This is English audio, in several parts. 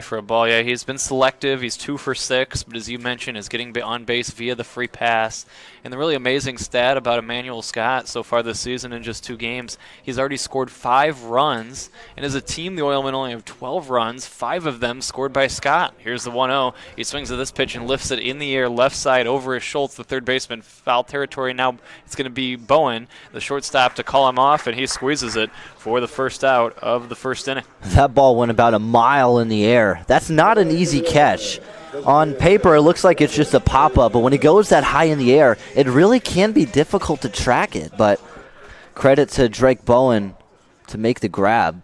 For a ball, yeah, he's been selective. He's 2 for 6, but as you mentioned, is getting on base via the free pass. And the really amazing stat about Emmanuel Scott so far this season in just 2 games, he's already scored 5 runs. And as a team, the Oilmen only have 12 runs, 5 of them scored by Scott. Here's the 1-0. He swings at this pitch and lifts it in the air, left side over his Schultz, the third baseman. Foul territory. Now it's going to be Bowen, the shortstop, to call him off, and he squeezes it for the first out of the first inning. That ball went about a mile in the air. That's not an easy catch. On paper, it looks like it's just a pop-up, but when it goes that high in the air, it really can be difficult to track it. But credit to Drake Bowen to make the grab.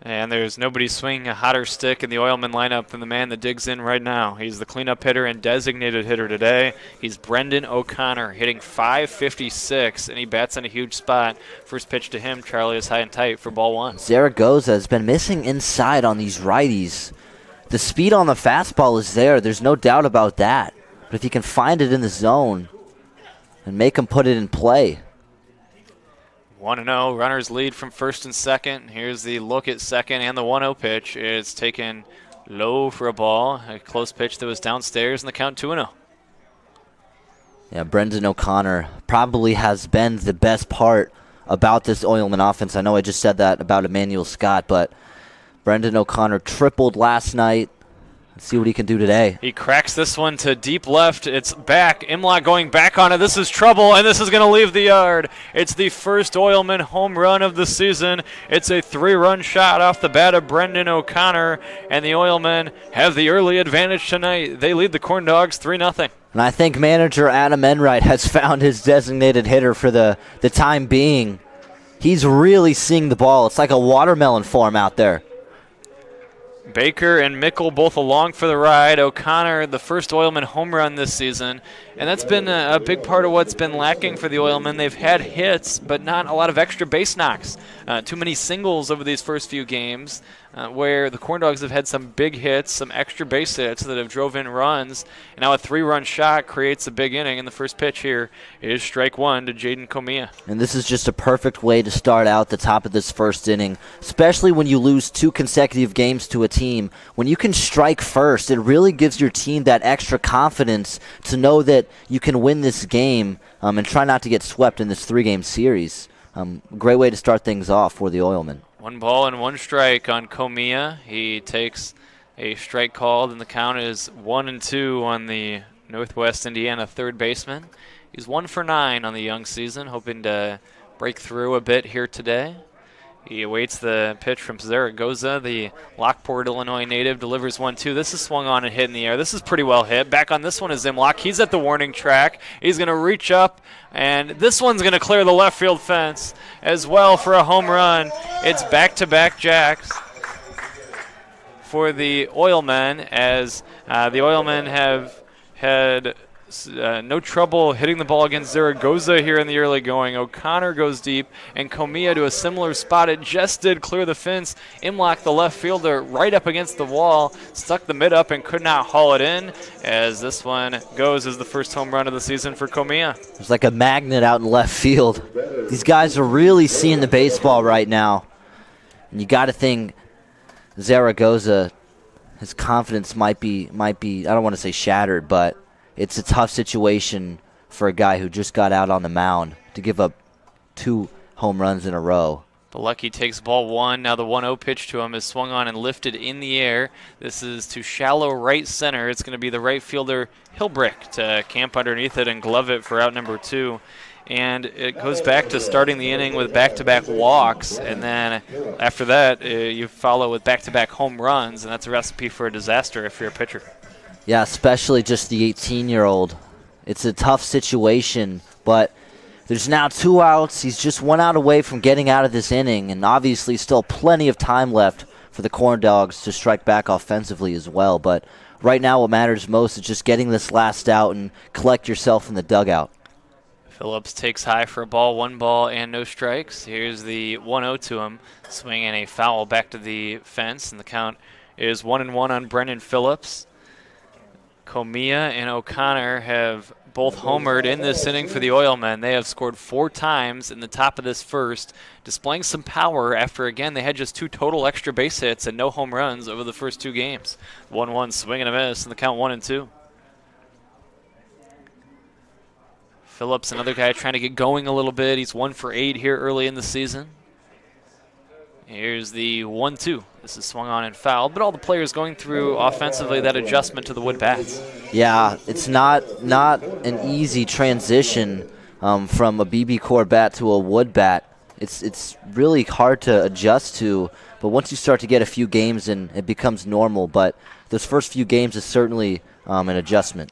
And there's nobody swinging a hotter stick in the Oilman lineup than the man that digs in right now. He's the cleanup hitter and designated hitter today. He's Brendan O'Connor, hitting .556, and he bats in a huge spot. First pitch to him, Charlie, is high and tight for ball 1. Zaragoza has been missing inside on these righties. The speed on the fastball is there. There's no doubt about that. But if you can find it in the zone and make him put it in play. 1-0, runners lead from first and second. Here's the look at second and the 1-0 pitch. It's taken low for a ball, a close pitch that was downstairs, and the count 2-0. Yeah, Brendan O'Connor probably has been the best part about this Oilman offense. I know I just said that about Emmanuel Scott, but Brendan O'Connor tripled last night. Let's see what he can do today. He cracks this one to deep left. It's back. Imlach going back on it. This is trouble, and this is going to leave the yard. It's the first Oilman home run of the season. It's a 3-run shot off the bat of Brendan O'Connor, and the Oilmen have the early advantage tonight. They lead the CornDogs 3-0. And I think manager Adam Enright has found his designated hitter for the time being. He's really seeing the ball. It's like a watermelon for him out there. Baker and Mickle both along for the ride. O'Connor, the first Oilman home run this season. And that's been a big part of what's been lacking for the Oilmen. They've had hits, but not a lot of extra base knocks. Too many singles over these first few games, where the CornDogs have had some big hits, some extra base hits that have drove in runs. And now a 3-run shot creates a big inning, and the first pitch here is strike 1 to Jaden Comia. And this is just a perfect way to start out the top of this first inning, especially when you lose 2 consecutive games to a team. When you can strike first, it really gives your team that extra confidence to know that you can win this game and try not to get swept in this 3-game series. Great way to start things off for the Oilmen. 1 ball and 1 strike on Comia. He takes a strike called, and the count is 1-2 on the Northwest Indiana third baseman. He's 1 for 9 on the young season, hoping to break through a bit here today. He awaits the pitch from Zaragoza. The Lockport, Illinois native delivers 1-2. This is swung on and hit in the air. This is pretty well hit. Back on this one is Imlach. He's at the warning track. He's going to reach up, and this one's going to clear the left field fence as well for a home run. It's back-to-back jacks for the Oilmen, as the Oilmen have had no trouble hitting the ball against Zaragoza here in the early going. O'Connor goes deep, and Comia to a similar spot. It just did clear the fence. Imlach, the left fielder, right up against the wall, stuck the mid up and could not haul it in, as this one goes as the first home run of the season for Comia. It's like a magnet out in left field. These guys are really seeing the baseball right now. And you got to think Zaragoza, his confidence might be, I don't want to say shattered, but it's a tough situation for a guy who just got out on the mound to give up 2 home runs in a row. Bilecki takes ball 1. Now the 1-0 pitch to him is swung on and lifted in the air. This is to shallow right center. It's going to be the right fielder Hilbrick to camp underneath it and glove it for out number 2. And it goes back to starting the inning with back-to-back walks, and then after that you follow with back-to-back home runs, and that's a recipe for a disaster if you're a pitcher. Yeah, especially just the 18-year-old. It's a tough situation, but there's now 2 outs. He's just 1 out away from getting out of this inning, and obviously still plenty of time left for the CornDogs to strike back offensively as well. But right now what matters most is just getting this last out and collect yourself in the dugout. Phillips takes high for a ball, 1 ball and no strikes. Here's the 1-0 to him, swinging a foul back to the fence, and the count is 1-1 on Brendan Phillips. Comia and O'Connor have both homered in this inning for the Oilmen. They have scored 4 times in the top of this first, displaying some power after, again, they had just 2 total extra base hits and no home runs over the first 2 games. 1-1 swing and a miss, and the count 1-2. Phillips, another guy trying to get going a little bit. He's 1 for 8 here early in the season. Here's the 1-2. This is swung on and fouled, but all the players going through offensively that adjustment to the wood bats. Yeah, it's not an easy transition from a BB core bat to a wood bat. It's really hard to adjust to, but once you start to get a few games in, it becomes normal. But those first few games is certainly an adjustment.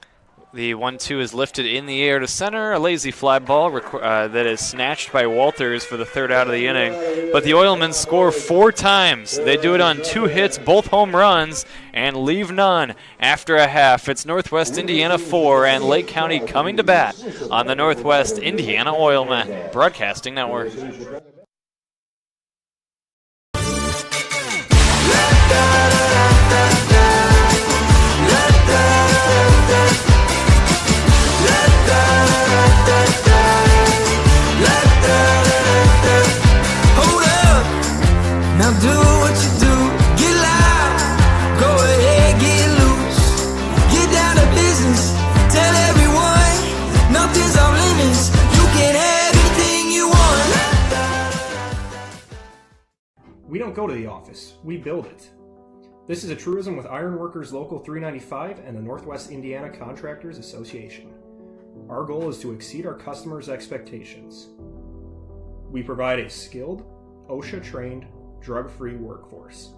The 1-2 is lifted in the air to center. A lazy fly ball that is snatched by Walters for the 3rd out of the inning. But the Oilmen score 4 times. They do it on 2 hits, both home runs, and leave none after a half. It's Northwest Indiana 4 and Lake County coming to bat on the Northwest Indiana Oilmen Broadcasting Network. Now do what you do, get loud, go ahead, get loose, get down to business, tell everyone, nothing's off limits, you can have anything you want. We don't go to the office, we build it. This is a truism with Ironworkers Local 395 and the Northwest Indiana Contractors Association. Our goal is to exceed our customers' expectations. We provide a skilled, OSHA-trained, drug-free workforce,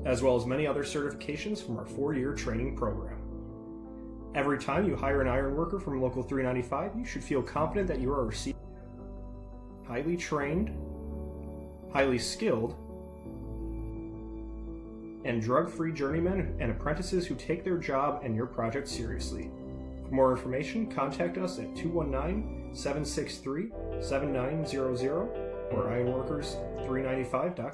as well as many other certifications from our 4-year training program. Every time you hire an iron worker from Local 395, you should feel confident that you are receiving highly trained, highly skilled, and drug-free journeymen and apprentices who take their job and your project seriously. For more information, contact us at 219-763-7900 or ironworkers395.com.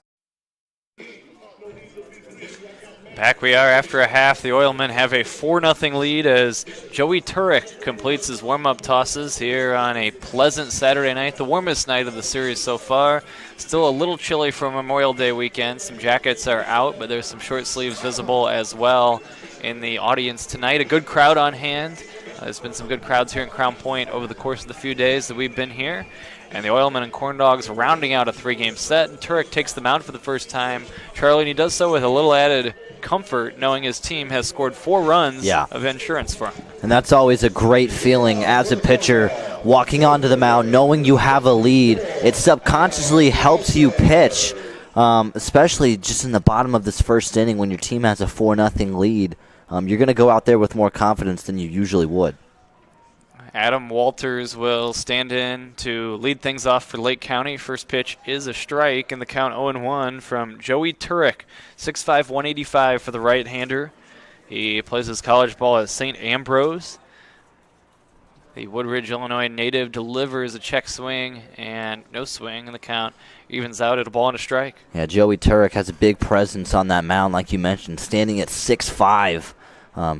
Back we are after a half. The Oilmen have a 4-0 lead as Joey Turek completes his warm-up tosses here on a pleasant Saturday night, the warmest night of the series so far. Still a little chilly for Memorial Day weekend. Some jackets are out, but there's some short sleeves visible as well in the audience tonight. A good crowd on hand. There's been some good crowds here in Crown Point over the course of the few days that we've been here. And the Oilmen and CornDogs rounding out a 3-game set. And Turek takes the mound for the first time, Charlie, and he does so with a little added comfort knowing his team has scored 4 runs of insurance for him. And that's always a great feeling as a pitcher, walking onto the mound, knowing you have a lead. It subconsciously helps you pitch, especially just in the bottom of this first inning when your team has a 4-0 lead. You're going to go out there with more confidence than you usually would. Adam Walters will stand in to lead things off for Lake County. First pitch is a strike, and the count 0-1 from Joey Turek, 6'5", 185 for the right-hander. He plays his college ball at St. Ambrose. The Woodridge, Illinois native delivers a check swing and no swing, and the count evens out at a ball and a strike. Yeah, Joey Turek has a big presence on that mound, like you mentioned, standing at 6'5".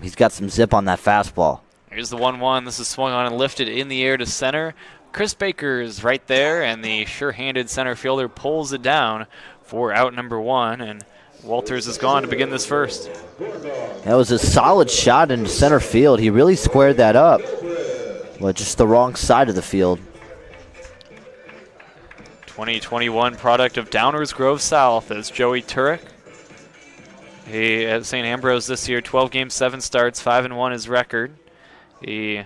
He's got some zip on that fastball. Here's the 1-1. This is swung on and lifted in the air to center. Chris Baker is right there, and the sure-handed center fielder pulls it down for out number 1, and Walters is gone to begin this first. That was a solid shot into center field. He really squared that up. Well, just the wrong side of the field. 2021 product of Downers Grove South is Joey Turek. He at St. Ambrose this year, 12 games, 7 starts, 5-1 his record. He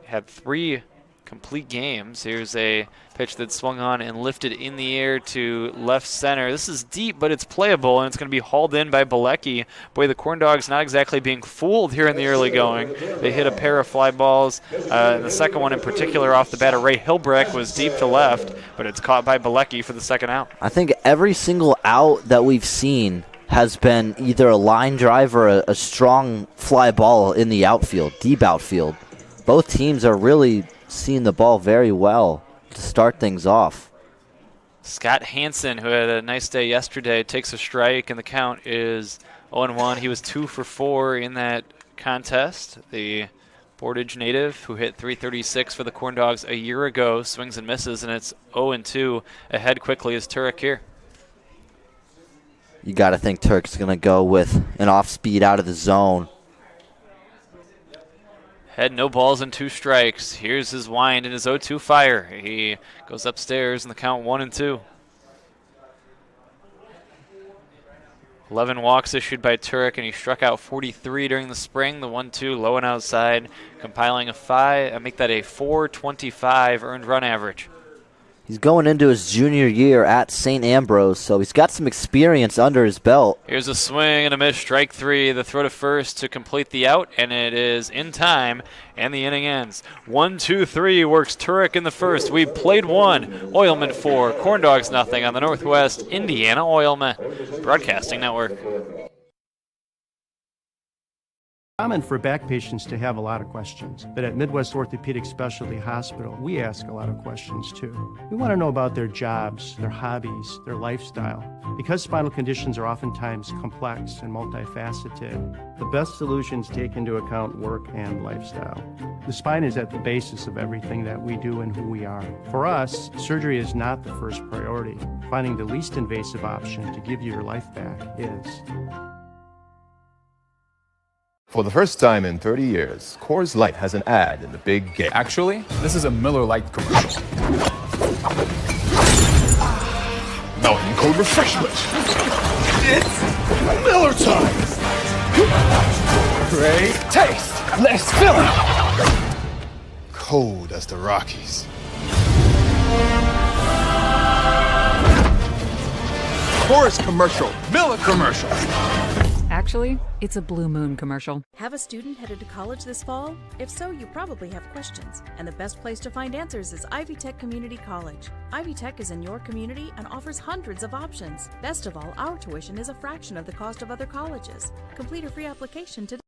had 3 complete games. Here's a pitch that swung on and lifted in the air to left center. This is deep, but it's playable, and it's going to be hauled in by Bilecki. Boy, the CornDogs not exactly being fooled here in the early going. They hit a pair of fly balls. The second one in particular off the bat of Ray Hilbrecht was deep to left, but it's caught by Bilecki for the second out. I think every single out that we've seen has been either a line drive or a strong fly ball in the outfield, deep outfield. Both teams are really seeing the ball very well to start things off. Scott Hansen, who had a nice day yesterday, takes a strike, and the count is 0-1. He was 2 for 4 in that contest. The Portage native who hit .336 for the CornDogs a year ago swings and misses, and it's 0-2. Ahead quickly is Turek here. You got to think Turk's going to go with an off-speed out of the zone. Head, no balls and 2 strikes. Here's his wind and his 0-2 fire. He goes upstairs in the count 1-2. 11 walks issued by Turek, and he struck out 43 during the spring. The 1-2 low and outside, compiling a 425 earned run average. He's going into his junior year at St. Ambrose, so he's got some experience under his belt. Here's a swing and a miss, strike 3. The throw to first to complete the out, and it is in time, and the inning ends. 1-2-3 works Turek in the first. We played 1, Oilmen 4, CornDogs nothing on the Northwest Indiana Oilmen Broadcasting Network. Common for back patients to have a lot of questions, but at Midwest Orthopedic Specialty Hospital, we ask a lot of questions too. We want to know about their jobs, their hobbies, their lifestyle. Because spinal conditions are oftentimes complex and multifaceted, the best solutions take into account work and lifestyle. The spine is at the basis of everything that we do and who we are. For us, surgery is not the first priority. Finding the least invasive option to give you your life back is. For the first time in 30 years, Coors Light has an ad in the big game. Actually, this is a Miller Lite commercial. Mountain Cold Refreshment. It's Miller time. Great taste. Less filling. Cold as the Rockies. Coors commercial. Miller commercial. Actually, it's a Blue Moon commercial. Have a student headed to college this fall? If so, you probably have questions. And the best place to find answers is Ivy Tech Community College. Ivy Tech is in your community and offers hundreds of options. Best of all, our tuition is a fraction of the cost of other colleges. Complete a free application today.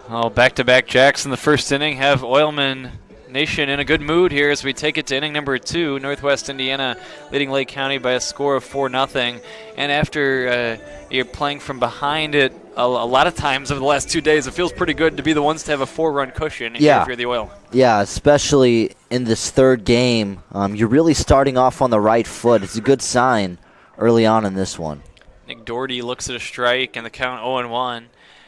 Oh, back-to-back jacks in the first inning have Oilmen Nation in a good mood here as we take it to inning number 2. Northwest Indiana leading Lake County by a score of 4-0. And after you're playing from behind it a lot of times over the last 2 days, it feels pretty good to be the ones to have a 4-run cushion if you're the Oilmen. Yeah, especially in this third game. You're really starting off on the right foot. It's a good sign early on in this one. Nick Doherty looks at a strike and the count 0-1.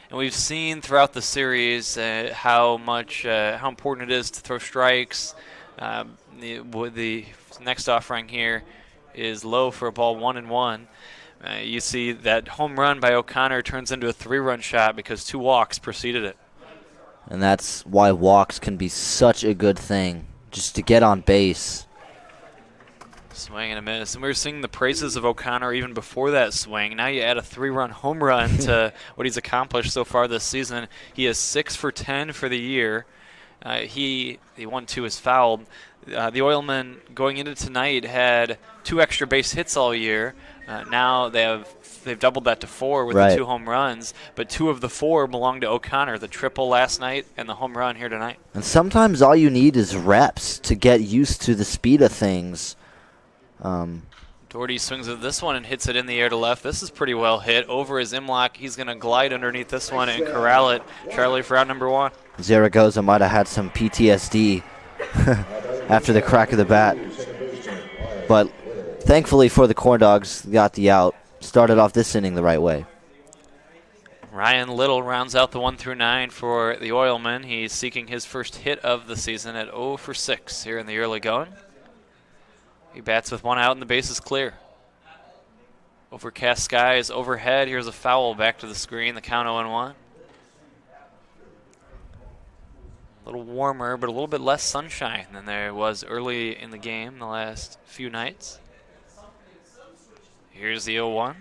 And we've seen throughout the series how important it is to throw strikes. The next offering here is low for a ball 1-1. You see that home run by O'Connor turns into a 3-run shot because 2 walks preceded it. And that's why walks can be such a good thing, just to get on base. Swing and a miss. And we were seeing the praises of O'Connor even before that swing. Now you add a 3-run home run to what he's accomplished so far this season. He is 6 for 10 for the year. The 1-2 is fouled. The Oilmen going into tonight had 2 extra base hits all year. Now they've doubled that to 4 with the 2 home runs, but 2 of the 4 belong to O'Connor, the triple last night and the home run here tonight. And sometimes all you need is reps to get used to the speed of things. Doherty swings at this one and hits it in the air to left. This is pretty well hit. Over his Imlock. He's going to glide underneath this one and corral it. Charlie for out number 1. Zaragoza might have had some PTSD after the crack of the bat. But thankfully for the CornDogs, got the out. Started off this inning the right way. Ryan Little rounds out the 1 through 9 for the Oilmen. He's seeking his first hit of the season at 0 for 6 here in the early going. He bats with 1 out and the base is clear. Overcast skies overhead. Here's a foul back to the screen. The count 0-1. A little warmer, but a little bit less sunshine than there was early in the game the last few nights. Here's the 0-1.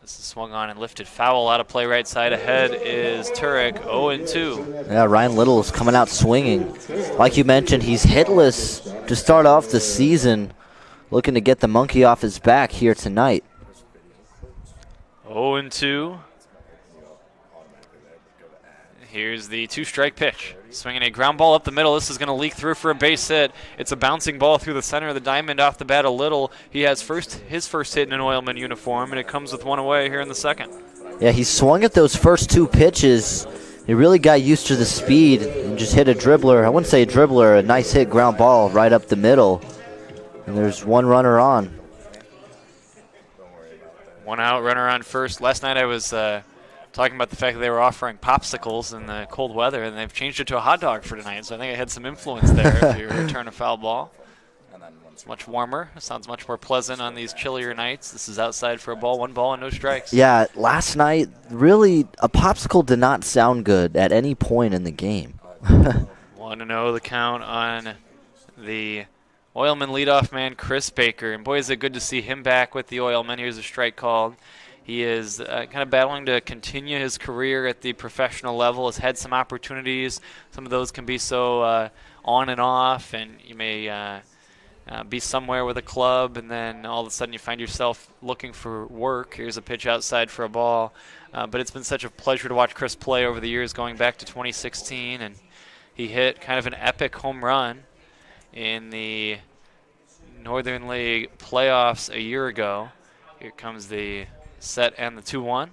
This is swung on and lifted foul out of play right side. Ahead is Turek, 0-2. Yeah, Ryan Little is coming out swinging. Like you mentioned, he's hitless to start off the season. Looking to get the monkey off his back here tonight. 0-2. Here's the 2-strike pitch. Swinging a ground ball up the middle. This is going to leak through for a base hit. It's a bouncing ball through the center of the diamond off the bat a little. He has his first hit in an Oilman uniform, and it comes with 1 away here in the second. Yeah, he swung at those first 2 pitches. He really got used to the speed and just hit a dribbler. I wouldn't say a dribbler, a nice hit ground ball right up the middle. And there's 1 runner on. 1 out, runner on first. Last night I was talking about the fact that they were offering popsicles in the cold weather, and they've changed it to a hot dog for tonight. So I think it had some influence there if you return a foul ball. It's much warmer. It sounds much more pleasant on these chillier nights. This is outside for a ball, 1 ball and no strikes. Yeah, last night, really, a popsicle did not sound good at any point in the game. 1-0 the count on the Oilman leadoff man, Chris Baker. And boy, is it good to see him back with the Oilmen. Here's a strike called. He is kind of battling to continue his career at the professional level. Has had some opportunities. Some of those can be so on and off, and you may be somewhere with a club, and then all of a sudden you find yourself looking for work. Here's a pitch outside for a ball. But it's been such a pleasure to watch Chris play over the years, going back to 2016. And he hit kind of an epic home run in the Northern League playoffs a year ago. Here comes the set and the 2-1.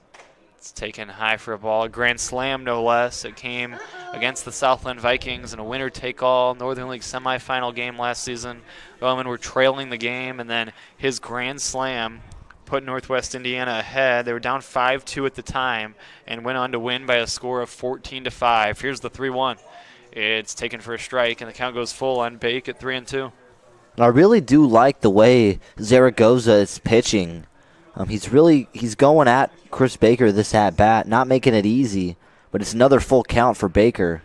It's taken high for a ball. A grand slam, no less. It came against the Southland Vikings in a winner-take-all Northern League semifinal game last season. The Oilmen were trailing the game, and then his grand slam put Northwest Indiana ahead. They were down 5-2 at the time and went on to win by a score of 14-5. Here's the 3-1. It's taken for a strike, and the count goes full on Bake at 3-2. I really do like the way Zaragoza is pitching. He's going at Chris Baker this at-bat, not making it easy, but it's another full count for Baker.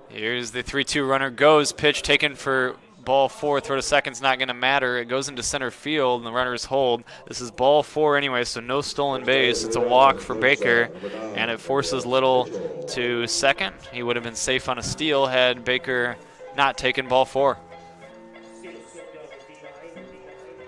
Here's the 3-2 runner goes. Pitch taken for ball 4. Throw to second's not going to matter. It goes into center field, and the runners hold. This is ball 4 anyway, so no stolen base. It's a walk for Baker, and it forces Little to second. He would have been safe on a steal had Baker not taken ball 4.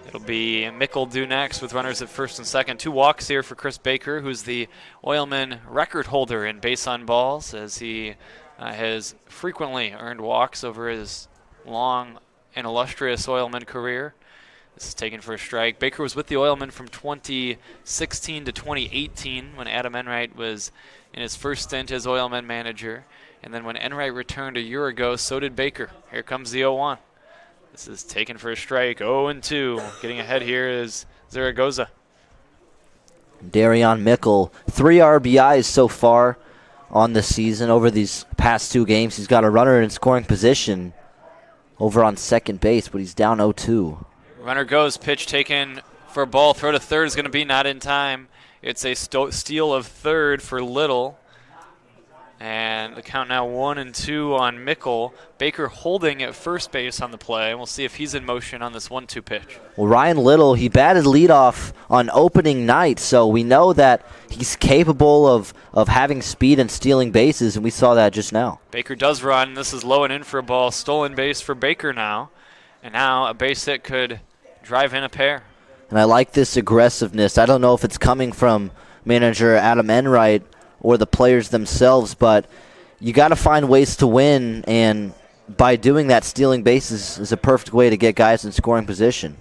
It'll be Mickle due next with runners at first and second. 2 walks here for Chris Baker, who's the Oilman record holder in base on balls, as he has frequently earned walks over his long and illustrious Oilman career. This is taken for a strike. Baker was with the Oilmen from 2016 to 2018 when Adam Enright was in his first stint as Oilmen manager. And then when Enright returned a year ago, so did Baker. Here comes the 0-1. This is taken for a strike. 0-2. Getting ahead here is Zaragoza. Darion Mickle, 3 RBIs so far on the season. Over these past 2 games, he's got a runner in scoring position over on second base, but he's down 0-2. Runner goes. Pitch taken for a ball. Throw to third is going to be not in time. It's a steal of third for Little. And the count now 1-2 on Mickle. Baker holding at first base on the play. And we'll see if he's in motion on this 1-2 pitch. Well, Ryan Little, he batted leadoff on opening night, so we know that he's capable of having speed and stealing bases, and we saw that just now. Baker does run. This is low and in for a ball. Stolen base for Baker now. And now a base hit could drive in a pair. And I like this aggressiveness. I don't know if it's coming from manager Adam Enright or the players themselves, but you got to find ways to win, and by doing that, stealing bases is a perfect way to get guys in scoring position.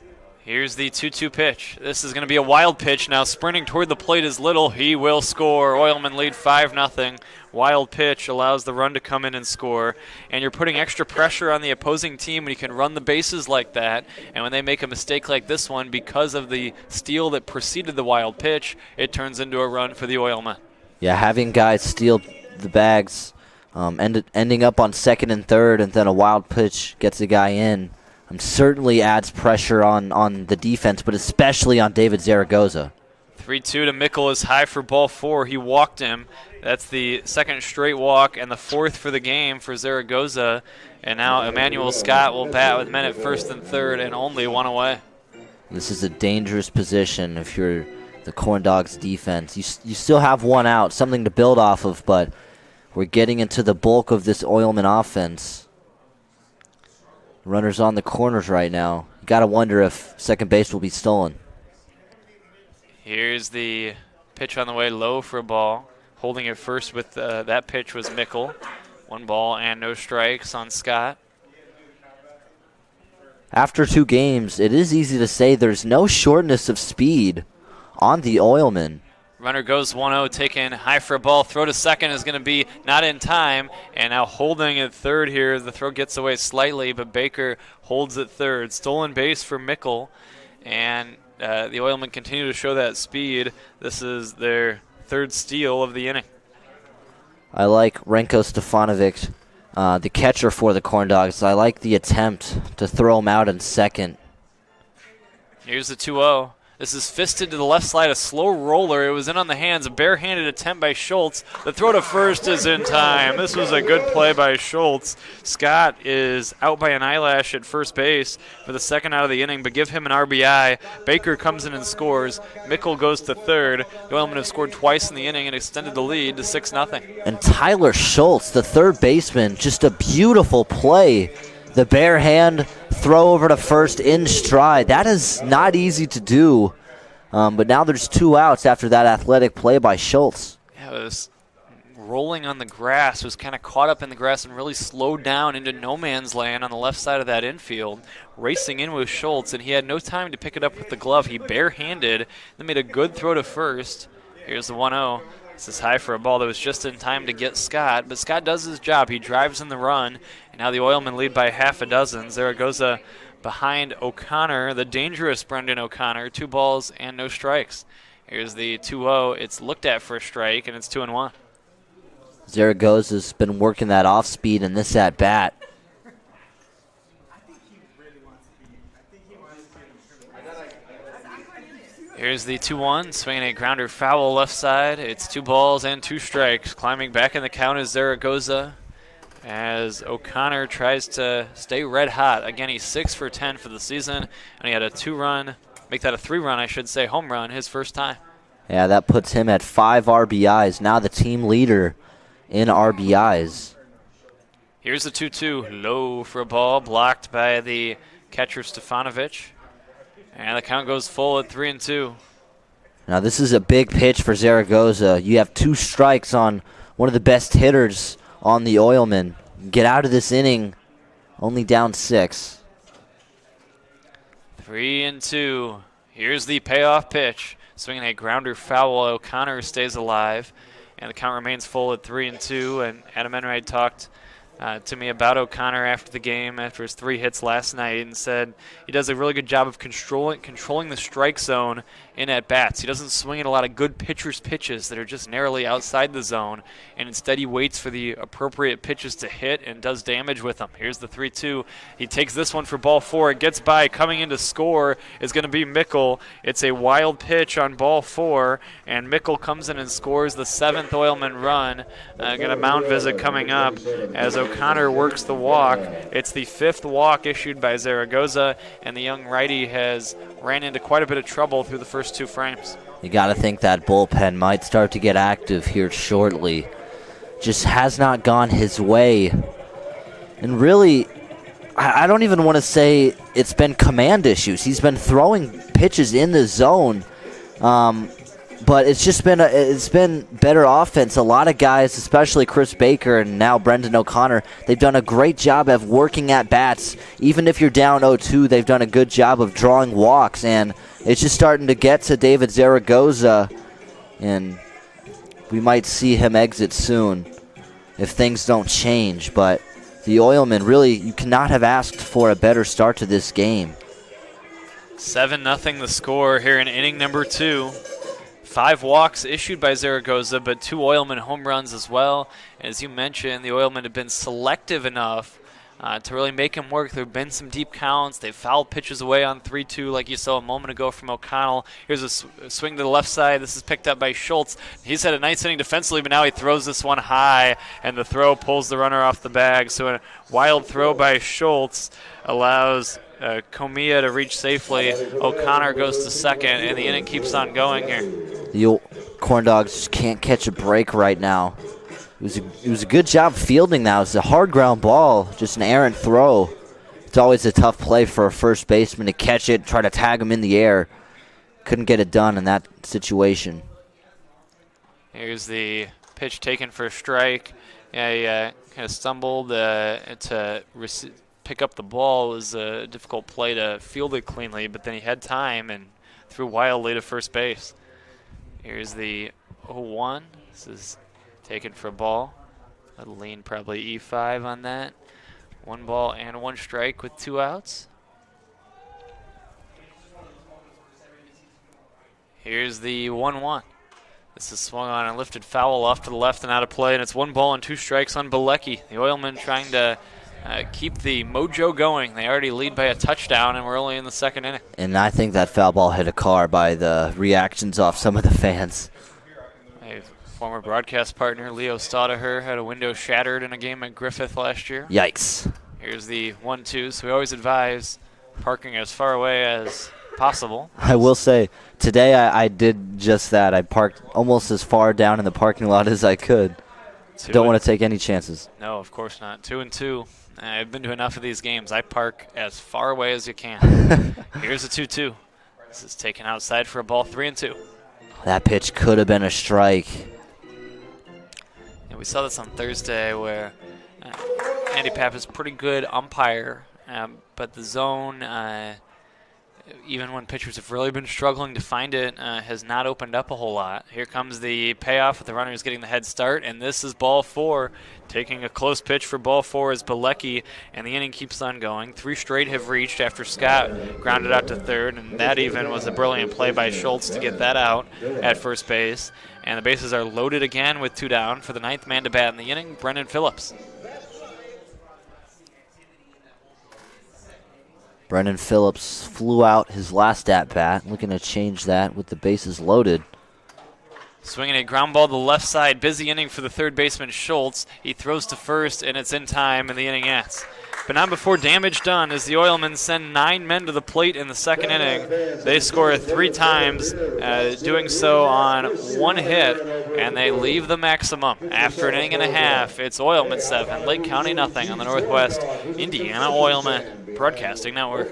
Here's the 2-2 pitch. This is going to be a wild pitch now. Sprinting toward the plate is Little. He will score. Oilmen lead 5-0. Wild pitch allows the run to come in and score. And you're putting extra pressure on the opposing team when you can run the bases like that. And when they make a mistake like this one, because of the steal that preceded the wild pitch, it turns into a run for the Oilmen. Yeah, having guys steal the bags, ending up on second and third, and then a wild pitch gets a guy in, certainly adds pressure on the defense, but especially on David Zaragoza. 3-2 to Mickle is high for ball 4. He walked him. That's the second straight walk and the 4th for the game for Zaragoza. And now Emmanuel Scott will bat with men at first and third and only 1 away. This is a dangerous position if you're the CornDogs defense. You still have 1 out, something to build off of, but we're getting into the bulk of this Oilman offense. Runners on the corners right now. You got to wonder if second base will be stolen. Here's the pitch on the way, low for a ball. Holding it first with that pitch was Mickle. 1 ball and no strikes on Scott. After 2 games, it is easy to say there's no shortness of speed on the Oilmen. Runner goes 1-0, taken high for a ball. Throw to second is going to be not in time. And now holding at third here. The throw gets away slightly, but Baker holds at third. Stolen base for Mickle. And the Oilmen continue to show that speed. This is their third steal of the inning. I like Renko Stefanovic, the catcher for the CornDogs. I like the attempt to throw him out in second. Here's the 2-0. This is fisted to the left side, a slow roller. It was in on the hands, a barehanded attempt by Schultz. The throw to first is in time. This was a good play by Schultz. Scott is out by an eyelash at first base for the second out of the inning, but give him an RBI. Baker comes in and scores. Mickle goes to third. The Oilmen have scored twice in the inning and extended the lead to 6-0. And Tyler Schultz, the third baseman, just a beautiful play. The bare hand throw over to first in stride. That is not easy to do. But now there's 2 outs after that athletic play by Schultz. Yeah, it was rolling on the grass, was kind of caught up in the grass and really slowed down into no man's land on the left side of that infield, racing in with Schultz, and he had no time to pick it up with the glove. He barehanded, then made a good throw to first. Here's the 1-0. This is high for a ball that was just in time to get Scott, but Scott does his job. He drives in the run, and now the Oilmen lead by half a dozen. Zaragoza behind O'Connor, the dangerous Brendan O'Connor, 2 balls and no strikes. Here's the 2-0. It's looked at for a strike, and it's 2-1. Zaragoza's been working that off speed in this at bat. Here's the 2-1, swinging a grounder foul left side. It's 2 balls and 2 strikes. Climbing back in the count is Zaragoza as O'Connor tries to stay red hot. Again, he's 6 for 10 for the season, and he had a 2-run, make that a 3-run, I should say, home run his first time. Yeah, that puts him at 5 RBIs, now the team leader in RBIs. Here's the 2-2, low for a ball, blocked by the catcher Stefanovic. And the count goes full at 3-2. Now this is a big pitch for Zaragoza. You have 2 strikes on one of the best hitters on the Oilmen. Get out of this inning only down 6. 3-2. Here's the payoff pitch. Swinging a grounder foul. O'Connor stays alive. And the count remains full at 3-2. And Adam Enright talked to me about O'Connor after the game, after his 3 hits last night, and said he does a really good job of controlling the strike zone in at-bats. He doesn't swing at a lot of good pitchers' pitches that are just narrowly outside the zone, and instead he waits for the appropriate pitches to hit and does damage with them. Here's the 3-2. He takes this one for ball 4. It gets by. Coming in to score is going to be Mickle. It's a wild pitch on ball 4, and Mickle comes in and scores the 7th Oilman run. Got a mound visit coming up as O'Connor works the walk. It's the 5th walk issued by Zaragoza, and the young righty has ran into quite a bit of trouble through the first 2 frames. You got to think that bullpen might start to get active here shortly. Just has not gone his way. And really, I don't even want to say it's been command issues. He's been throwing pitches in the zone. But it's just been it's been better offense. A lot of guys, especially Chris Baker and now Brendan O'Connor, they've done a great job of working at bats. Even if you're down 0-2, they've done a good job of drawing walks, and it's just starting to get to David Zaragoza, and we might see him exit soon if things don't change. But the Oilmen, really, you cannot have asked for a better start to this game. 7-0 the score here in inning number 2. 5 walks issued by Zaragoza, but 2 Oilmen home runs as well. As you mentioned, the Oilmen have been selective enough to really make him work. There have been some deep counts. They've fouled pitches away on 3-2 like you saw a moment ago from O'Connell. Here's a swing to the left side. This is picked up by Schultz. He's had a nice inning defensively, but now he throws this one high, and the throw pulls the runner off the bag. So a wild throw by Schultz allows Comia to reach safely. O'Connor goes to second, and the inning keeps on going here. The CornDogs just can't catch a break right now. It was a good job fielding that. It was a hard ground ball, just an errant throw. It's always a tough play for a first baseman to catch it, try to tag him in the air. Couldn't get it done in that situation. Here's the pitch taken for a strike. Yeah, he kind of stumbled to pick up the ball. It was a difficult play to field it cleanly, but then he had time and threw wildly to first base. Here's the 0-1. This is taken for a ball. A lean probably E5 on that. 1 ball and 1 strike with 2 outs. Here's the 1-1. This is swung on and lifted foul off to the left and out of play, and it's 1 ball and 2 strikes on Bilecki. The Oilmen trying to keep the mojo going. They already lead by a touchdown, and we're only in the 2nd inning. And I think that foul ball hit a car by the reactions off some of the fans. A former broadcast partner, Leo Staudaher, had a window shattered in a game at Griffith last year. Yikes. Here's the 1-2, so we always advise parking as far away as possible. I will say, today I did just that. I parked almost as far down in the parking lot as I could. Don't want to take any chances. No, of course not. 2-2. I've been to enough of these games. I park as far away as you can. Here's a 2-2. This is taken outside for a ball, 3-2. That pitch could have been a strike. Yeah, we saw this on Thursday where Andy Papp is pretty good umpire, but the zone, even when pitchers have really been struggling to find it, has not opened up a whole lot. Here comes the payoff with the runners getting the head start, and this is ball 4. Taking a close pitch for ball 4 is Bilecki, and the inning keeps on going. 3 straight have reached after Scott grounded out to third, and that even was a brilliant play by Schultz to get that out at first base. And the bases are loaded again with 2 down. For the 9th man to bat in the inning, Brendan Phillips. Brendan Phillips flew out his last at-bat, looking to change that with the bases loaded. Swinging a ground ball to the left side. Busy inning for the third baseman, Schultz. He throws to first, and it's in time, and the inning ends. But not before damage done, as the Oilmen send 9 men to the plate in the 2nd inning. They score 3 times, doing so on 1 hit, and they leave the maximum. After an inning and a half, it's Oilmen 7, Lake County nothing on the Northwest Indiana Oilmen Broadcasting Network.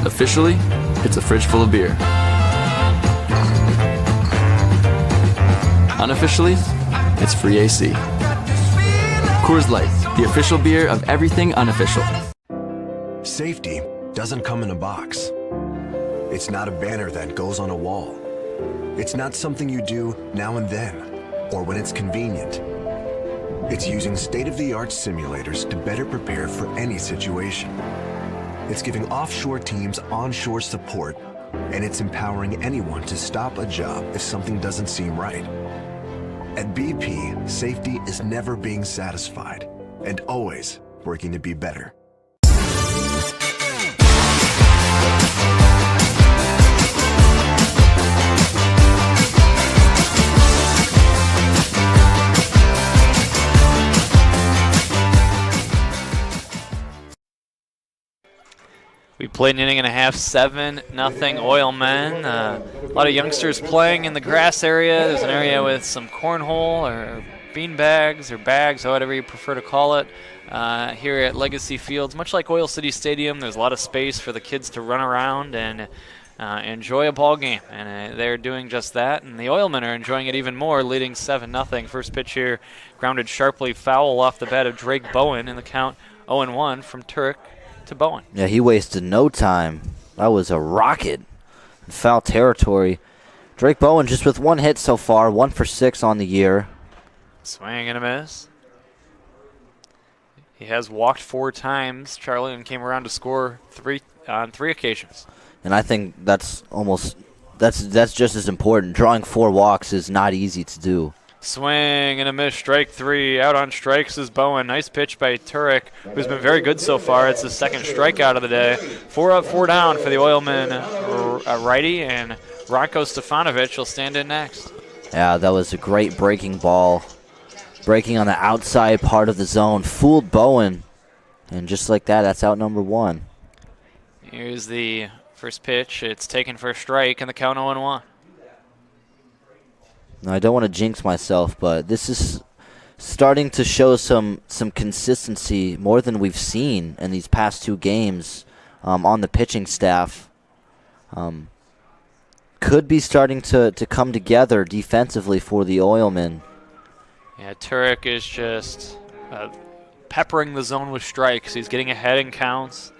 Officially, it's a fridge full of beer. Unofficially, it's free AC. Coors Light, the official beer of everything unofficial. Safety doesn't come in a box. It's not a banner that goes on a wall. It's not something you do now and then, or when it's convenient. It's using state-of-the-art simulators to better prepare for any situation. It's giving offshore teams onshore support, and it's empowering anyone to stop a job if something doesn't seem right. At BP, safety is never being satisfied and always working to be better. We played an inning and a half, 7-0 Oilmen. A lot of youngsters playing in the grass area. There's an area with some cornhole or bean bags or bags, or whatever you prefer to call it, here at Legacy Fields. Much like Oil City Stadium, there's a lot of space for the kids to run around and enjoy a ball game. And they're doing just that. And the Oilmen are enjoying it even more, leading 7-0. First pitch here, grounded sharply foul off the bat of Drake Bowen in the count 0-1 from Turek to Bowen. Yeah, he wasted no time. That was a rocket in foul territory. Drake Bowen just with 1 hit so far, 1 for 6 on the year. Swing and a miss. He has walked 4 times, Charlie, and came around to score on 3 occasions. And I think that's just as important. Drawing 4 walks is not easy to do. Swing and a miss, strike 3. Out on strikes is Bowen. Nice pitch by Turek, who's been very good so far. It's his 2nd strikeout of the day. 4 up, 4 down for the Oilmen righty, and Rocco Stefanovic will stand in next. Yeah, that was a great breaking ball. Breaking on the outside part of the zone. Fooled Bowen. And just like that, that's out number 1. Here's the first pitch. It's taken for a strike in the count 0-1. Now, I don't want to jinx myself, but this is starting to show some consistency, more than we've seen in these past 2 games on the pitching staff. Could be starting to come together defensively for the Oilmen. Yeah, Turek is just peppering the zone with strikes. He's getting ahead in counts.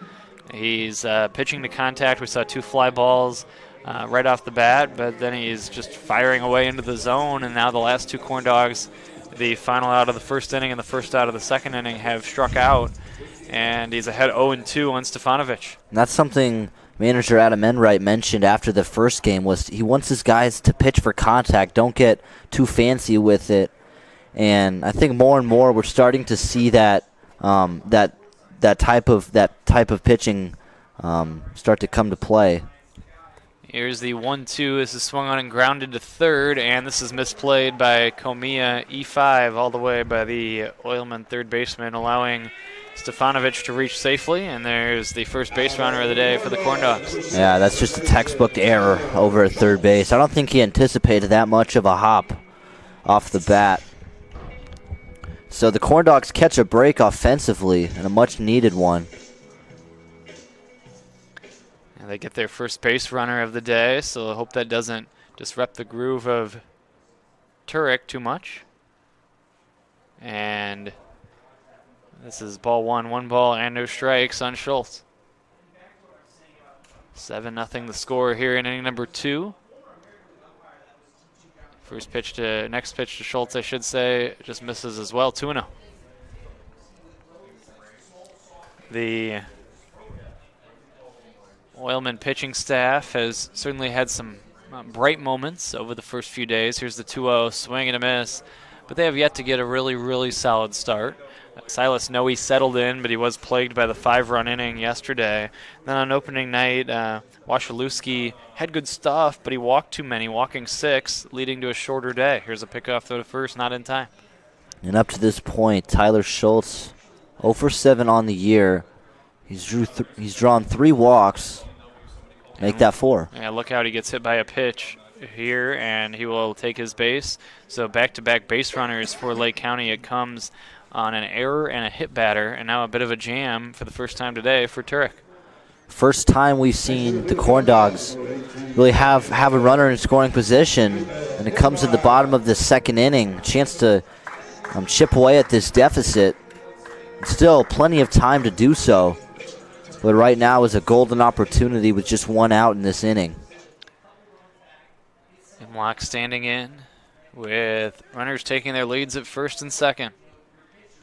He's pitching to contact. We saw 2 fly balls right off the bat, but then he's just firing away into the zone, and now the last 2 CornDogs, the final out of the first inning and the first out of the second inning, have struck out, and he's ahead 0-2 on Stefanovic. And that's something manager Adam Enright mentioned after the first game, was he wants his guys to pitch for contact, don't get too fancy with it. And I think more and more we're starting to see that that type of pitching start to come to play. Here's the 1-2. This is swung on and grounded to third, and this is misplayed by Comia, E5 all the way by the Oilmen third baseman, allowing Stefanovic to reach safely, and there's the first base runner of the day for the CornDogs. Yeah, that's just a textbook error over at third base. I don't think he anticipated that much of a hop off the bat. So the CornDogs catch a break offensively, and a much-needed one. And they get their first base runner of the day, so I hope that doesn't disrupt the groove of Turek too much. And this is ball 1 ball and no strikes on Schultz. 7-0 the score here in inning number 2. Next pitch to Schultz, I should say, just misses as well, 2-0. The Oilman pitching staff has certainly had some bright moments over the first few days. Here's the 2-0 swing and a miss, but they have yet to get a really, really solid start. Silas Noe settled in, but he was plagued by the 5-run inning yesterday. Then on opening night, Wasilewski had good stuff, but he walked too many, walking 6, leading to a shorter day. Here's a pickoff throw to first, not in time. And up to this point, Tyler Schultz, 0 for 7 on the year. He's drawn 3 walks. Make that 4. Yeah, look out, he gets hit by a pitch here, and he will take his base. So back-to-back base runners for Lake County. It comes on an error and a hit batter, and now a bit of a jam for the first time today for Turek. First time we've seen the CornDogs really have a runner in scoring position, and it comes at the bottom of the second inning. Chance to chip away at this deficit. Still plenty of time to do so, but right now is a golden opportunity with just 1 out in this inning. Imlock standing in with runners taking their leads at first and second.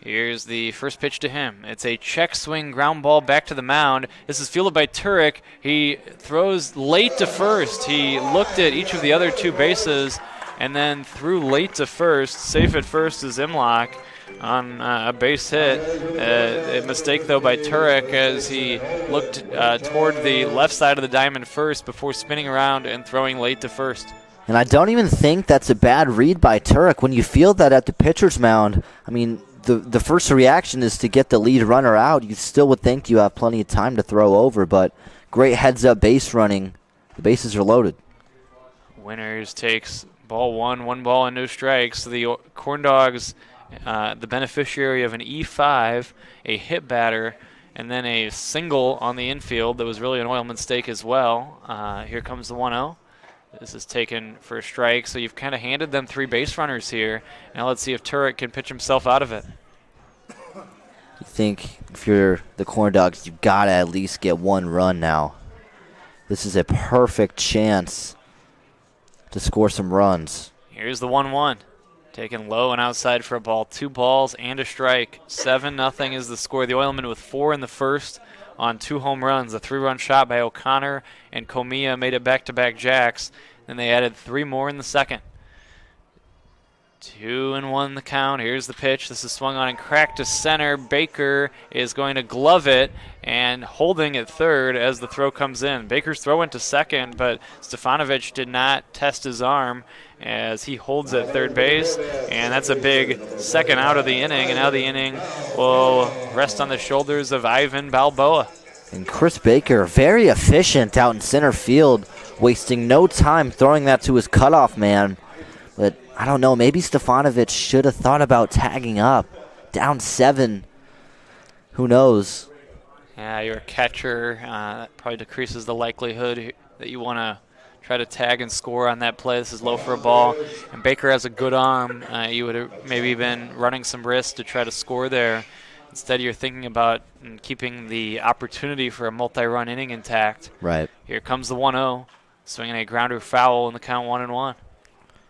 Here's the first pitch to him. It's a check swing ground ball back to the mound. This is fielded by Turek. He throws late to first. He looked at each of the other 2 bases and then threw late to first. Safe at first is Imlock on a base hit. A mistake, though, by Turek as he looked toward the left side of the diamond first before spinning around and throwing late to first. And I don't even think that's a bad read by Turek. When you field that at the pitcher's mound, I mean, the first reaction is to get the lead runner out. You still would think you have plenty of time to throw over, but great heads-up base running. The bases are loaded. Winners takes ball 1 ball and no strikes. The CornDogs, the beneficiary of an E5, a hit batter, and then a single on the infield that was really an Oilman mistake as well. Here comes the 1-0. This is taken for a strike, so you've kind of handed them 3 base runners here. Now let's see if Turek can pitch himself out of it. You think if you're the CornDogs, you've got to at least get 1 run now. This is a perfect chance to score some runs. Here's the 1-1. Taken low and outside for a ball. 2 balls and a strike. 7-0 is the score. The Oilmen with 4 in the first on 2 home runs. A 3-run shot by O'Connor, and Comia made it back-to-back jacks. Then they added 3 more in the second. 2-1 the count. Here's the pitch. This is swung on and cracked to center. Baker is going to glove it and holding at third as the throw comes in. Baker's throw went to second, but Stefanovic did not test his arm as he holds at third base, and that's a big second out of the inning, and now the inning will rest on the shoulders of Ivan Balboa. And Chris Baker, very efficient out in center field, wasting no time throwing that to his cutoff man. But I don't know, maybe Stefanovic should have thought about tagging up. Down 7. Who knows? Yeah, you're a catcher. That probably decreases the likelihood that you want to try to tag and score on that play. This is low for a ball. And Baker has a good arm. You would have maybe been running some risk to try to score there. Instead, you're thinking about keeping the opportunity for a multi-run inning intact. Right. Here comes the 1-0, swinging a grounder foul in the count 1-1.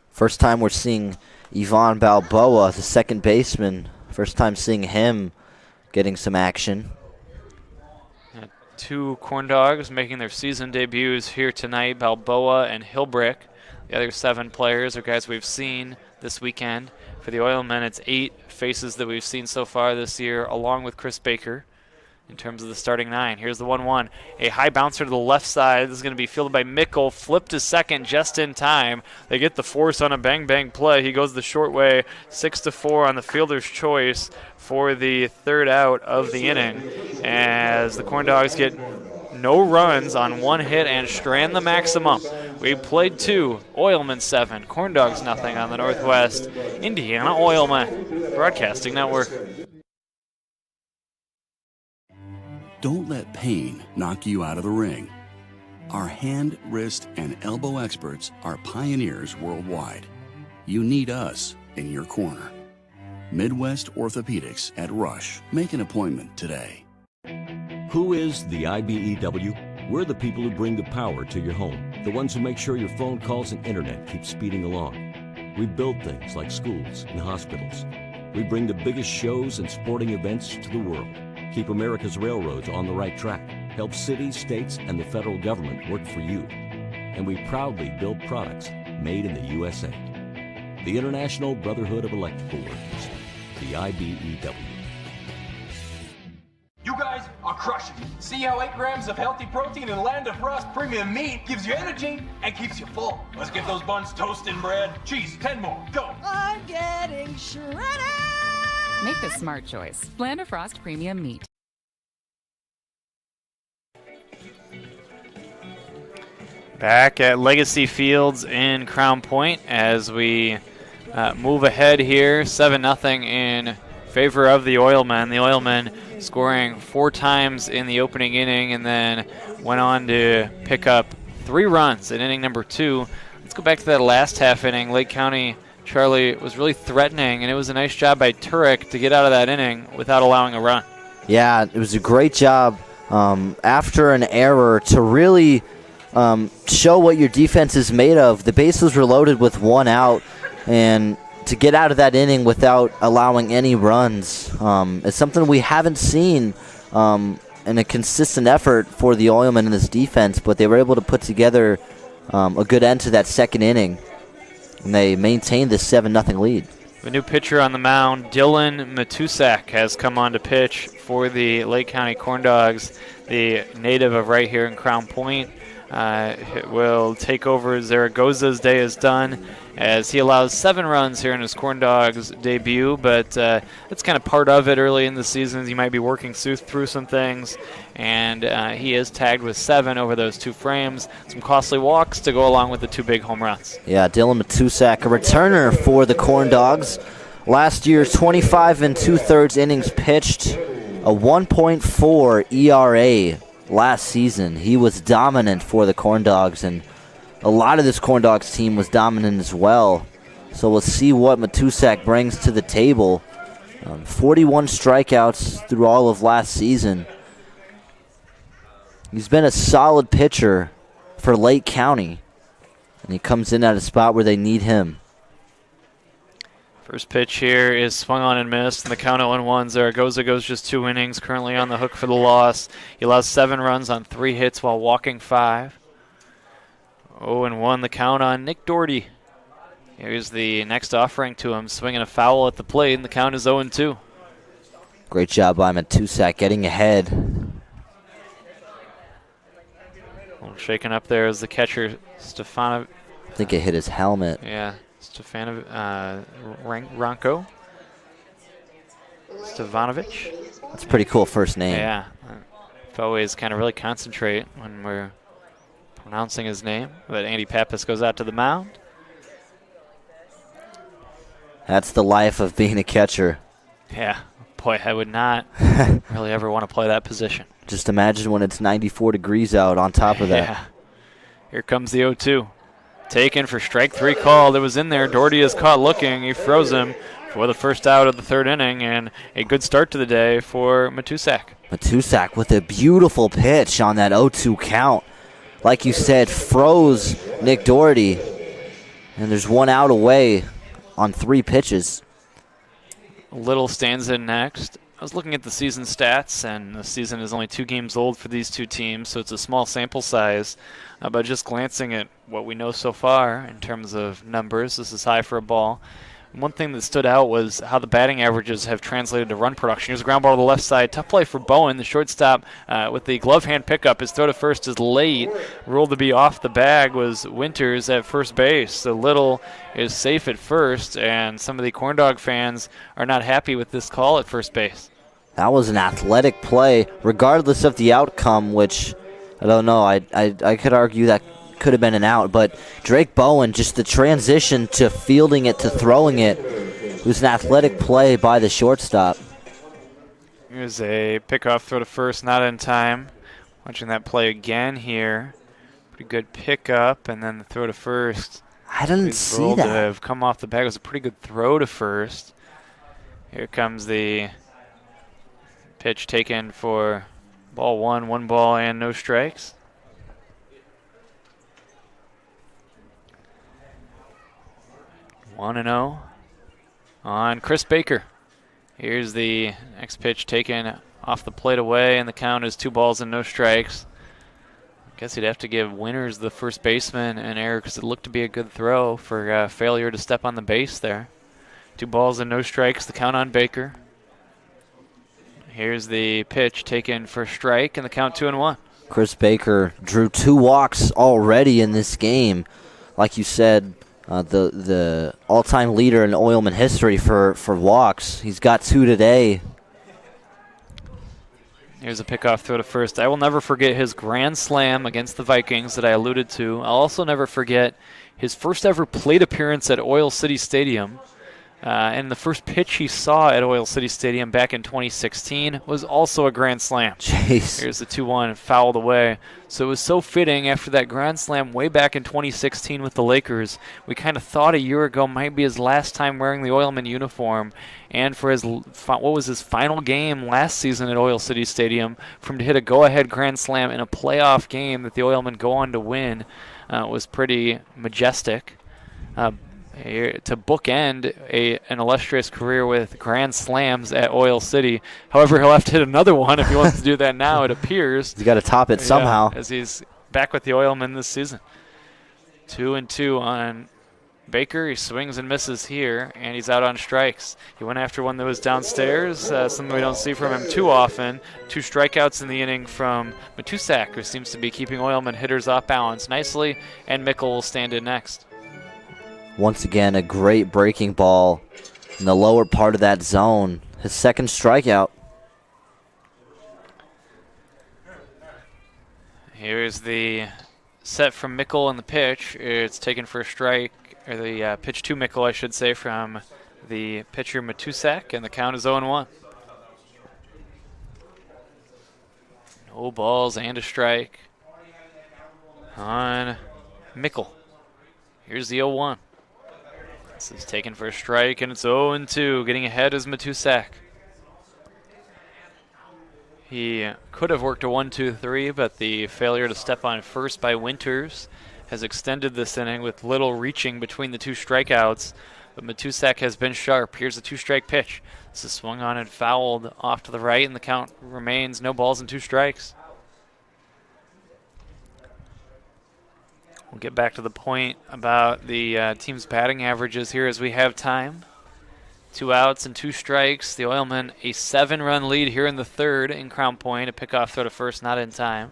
First time we're seeing Ivan Balboa, the second baseman. First time seeing him getting some action. Two CornDogs making their season debuts here tonight, Balboa and Hilbrick. The other 7 players are guys we've seen this weekend. For the Oilmen, it's 8 faces that we've seen so far this year, along with Chris Baker in terms of the starting 9. Here's the 1-1. A high bouncer to the left side. This is going to be fielded by Mickle. Flipped to second just in time. They get the force on a bang-bang play. He goes the short way, 6-4 on the fielder's choice for the third out of the inning, as the CornDogs get no runs on 1 hit and strand the maximum. We played 2, Oilmen 7, CornDogs nothing on the Northwest Indiana Oilmen Broadcasting Network. Don't let pain knock you out of the ring. Our hand, wrist, and elbow experts are pioneers worldwide. You need us in your corner. Midwest Orthopedics at Rush. Make an appointment today. Who is the IBEW? We're the people who bring the power to your home, the ones who make sure your phone calls and internet keep speeding along. We build things like schools and hospitals. We bring the biggest shows and sporting events to the world, keep America's railroads on the right track, help cities, states, and the federal government work for you. And we proudly build products made in the USA. The International Brotherhood of Electrical Workers, the IBEW. You guys are crushing it. See how 8 grams of healthy protein in Land of Frost premium meat gives you energy and keeps you full. Let's get those buns toasted and bread. Cheese, 10 more, go. I'm getting shredded. Make the smart choice. Land of Frost Premium Meat. Back at Legacy Fields in Crown Point as we move ahead here, 7-0 in favor of the Oilmen. The Oilmen scoring 4 times in the opening inning and then went on to pick up 3 runs in inning number 2. Let's go back to that last half inning. Lake County, Charlie, was really threatening, and it was a nice job by Turek to get out of that inning without allowing a run. Yeah, it was a great job after an error to really show what your defense is made of. The bases were loaded with 1 out, and to get out of that inning without allowing any runs is something we haven't seen in a consistent effort for the Oilmen in this defense, but they were able to put together a good end to that second inning, and they maintained this 7-0 lead. A new pitcher on the mound, Dylan Matusak, has come on to pitch for the Lake County CornDogs, the native of right here in Crown Point. Will take over Zaragoza's day is done, as he allows 7 runs here in his CornDogs debut, but that's kind of part of it early in the season. He might be working through some things, and he is tagged with 7 over those 2 frames. Some costly walks to go along with the 2 big home runs. Yeah, Dylan Matusak, a returner for the CornDogs. Last year, 25 2/3 innings pitched, a 1.4 ERA. Last season, he was dominant for the CornDogs, and a lot of this CornDogs team was dominant as well. So we'll see what Matusak brings to the table. 41 strikeouts through all of last season. He's been a solid pitcher for Lake County, and he comes in at a spot where they need him. First pitch here is swung on and missed, and the count 0-1. Zaragoza goes just 2 innings, currently on the hook for the loss. He allows 7 runs on 3 hits while walking 5. 0-1 the count on Nick Doherty. Here's the next offering to him, swinging a foul at the plate, and the count is 0-2. Great job by Matusak getting ahead. Shaken up there is the catcher, Stefanov. I think it hit his helmet. Yeah. Ranko Stevanovic. That's a pretty cool first name. Yeah. Always kind of really concentrate when we're pronouncing his name. But Andy Pappas goes out to the mound. That's the life of being a catcher. Yeah. Boy, I would not really ever want to play that position. Just imagine when it's 94 degrees out on top of that. Yeah. Here comes the 0-2. Taken for strike 3 called. It was in there. Doherty is caught looking. He froze him for the first out of the third inning, and a good start to the day for Matusak. Matusak with a beautiful pitch on that 0-2 count. Like you said, froze Nick Doherty, and there's one out away on 3 pitches. Little stands in next. I was looking at the season stats, and the season is only 2 games old for these two teams, so it's a small sample size. But just glancing at what we know so far in terms of numbers, this is high for a ball. One thing that stood out was how the batting averages have translated to run production. Here's a ground ball to the left side. Tough play for Bowen, the shortstop, with the glove hand pickup. His throw to first is late. Ruled to be off the bag was Winters at first base. So Little is safe at first, and some of the CornDog fans are not happy with this call at first base. That was an athletic play, regardless of the outcome, which I don't know. I could argue that could have been an out, but Drake Bowen, just the transition to fielding it to throwing it, was an athletic play by the shortstop. Here's a pickoff throw to first, not in time. Watching that play again here. Pretty good pickup, and then the throw to first. I didn't see that. To have come off the bag. It was a pretty good throw to first. Here comes the pitch taken for ball 1, 1 ball and no strikes. 1-0 on Chris Baker. Here's the next pitch taken off the plate away, and the count is 2 balls and no strikes. I guess you'd have to give Winters, the first baseman, an error because it looked to be a good throw for failure to step on the base there. 2 balls and no strikes, the count on Baker. Here's the pitch taken for strike, and the count 2-1. Chris Baker drew 2 walks already in this game. Like you said, the all-time leader in Oilman history for walks. He's got 2 today. Here's a pickoff throw to first. I will never forget his grand slam against the Vikings that I alluded to. I'll also never forget his first ever plate appearance at Oil City Stadium. And the first pitch he saw at Oil City Stadium back in 2016 was also a grand slam. Jeez. Here's the 2-1 fouled away. So it was so fitting after that grand slam way back in 2016 with the Lakers. We kind of thought a year ago might be his last time wearing the Oilman uniform. And for his, what was his final game last season at Oil City Stadium, for him to hit a go-ahead grand slam in a playoff game that the Oilmen go on to win was pretty majestic. To bookend an illustrious career with grand slams at Oil City. However, he'll have to hit another one if he wants to do that now, it appears. He's got to top it somehow. As he's back with the Oilmen this season. 2-2 on Baker. He swings and misses here, and he's out on strikes. He went after one that was downstairs, something we don't see from him too often. 2 strikeouts in the inning from Matusak, who seems to be keeping Oilmen hitters off balance nicely, and Mickle will stand in next. Once again, a great breaking ball in the lower part of that zone. His second strikeout. Here's the set from Mickle and the pitch. It's taken for a strike, or the pitch to Mickle, I should say, from the pitcher Matusak, and the count is 0-1. No balls and a strike on Mickle. Here's the 0-1. This is taken for a strike, and it's 0-2. Getting ahead is Matusak. He could have worked a 1-2-3, but the failure to step on first by Winters has extended this inning with Little reaching between the 2 strikeouts. But Matusak has been sharp. Here's a 2-strike pitch. This is swung on and fouled off to the right, and the count remains no balls and 2 strikes. We'll get back to the point about the team's batting averages here as we have time. 2 outs and 2 strikes. The Oilmen a 7-run lead here in the third in Crown Point. A pickoff throw to first, not in time.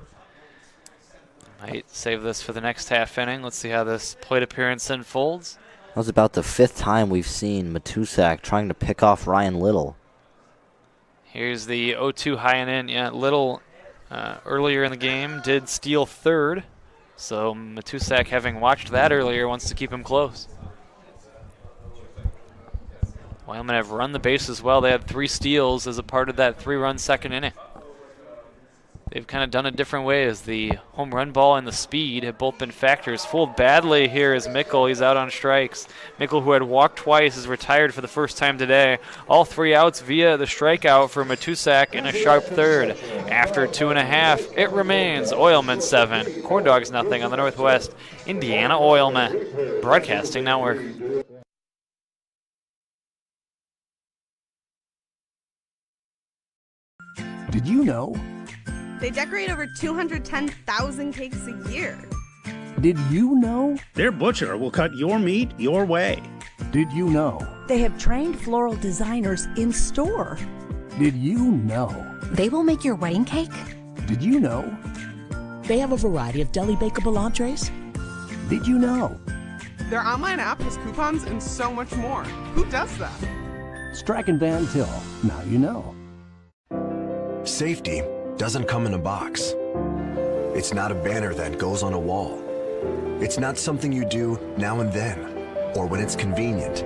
Might save this for the next half inning. Let's see how this plate appearance unfolds. That was about the 5th time we've seen Matusak trying to pick off Ryan Little. Here's the 0-2 high and in. Yeah, Little earlier in the game did steal third. So Matusak, having watched that earlier, wants to keep him close. Oilmen have run the bases well. They had 3 steals as a part of that 3-run second inning. they've kind of done it different ways. The home run ball and the speed have both been factors. Fooled badly here is Mickle. He's out on strikes. Mickle, who had walked twice, is retired for the first time today. All 3 outs via the strikeout for Matusak in a sharp third. After 2.5, it remains Oilmen 7, CornDogs nothing on the Northwest Indiana Oilmen Broadcasting Network. Did you know? They decorate over 210,000 cakes a year. Did you know? Their butcher will cut your meat your way. Did you know? They have trained floral designers in store. Did you know? They will make your wedding cake. Did you know? They have a variety of deli bakeable entrees. Did you know? Their online app has coupons and so much more. Who does that? Strachan Van Til. Now you know. Safety doesn't come in a box. It's not a banner that goes on a wall. It's not something you do now and then, or when it's convenient.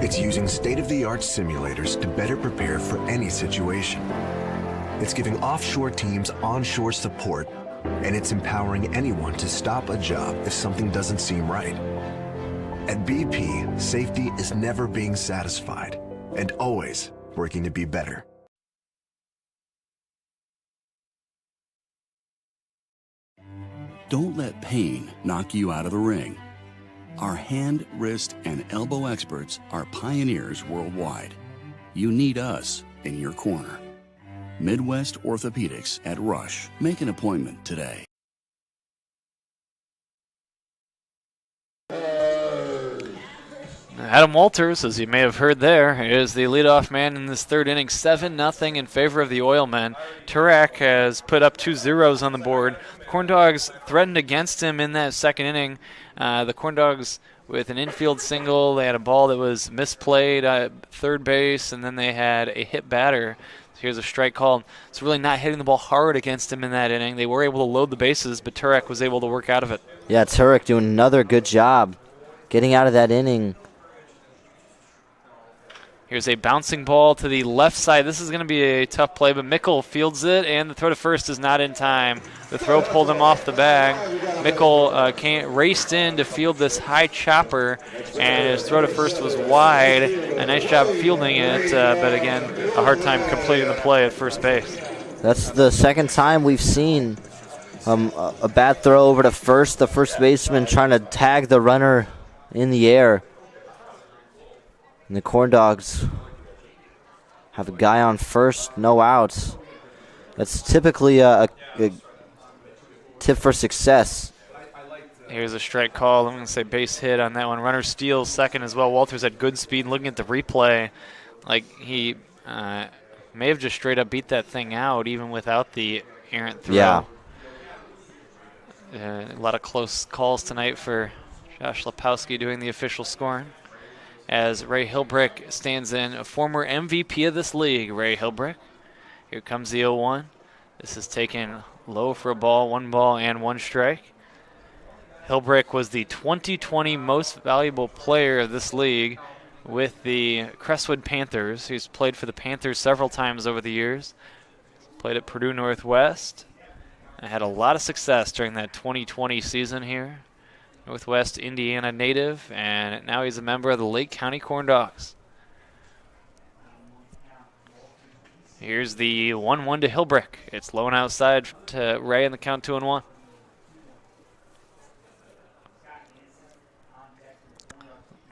It's using state-of-the-art simulators to better prepare for any situation. It's giving offshore teams onshore support, and it's empowering anyone to stop a job if something doesn't seem right. At BP, safety is never being satisfied and always working to be better. Don't let pain knock you out of the ring. Our hand, wrist, and elbow experts are pioneers worldwide. You need us in your corner. Midwest Orthopedics at Rush. Make an appointment today. Adam Walters, as you may have heard there, is the leadoff man in this third inning. 7-0 in favor of the Oilmen. Turek has put up 2 zeros on the board. The CornDogs threatened against him in that second inning. The CornDogs with an infield single. They had a ball that was misplayed at third base, and then they had a hit batter. So here's a strike called. It's really not hitting the ball hard against him in that inning. They were able to load the bases, but Turek was able to work out of it. Yeah, Turek doing another good job getting out of that inning. Here's a bouncing ball to the left side. This is going to be a tough play, but Mickle fields it, and the throw to first is not in time. The throw pulled him off the bag. Mickle raced in to field this high chopper, and his throw to first was wide. A nice job fielding it, but again, a hard time completing the play at first base. That's the second time we've seen a bad throw over to first. The first baseman trying to tag the runner in the air. And the CornDogs have a guy on first, no outs. That's typically a tip for success. Here's a strike call. I'm going to say base hit on that one. Runner steals second as well. Walters had good speed. Looking at the replay, like he may have just straight up beat that thing out even without the errant throw. Yeah. A lot of close calls tonight for Josh Lepowski doing the official scoring. As Ray Hilbrick stands in, a former MVP of this league, Ray Hilbrick. Here comes the 0-1. This is taken low for a ball, 1 ball and 1 strike. Hilbrick was the 2020 most valuable player of this league with the Crestwood Panthers. He's played for the Panthers several times over the years. Played at Purdue Northwest. And had a lot of success during that 2020 season here. Northwest Indiana native, and now he's a member of the Lake County CornDogs. Here's the 1-1 to Hilbrick. It's low and outside to Ray in the count 2-1.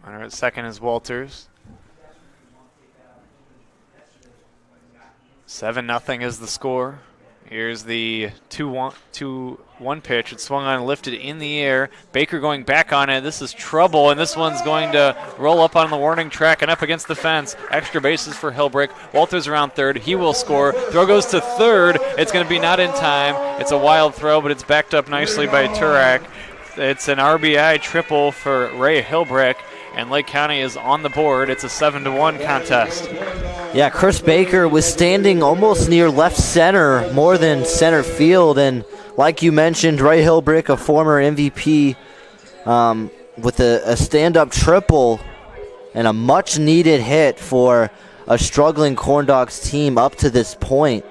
Runner at second is Walters. 7-0 is the score. Here's the 2-1 pitch. It's swung on and lifted in the air. Baker going back on it. This is trouble, and this one's going to roll up on the warning track and up against the fence. Extra bases for Hilbrick. Walters around third. He will score. Throw goes to third. It's going to be not in time. It's a wild throw, but it's backed up nicely by Turek. It's an RBI triple for Ray Hilbrick, and Lake County is on the board. It's a 7-1 contest. Yeah, Chris Baker was standing almost near left center, more than center field, and like you mentioned, Ray Hilbrick, a former MVP, with a stand-up triple and a much-needed hit for a struggling CornDogs team up to this point.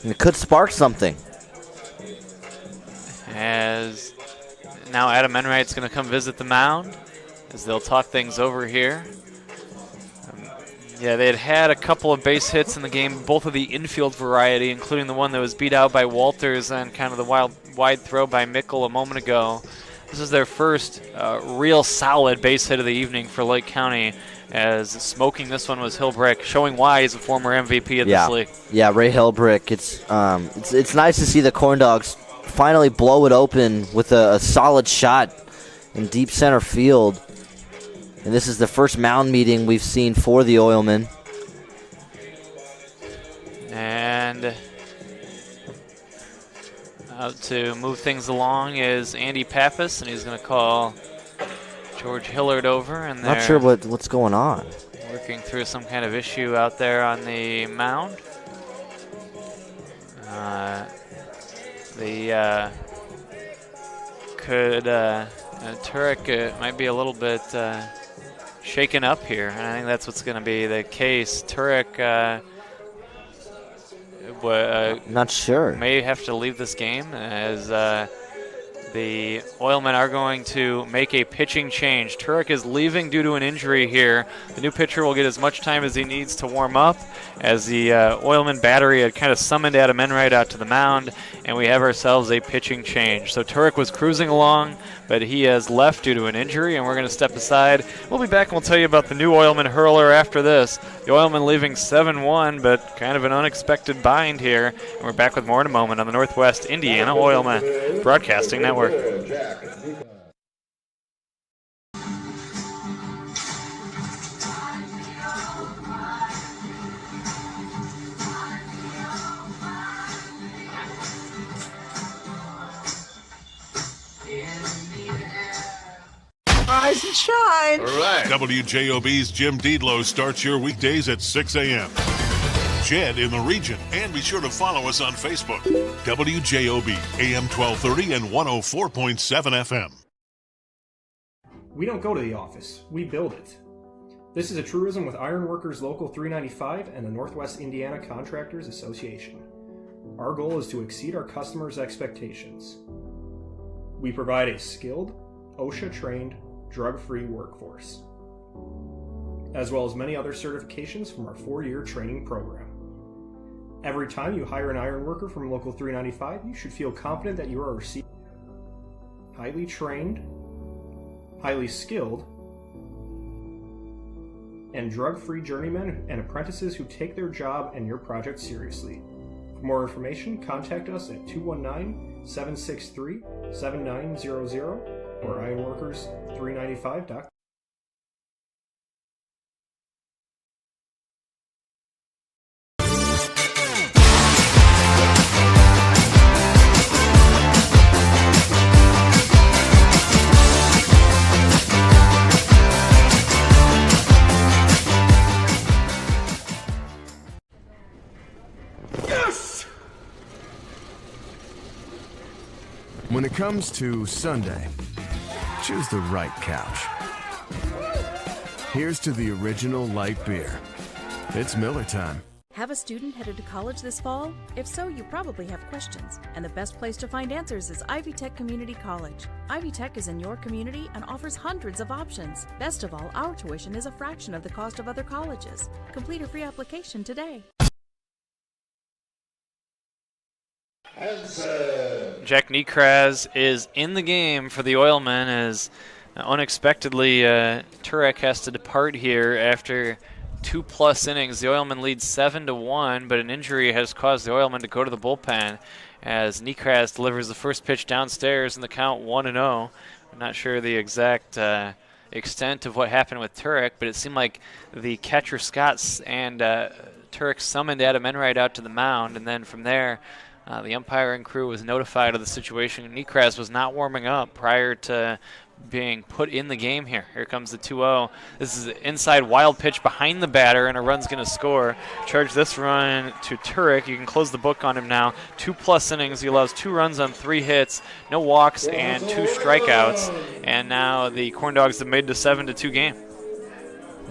It could spark something. As now Adam Enright's going to come visit the mound as they'll talk things over here. Yeah, they had a couple of base hits in the game, both of the infield variety, including the one that was beat out by Walters on kind of the wide throw by Mickle a moment ago. This is their first real solid base hit of the evening for Lake County, as smoking this one was Hilbrick, showing why he's a former MVP of this league. Yeah, Ray Hilbrick. It's nice to see the CornDogs finally blow it open with a solid shot in deep center field. And this is the first mound meeting we've seen for the Oilmen. And out to move things along is Andy Pappas, and he's going to call George Hillard over. And Not sure what's going on. Working through some kind of issue out there on the mound. Turek might be a little bit shaken up here, and I think that's what's going to be the case. Turek not sure. May have to leave this game, as the Oilmen are going to make a pitching change. Turek is leaving due to an injury here. The new pitcher will get as much time as he needs to warm up, as the Oilman battery had kind of summoned Adam Enright out to the mound, and we have ourselves a pitching change. So Turek was cruising along, but he has left due to an injury, and we're going to step aside. We'll be back and we'll tell you about the new Oilman hurler after this. The Oilmen leaving 7-1, but kind of an unexpected bind here. And we're back with more in a moment on the Northwest Indiana Oilmen Broadcasting Network. Rise and shine. All right. WJOB's Jim Deedlow starts your weekdays at 6 a.m. Jed in the region, and be sure to follow us on Facebook. WJOB, AM 1230 and 104.7 FM. We don't go to the office, we build it. This is a truism with Ironworkers Local 395 and the Northwest Indiana Contractors Association. Our goal is to exceed our customers' expectations. We provide a skilled, OSHA-trained, drug-free workforce, as well as many other certifications from our 4-year training program. Every time you hire an iron worker from Local 395, you should feel confident that you are receiving highly trained, highly skilled, and drug-free journeymen and apprentices who take their job and your project seriously. For more information, contact us at 219-763-7900 or ironworkers395.com. When it comes to Sunday, choose the right couch. Here's to the original light beer. It's Miller time. Have a student headed to college this fall? If so, you probably have questions, and the best place to find answers is Ivy Tech Community College. Ivy Tech is in your community and offers hundreds of options. Best of all, our tuition is a fraction of the cost of other colleges. Complete a free application today. Jack Niekraz is in the game for the Oilmen, as unexpectedly Turek has to depart here after 2+ innings. The Oilmen lead 7-1, but an injury has caused the Oilmen to go to the bullpen as Niekraz delivers the first pitch downstairs in the count 1-0. I'm not sure the exact extent of what happened with Turek, but it seemed like the catcher Scott and Turek summoned Adam Enright out to the mound, and then from there the umpiring crew was notified of the situation. Niekraz was not warming up prior to being put in the game here. Here comes the 2-0. This is an inside wild pitch behind the batter, and a run's going to score. Charge this run to Turek. You can close the book on him now. 2+ innings. He allows 2 runs on 3 hits, no walks, and 2 strikeouts. And now the CornDogs have made the 7-2 game.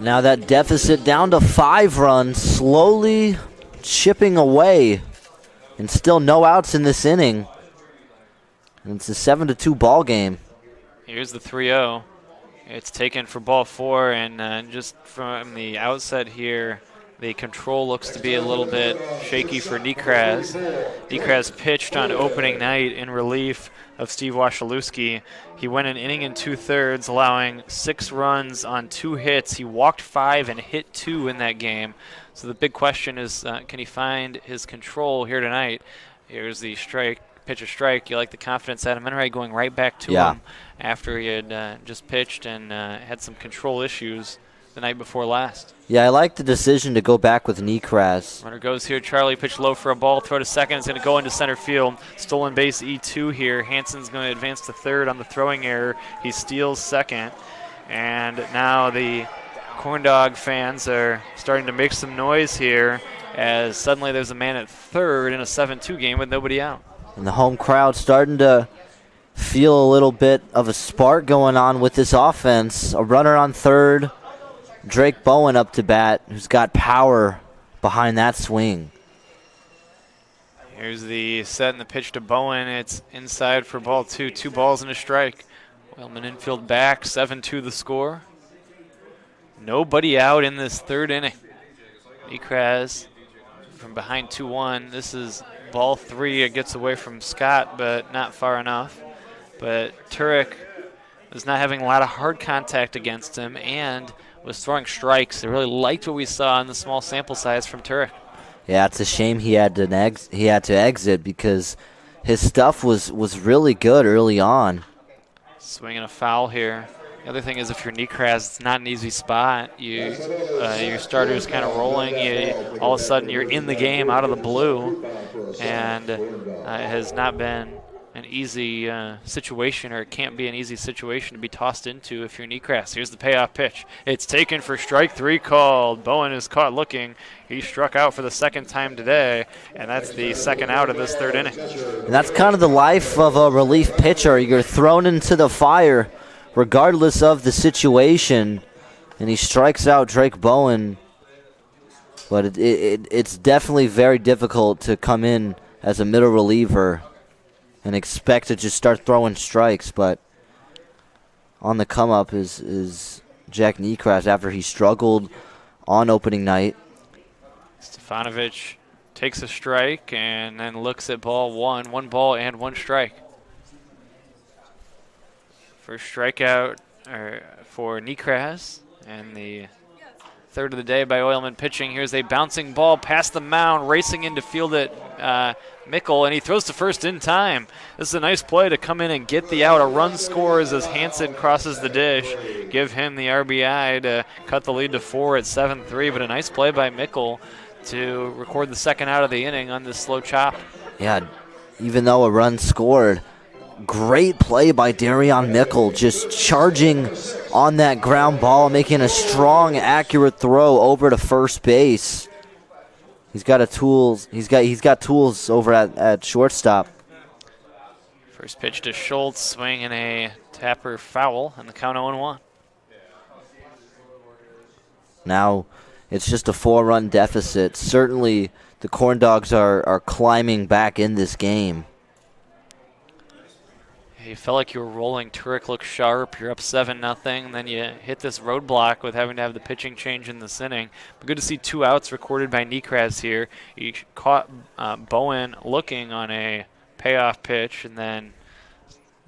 Now that deficit down to 5 runs, slowly chipping away And still no outs in this inning. And it's a 7-2 ball game. Here's the 3-0. It's taken for ball 4, and just from the outset here, the control looks to be a little bit shaky for Nekraz. Nekraz pitched on opening night in relief of Steve Wasilewski. He went an inning and 2/3, allowing 6 runs on 2 hits. He walked 5 and hit 2 in that game. So the big question is, can he find his control here tonight? Here's the strike, pitch a strike. You like the confidence Adam Enright going right back to him after he had just pitched and had some control issues the night before last. Yeah, I like the decision to go back with Nekraz. Runner goes here. Charlie pitched low for a ball. Throw to second. It's going to go into center field. Stolen base E2 here. Hansen's going to advance to third on the throwing error. He steals second. And now the CornDog fans are starting to make some noise here as suddenly there's a man at third in a 7-2 game with nobody out. And the home crowd starting to feel a little bit of a spark going on with this offense. A runner on third. Drake Bowen up to bat, who's got power behind that swing. Here's the set and the pitch to Bowen. It's inside for ball 2. 2 balls and a strike. Oilmen infield back. 7-2 the score. Nobody out in this third inning. Nekraz from behind 2-1. This is ball 3. It gets away from Scott, but not far enough. But Turek was not having a lot of hard contact against him and was throwing strikes. I really liked what we saw in the small sample size from Turek. Yeah, it's a shame he had to exit because his stuff was really good early on. Swinging a foul here. The other thing is, if you're Nekraz, it's not an easy spot. Your starter's kind of rolling. All of a sudden, you're in the game out of the blue, and it has not been an easy situation, or it can't be an easy situation to be tossed into if you're Nekraz. Here's the payoff pitch. It's taken for strike 3 called. Bowen is caught looking. He struck out for the second time today, and that's the second out of this third inning. And that's kind of the life of a relief pitcher. You're thrown into the fire regardless of the situation, and he strikes out Drake Bowen. But it's definitely very difficult to come in as a middle reliever and expect to just start throwing strikes. But on the come-up is Jack Nekraz after he struggled on opening night. Stefanovic takes a strike and then looks at ball 1. 1 ball and 1 strike. First strikeout for Nekraz, and the third of the day by Oilmen pitching. Here's a bouncing ball past the mound, racing into field at Mickle, and he throws to first in time. This is a nice play to come in and get the out. A run scores as Hansen crosses the dish. Give him the RBI to cut the lead to 4 at 7-3, but a nice play by Mickle to record the second out of the inning on this slow chop. Yeah, even though a run scored, great play by Darion Mickle, just charging on that ground ball, making a strong, accurate throw over to first base. He's got tools. He's got tools over at shortstop. First pitch to Schultz, swinging a tapper foul, and the count 0-1. Now it's just a 4-run deficit. Certainly the CornDogs are climbing back in this game. You felt like you were rolling. Turek looked sharp. You're up 7-0. Then you hit this roadblock with having to have the pitching change in this inning. But good to see 2 outs recorded by Nekraz here. He caught Bowen looking on a payoff pitch, and then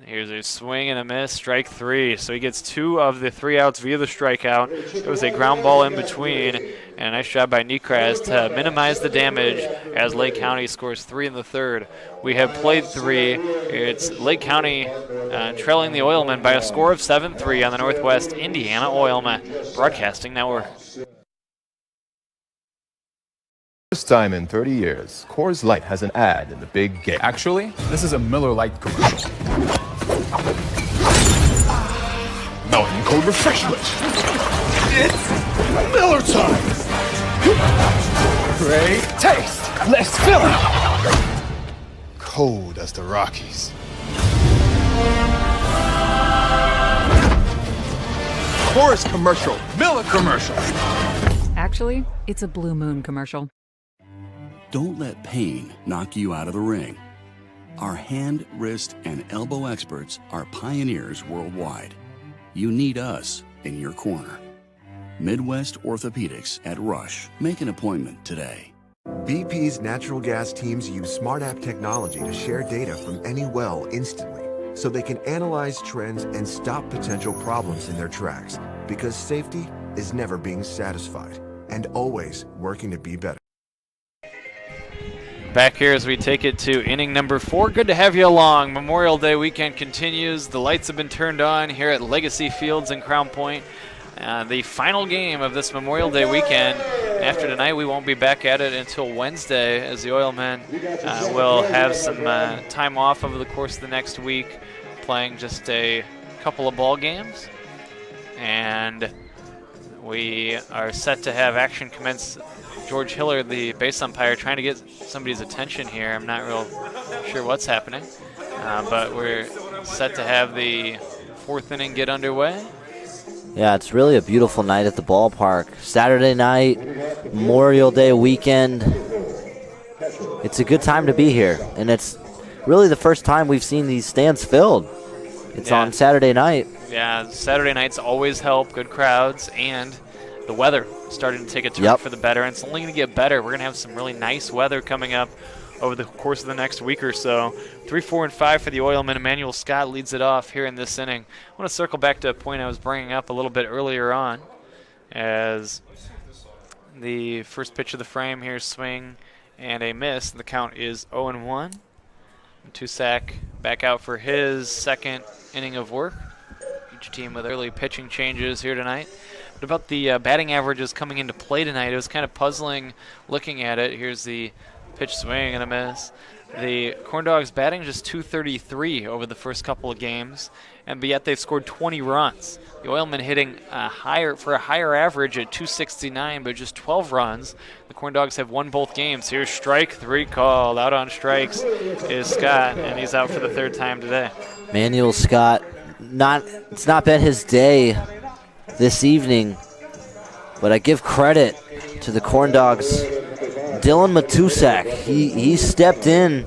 here's a swing and a miss, strike 3. So he gets 2 of the 3 outs via the strikeout. There was a ground ball in between, and a nice job by Nekraz to minimize the damage as Lake County scores 3 in the third. We have played 3. It's Lake County trailing the Oilmen by a score of 7-3 on the Northwest Indiana Oilmen Broadcasting Network. First time in 30 years, Coors Light has an ad in the big game. Actually, this is a Miller Lite commercial. Mountain Cold Refreshment. It's Miller time. Great taste. Less filling. Cold as the Rockies. Coors commercial. Miller commercial. Actually, it's a Blue Moon commercial. Don't let pain knock you out of the ring. Our hand, wrist, and elbow experts are pioneers worldwide. You need us in your corner. Midwest Orthopedics at Rush. Make an appointment today. BP's natural gas teams use smart app technology to share data from any well instantly, so they can analyze trends and stop potential problems in their tracks, because safety is never being satisfied and always working to be better. Back here as we take it to inning number 4. Good to have you along. Memorial Day weekend continues. The lights have been turned on here at Legacy Fields in Crown Point. The final game of this Memorial Day weekend. After tonight, we won't be back at it until Wednesday, as the Oilmen will have some time off over the course of the next week, playing just a couple of ball games. And we are set to have action commence. George Hiller, the base umpire, trying to get somebody's attention here. I'm not real sure what's happening, but we're set to have the 4th inning get underway. Yeah, it's really a beautiful night at the ballpark. Saturday night, Memorial Day weekend. It's a good time to be here, and it's really the first time we've seen these stands filled. It's on Saturday night. Yeah, Saturday nights always help, good crowds, and the weather starting to take a turn for the better, and it's only going to get better. We're going to have some really nice weather coming up over the course of the next week or so. 3, 4, and 5 for the Oilmen. Emmanuel Scott leads it off here in this inning. I want to circle back to a point I was bringing up a little bit earlier on, as the first pitch of the frame here, swing and a miss. The count is 0-1. Tusak back out for his second inning of work. Each team with early pitching changes here tonight. What about the batting averages coming into play tonight? It was kind of puzzling looking at it. Here's the pitch, swing, and a miss. The CornDogs batting just .233 over the first couple of games, and yet they've scored 20 runs. The Oilmen hitting a higher average at .269, but just 12 runs. The CornDogs have won both games. Here's strike 3 called. Out on strikes is Scott, and he's out for the 3rd time today. Manuel Scott, it's not been his day this evening, but I give credit to the CornDogs. Dylan Matusak, he stepped in,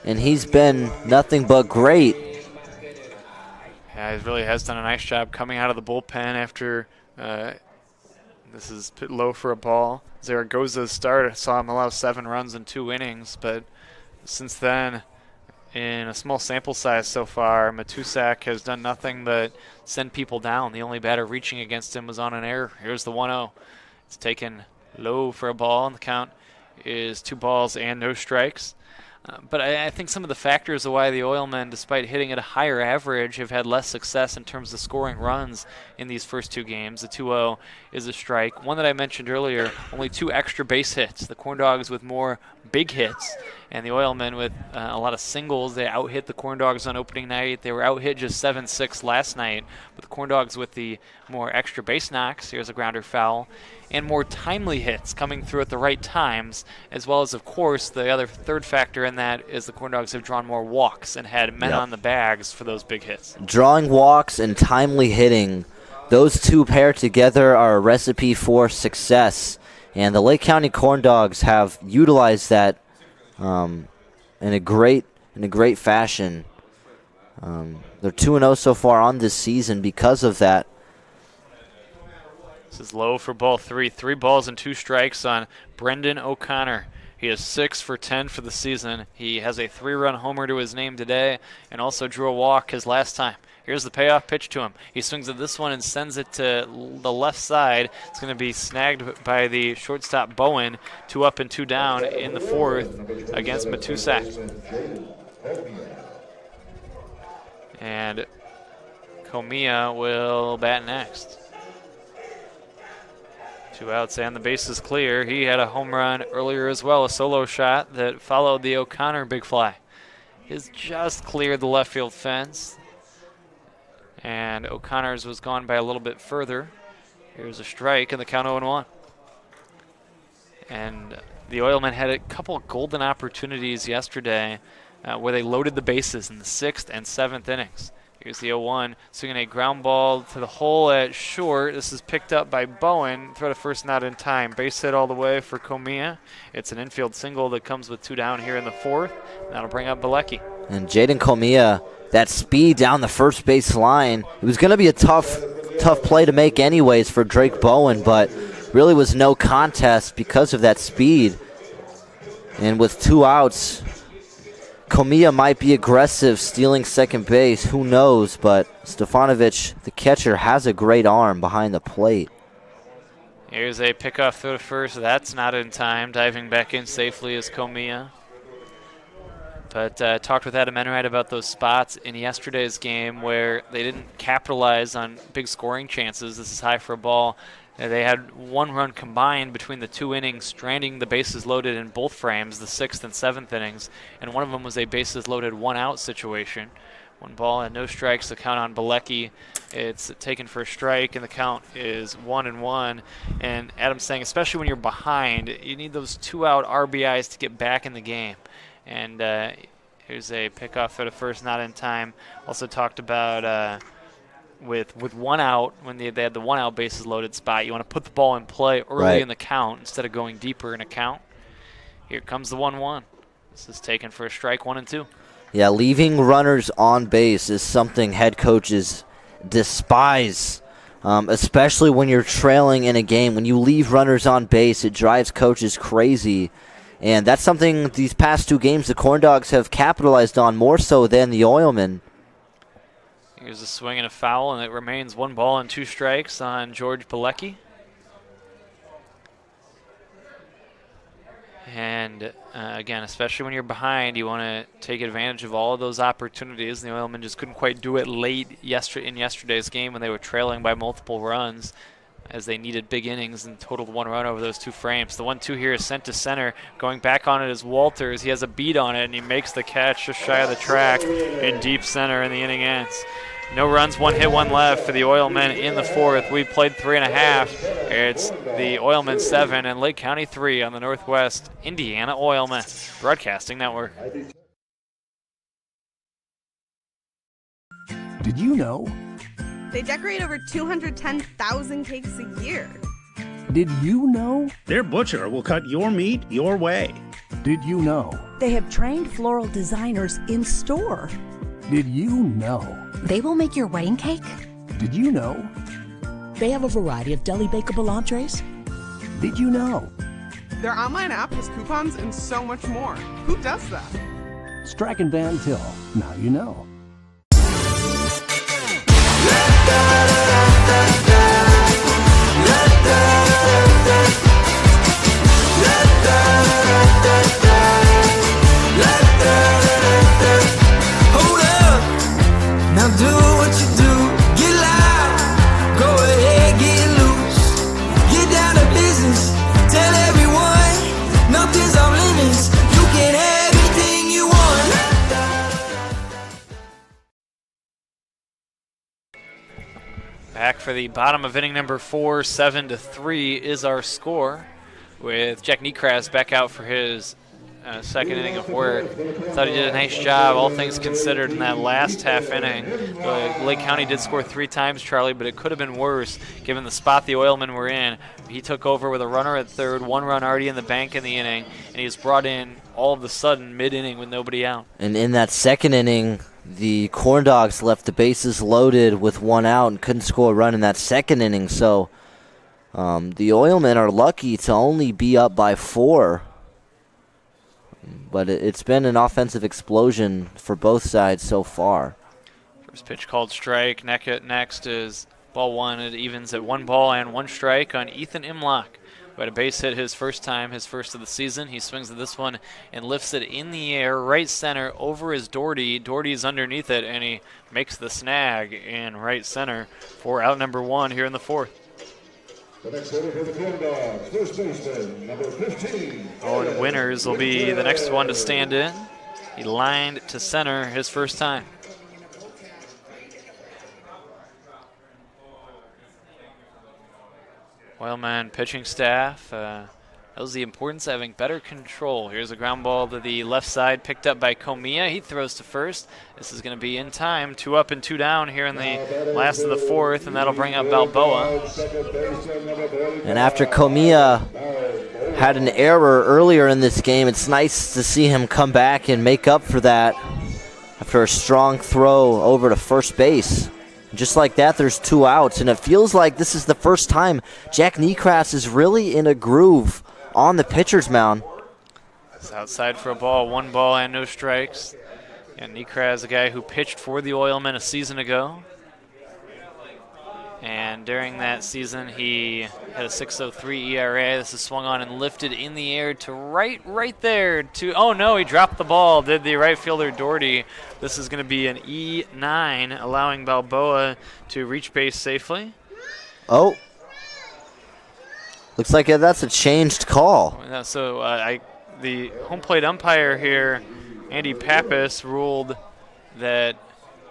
and he's been nothing but great. Yeah, he really has done a nice job coming out of the bullpen after this is low for a ball. Zaragoza's start saw him allow 7 runs in 2 innings, but since then, in a small sample size so far, Matusak has done nothing but send people down. The only batter reaching against him was on an error. Here's the 1-0. It's taken low for a ball, and the count is 2 balls and no strikes. But I think some of the factors of why the Oilmen, despite hitting at a higher average, have had less success in terms of scoring runs in these first 2 games. The 2-0 is a strike. One that I mentioned earlier, only 2 extra base hits. The CornDogs with more big hits, and the Oilmen with a lot of singles. They out-hit the CornDogs on opening night. They were out-hit just 7-6 last night. But the CornDogs with the more extra base knocks. Here's a grounder foul. And more timely hits coming through at the right times, as well as, of course, the other third factor in that is the CornDogs have drawn more walks and had men on the bags for those big hits. Drawing walks and timely hitting, those two paired together are a recipe for success, and the Lake County CornDogs have utilized that in a great fashion. They're 2-0 so far on this season because of that. This is low for ball 3. 3 balls and 2 strikes on Brendan O'Connor. He is 6 for 10 for the season. He has a 3-run homer to his name today and also drew a walk his last time. Here's the payoff pitch to him. He swings at this one and sends it to the left side. It's going to be snagged by the shortstop Bowen. 2 up and 2 down in the 4th against Matusak. And Comia will bat next. 2 outs and the base is clear. He had a home run earlier as well, a solo shot that followed the O'Connor big fly. He's just cleared the left field fence. And O'Connor's was gone by a little bit further. Here's a strike and the count 0-1. And the Oilmen had a couple of golden opportunities yesterday where they loaded the bases in the 6th and 7th innings. Here's the 0-1, swinging a ground ball to the hole at short. This is picked up by Bowen. Throw to first, not in time. Base hit all the way for Comia. It's an infield single that comes with 2 down here in the 4th. That'll bring up Bilecki. And Jaden Comia, that speed down the first base line, it was going to be a tough play to make anyways for Drake Bowen, but really was no contest because of that speed. And with 2 outs, Comia might be aggressive, stealing second base. Who knows? But Stefanovic, the catcher, has a great arm behind the plate. Here's a pickoff throw to first. That's not in time. Diving back in safely is Comia. But talked with Adam Enright about those spots in yesterday's game where they didn't capitalize on big scoring chances. This is high for a ball. They had 1 run combined between the 2 innings, stranding the bases loaded in both frames, the 6th and 7th innings, and one of them was a bases loaded 1-out situation. 1 ball and no strikes. The count on Bilecki. It's taken for a strike, and the count is 1-1. And Adam's saying, especially when you're behind, you need those 2-out RBIs to get back in the game. And here's a pickoff for the first, not in time. Also talked about with 1 out, when they had the 1-out bases loaded spot, you want to put the ball in play early in the count instead of going deeper in a count. Here comes the 1-1. This is taken for a strike, 1-2. Yeah, leaving runners on base is something head coaches despise, especially when you're trailing in a game. When you leave runners on base, it drives coaches crazy. And that's something these past 2 games the CornDogs have capitalized on more so than the Oilmen. Here's a swing and a foul, and it remains 1 ball and 2 strikes on George Bilecki. And again, especially when you're behind, you want to take advantage of all of those opportunities. The Oilmen just couldn't quite do it late in yesterday's game when they were trailing by multiple runs, as they needed big innings and totaled 1 run over those 2 frames. The 1-2 here is sent to center. Going back on it is Walters. He has a beat on it, and he makes the catch just shy of the track in deep center, and the inning ends. No runs, 1 hit, 1 left for the Oilmen in the 4th. We played 3.5. It's the Oilmen 7 and Lake County 3 on the Northwest Indiana Oilmen Broadcasting Network. Did you know? They decorate over 210,000 cakes a year. Did you know? Their butcher will cut your meat your way. Did you know? They have trained floral designers in store. Did you know? They will make your wedding cake. Did you know? They have a variety of deli bakeable entrees. Did you know? Their online app has coupons and so much more. Who does that? Strachan Van Til. Now you know. Hold up, now do what you do. Get loud, go ahead, get loose. Get down to business, tell everyone nothing's off limits. You can have anything you want. Back for the bottom of inning number 4, 7-3 is our score, with Jack Niekras back out for his second inning of work. Thought he did a nice job, all things considered, in that last half inning. Lake County did score 3 times, Charlie, but it could have been worse given the spot the Oilmen were in. He took over with a runner at third, 1 run already in the bank in the inning, and he was brought in all of a sudden mid-inning with nobody out. And in that second inning, the CornDogs left the bases loaded with 1 out and couldn't score a run in that second inning. So the Oilmen are lucky to only be up by 4. But it's been an offensive explosion for both sides so far. First pitch called strike. Next is ball 1. It evens at 1 ball and 1 strike on Ethan Imlock, who had a base hit his first of the season. He swings at this one and lifts it in the air, right center, over his Doherty. Doherty's underneath it, and he makes the snag in right center for out number 1 here in the 4th. The next hitter for the CornDogs, first baseman, number 15. Owen Winters will be the next one to stand in. He lined to center his first time. Oilman pitching staff That was the importance of having better control. Here's a ground ball to the left side, picked up by Comia. He throws to first. This is going to be in time. 2 up and 2 down here in the last of the fourth, and that'll bring up Balboa. And after Comia had an error earlier in this game, it's nice to see him come back and make up for that after a strong throw over to first base. Just like that, there's 2 outs, and it feels like this is the first time Jack Niekras is really in a groove on the pitcher's mound. It's outside for a ball, 1 ball and no strikes. And Niekras, a guy who pitched for the Oilmen a season ago. And during that season, he had a 6.03 ERA. This is swung on and lifted in the air to right there. Oh no, he dropped the ball, did the right fielder Doherty. This is going to be an E9, allowing Balboa to reach base safely. Oh. Looks like that's a changed call. So the home plate umpire here, Andy Pappas, ruled that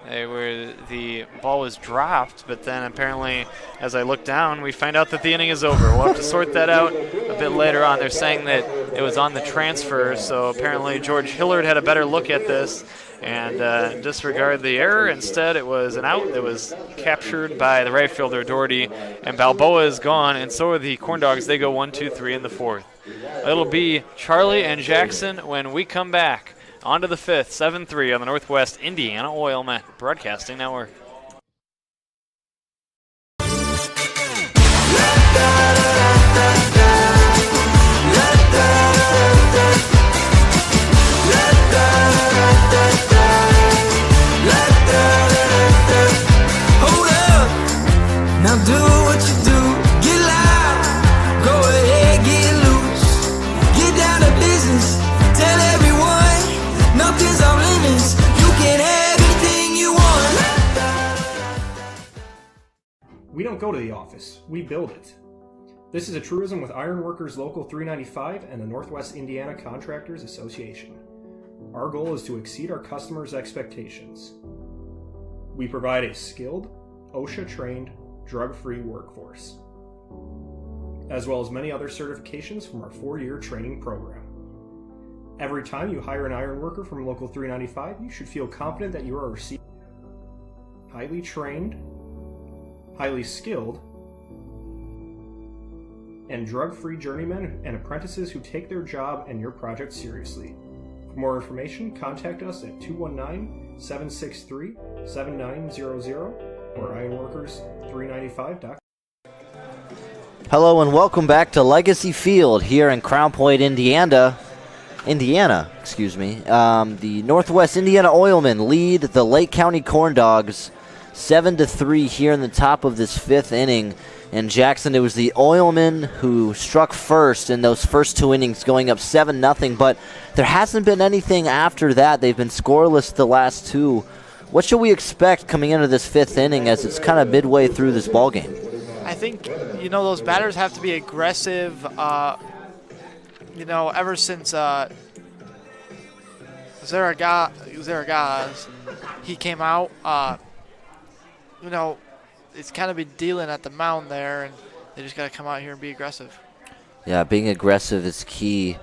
the ball was dropped, but then apparently as I look down, we find out that the inning is over. We'll have to sort that out a bit later on. They're saying that it was on the transfer, so apparently George Hillard had a better look at this and disregard the error. Instead, it was an out that was captured by the right fielder Doherty, and Balboa is gone, and so are the CornDogs. They go 1, 2, 3 in the fourth. It'll be Charlie and Jackson when we come back. On to the fifth, 7-3 on the Northwest Indiana Oilmen Broadcasting Network. Hold up, now do what you do. Get loud, go ahead, get loose. Get down to business, tell everyone nothing's off limits. You can have anything you want. We don't go to the office, we build it. This is a truism with Ironworkers Local 395 and the Northwest Indiana Contractors Association. Our goal is to exceed our customers' expectations. We provide a skilled, OSHA-trained, drug-free workforce, as well as many other certifications from our 4-year training program. Every time you hire an ironworker from Local 395, you should feel confident that you are receiving highly trained, highly skilled, and drug-free journeymen and apprentices who take their job and your project seriously. For more information, contact us at 219-763-7900 or ironworkers395.com. Hello and welcome back to Legacy Field here in Crown Point, Indiana. The Northwest Indiana Oilmen lead the Lake County CornDogs 7-3 here in the top of this 5th inning. And Jackson, it was the Oilmen who struck first in those first 2 innings, going up 7-0, but there hasn't been anything after that. They've been scoreless the last 2. What should we expect coming into this 5th inning as it's kind of midway through this ballgame? I think, those batters have to be aggressive. Ever since Zaragoza, he came out, it's kind of been dealing at the mound there, and they just got to come out here and be aggressive. Yeah, being aggressive is key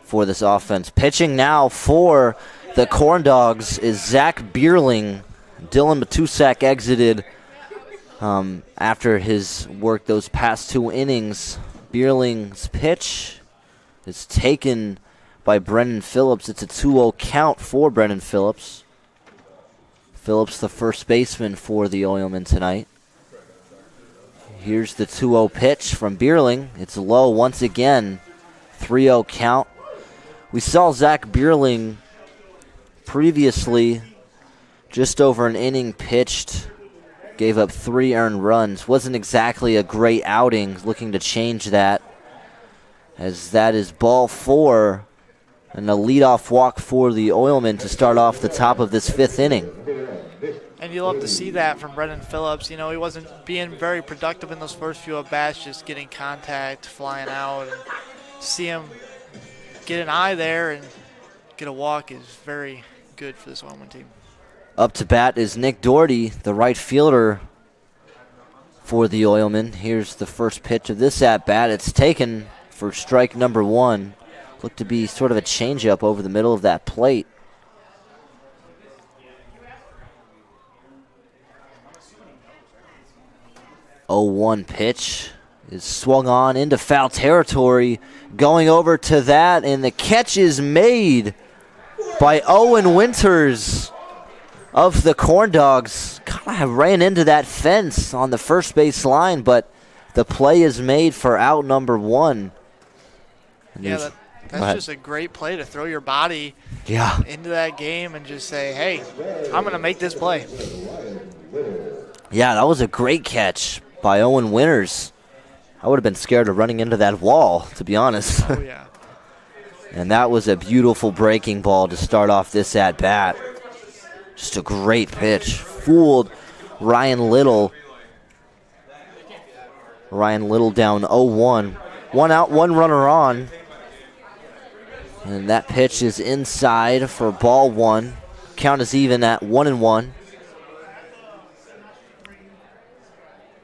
for this offense. Pitching now for the CornDogs is Zach Bierling. Dylan Matusak exited after his work those past 2 innings. Bierling's pitch is taken by Brendan Phillips. It's a 2-0 count for Brendan Phillips. Phillips, the first baseman for the Oilmen tonight. Here's the 2-0 pitch from Bierling. It's low once again. 3-0 count. We saw Zach Bierling previously, just over an inning pitched, gave up 3 earned runs. Wasn't exactly a great outing. Looking to change that, as that is ball 4 and a leadoff walk for the Oilmen to start off the top of this 5th inning. And you love to see that from Brendan Phillips. He wasn't being very productive in those first few at-bats, just getting contact, flying out. And see him get an eye there and get a walk is very good for this Oilman team. Up to bat is Nick Doherty, the right fielder for the Oilmen. Here's the first pitch of this at-bat. It's taken for strike number 1. Looked to be sort of a changeup over the middle of that plate. Oh, 1 pitch is swung on into foul territory. Going over to that, and the catch is made by Owen Winters of the CornDogs. Kind of ran into that fence on the first base line, but the play is made for out number 1. And yeah, that's just a great play to throw your body into that game and just say, hey, I'm going to make this play. Yeah, that was a great catch by Owen Winters. I would have been scared of running into that wall, to be honest. Oh, yeah. And that was a beautiful breaking ball to start off this at-bat. Just a great pitch. Fooled Ryan Little. Ryan Little down 0-1. 1 out, 1 runner on. And that pitch is inside for ball 1. Count is even at 1-1.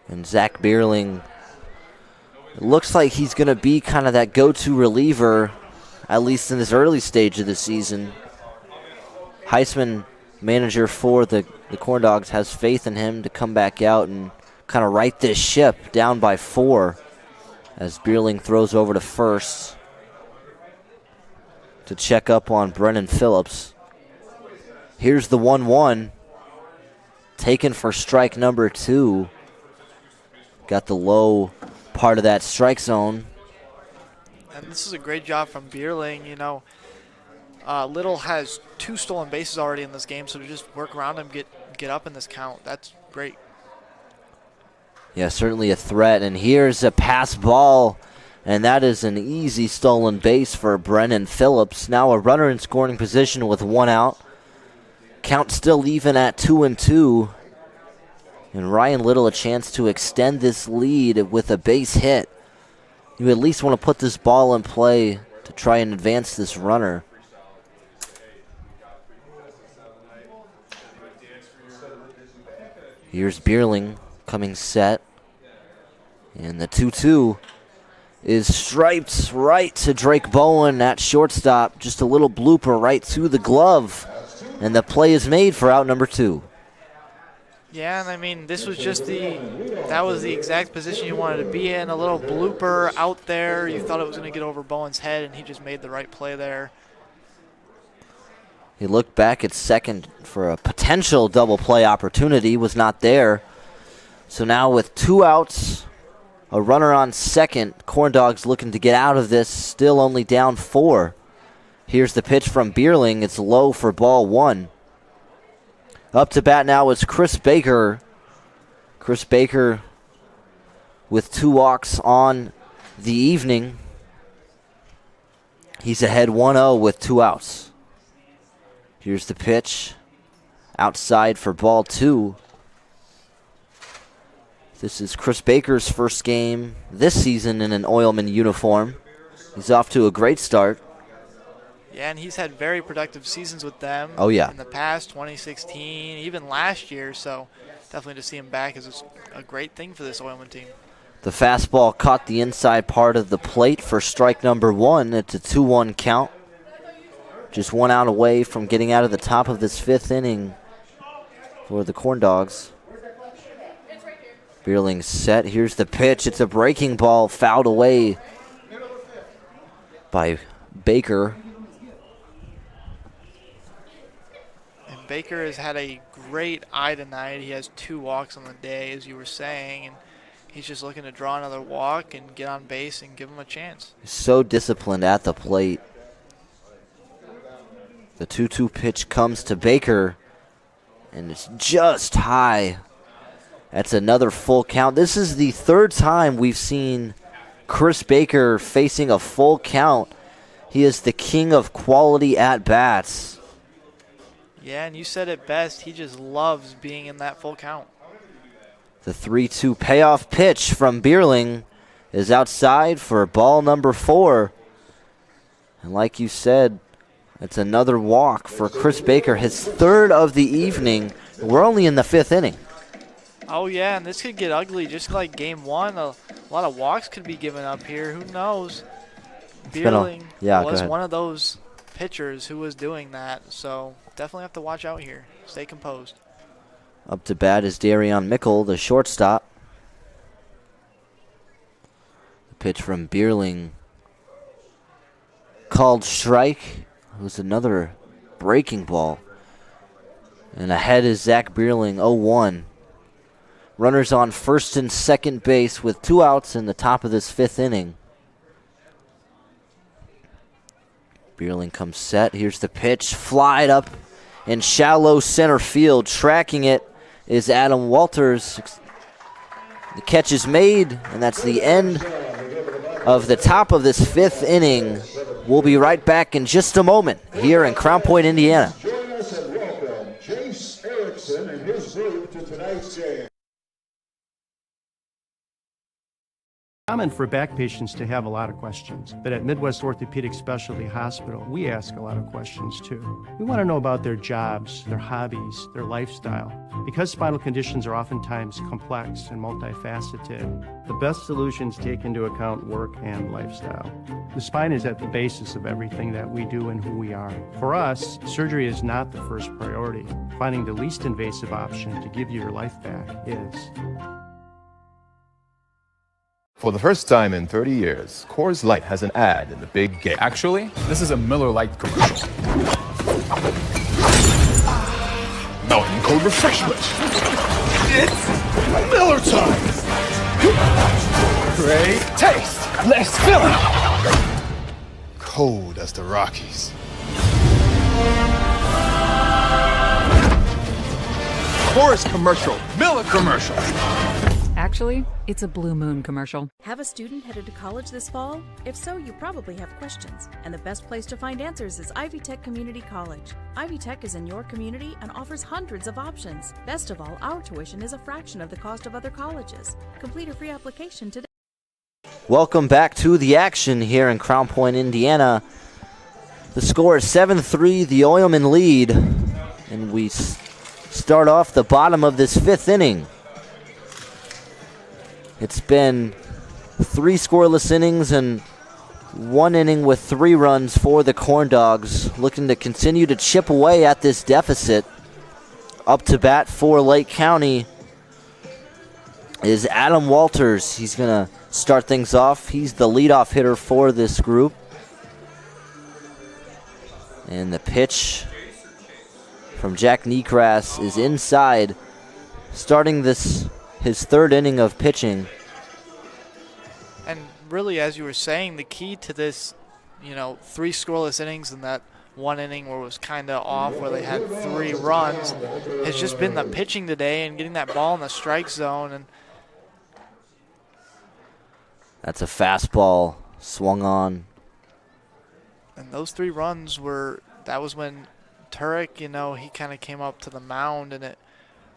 And Zach Bierling, it looks like he's going to be kind of that go-to reliever, at least in this early stage of the season. Heisman, manager for the CornDogs, has faith in him to come back out and kind of right this ship down by 4 as Bierling throws over to first to check up on Brennan Phillips. Here's the 1-1, taken for strike number 2. Got the low part of that strike zone. And this is a great job from Bierling. You know, Little has 2 stolen bases already in this game, so to just work around him, get up in this count, that's great. Yeah, certainly a threat. And here's a pass ball, and that is an easy stolen base for Brennan Phillips. Now a runner in scoring position with 1 out. Count still even at 2-2. And Ryan Little a chance to extend this lead with a base hit. You at least want to put this ball in play to try and advance this runner. Here's Bierling coming set. And the 2-2 is striped right to Drake Bowen at shortstop. Just a little blooper right to the glove. And the play is made for out number 2. Yeah, and I mean, this was just that was the exact position you wanted to be in. A little blooper out there. You thought it was going to get over Bowen's head, and he just made the right play there. He looked back at second for a potential double play opportunity. Was not there. So now with 2 outs, a runner on second, CornDogs looking to get out of this, still only down 4. Here's the pitch from Bierling. It's low for ball 1. Up to bat now is Chris Baker. Chris Baker with 2 walks on the evening. He's ahead 1-0 with 2 outs. Here's the pitch. Outside for ball 2. This is Chris Baker's first game this season in an Oilmen uniform. He's off to a great start. Yeah, and he's had very productive seasons with them. Oh, yeah. In the past, 2016, even last year. So definitely to see him back is a great thing for this Oilman team. The fastball caught the inside part of the plate for strike number 1. It's a 2-1 count. Just 1 out away from getting out of the top of this 5th inning for the CornDogs. Bierling set. Here's the pitch. It's a breaking ball fouled away by Baker. Baker has had a great eye tonight. He has 2 walks on the day, as you were saying, and he's just looking to draw another walk and get on base and give him a chance. He's so disciplined at the plate. The 2-2 pitch comes to Baker, and it's just high. That's another full count. This is the 3rd time we've seen Chris Baker facing a full count. He is the king of quality at-bats. Yeah, and you said it best. He just loves being in that full count. The 3-2 payoff pitch from Bierling is outside for ball number 4. And like you said, it's another walk for Chris Baker, his 3rd of the evening. We're only in the 5th inning. Oh, yeah, and this could get ugly just like game 1. A lot of walks could be given up here. Who knows? Bierling go was ahead. one of those pitchers who was doing that, so definitely have to watch out here. Stay composed. Up to bat is Darion Mickle, the shortstop. The pitch from Bierling called strike. It was another breaking ball. And ahead is Zach Bierling, 0-1. Runners on first and second base with 2 outs in the top of this 5th inning. Bierling comes set. Here's the pitch. Flied up in shallow center field. Tracking it is Adam Walters. The catch is made, and that's the end of the top of this 5th inning. We'll be right back in just a moment here in Crown Point, Indiana. Join us and welcome Jace Erickson and his group to tonight's game. Common for back patients to have a lot of questions, but at Midwest Orthopedic Specialty Hospital, we ask a lot of questions too. We want to know about their jobs, their hobbies, their lifestyle. Because spinal conditions are oftentimes complex and multifaceted, the best solutions take into account work and lifestyle. The spine is at the basis of everything that we do and who we are. For us, surgery is not the first priority. Finding the least invasive option to give you your life back is. For the first time in 30 years, Coors Light has an ad in the big game. Actually, this is a Miller Lite commercial. Mountain Cold Refreshment. It's Miller time. Great taste. Less filling. Cold as the Rockies. Coors commercial. Miller commercial. Actually, it's a Blue Moon commercial. Have a student headed to college this fall? If so, you probably have questions, and the best place to find answers is Ivy Tech Community College. Ivy Tech is in your community and offers hundreds of options. Best of all, our tuition is a fraction of the cost of other colleges. Complete a free application today. Welcome back to the action here in Crown Point, Indiana. The score is 7-3, the Oilmen lead, and we start off the bottom of this 5th inning. It's been 3 scoreless innings and 1 inning with 3 runs for the CornDogs, looking to continue to chip away at this deficit. Up to bat for Lake County is Adam Walters. He's going to start things off. He's the leadoff hitter for this group. And the pitch from Jack Niekras is inside, starting his 3rd inning of pitching. And really, as you were saying, the key to this, 3 scoreless innings and that 1 inning where it was kind of off, where they had 3 runs, has just been the pitching today and getting that ball in the strike zone. And that's a fastball swung on. And those 3 runs that was when Turek, he kind of came up to the mound, and it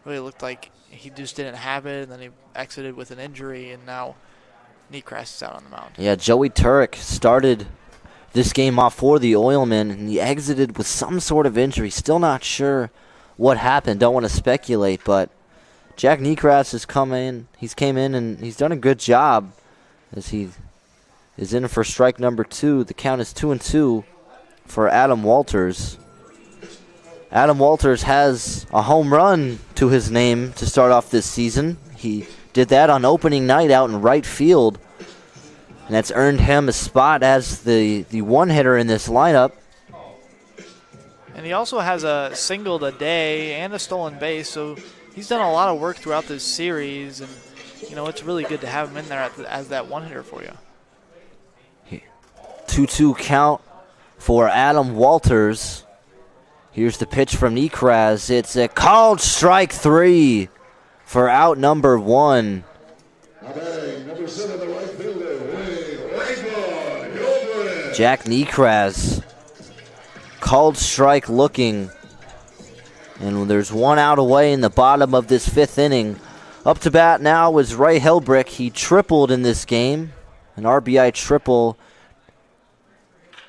really looked like he just didn't have it, and then he exited with an injury, and now Niekras is out on the mound. Yeah, Joey Turek started this game off for the Oilmen, and he exited with some sort of injury. Still not sure what happened. Don't want to speculate, but Jack Niekras has come in. He's came in, and he's done a good job as he is in for strike number 2. The count is 2-2 for Adam Walters. Adam Walters has a home run to his name to start off this season. He did that on opening night out in right field, and that's earned him a spot as the one hitter in this lineup. And he also has a single today and a stolen base, so he's done a lot of work throughout this series, and it's really good to have him in there as that one hitter for you. 2-2 count for Adam Walters. Here's the pitch from Niekras. It's a called strike 3 for out number 1. Number 7, the right fielder, Jack Niekras called strike looking. And there's 1 out away in the bottom of this 5th inning. Up to bat now is Ray Helbrick. He tripled in this game, an RBI triple.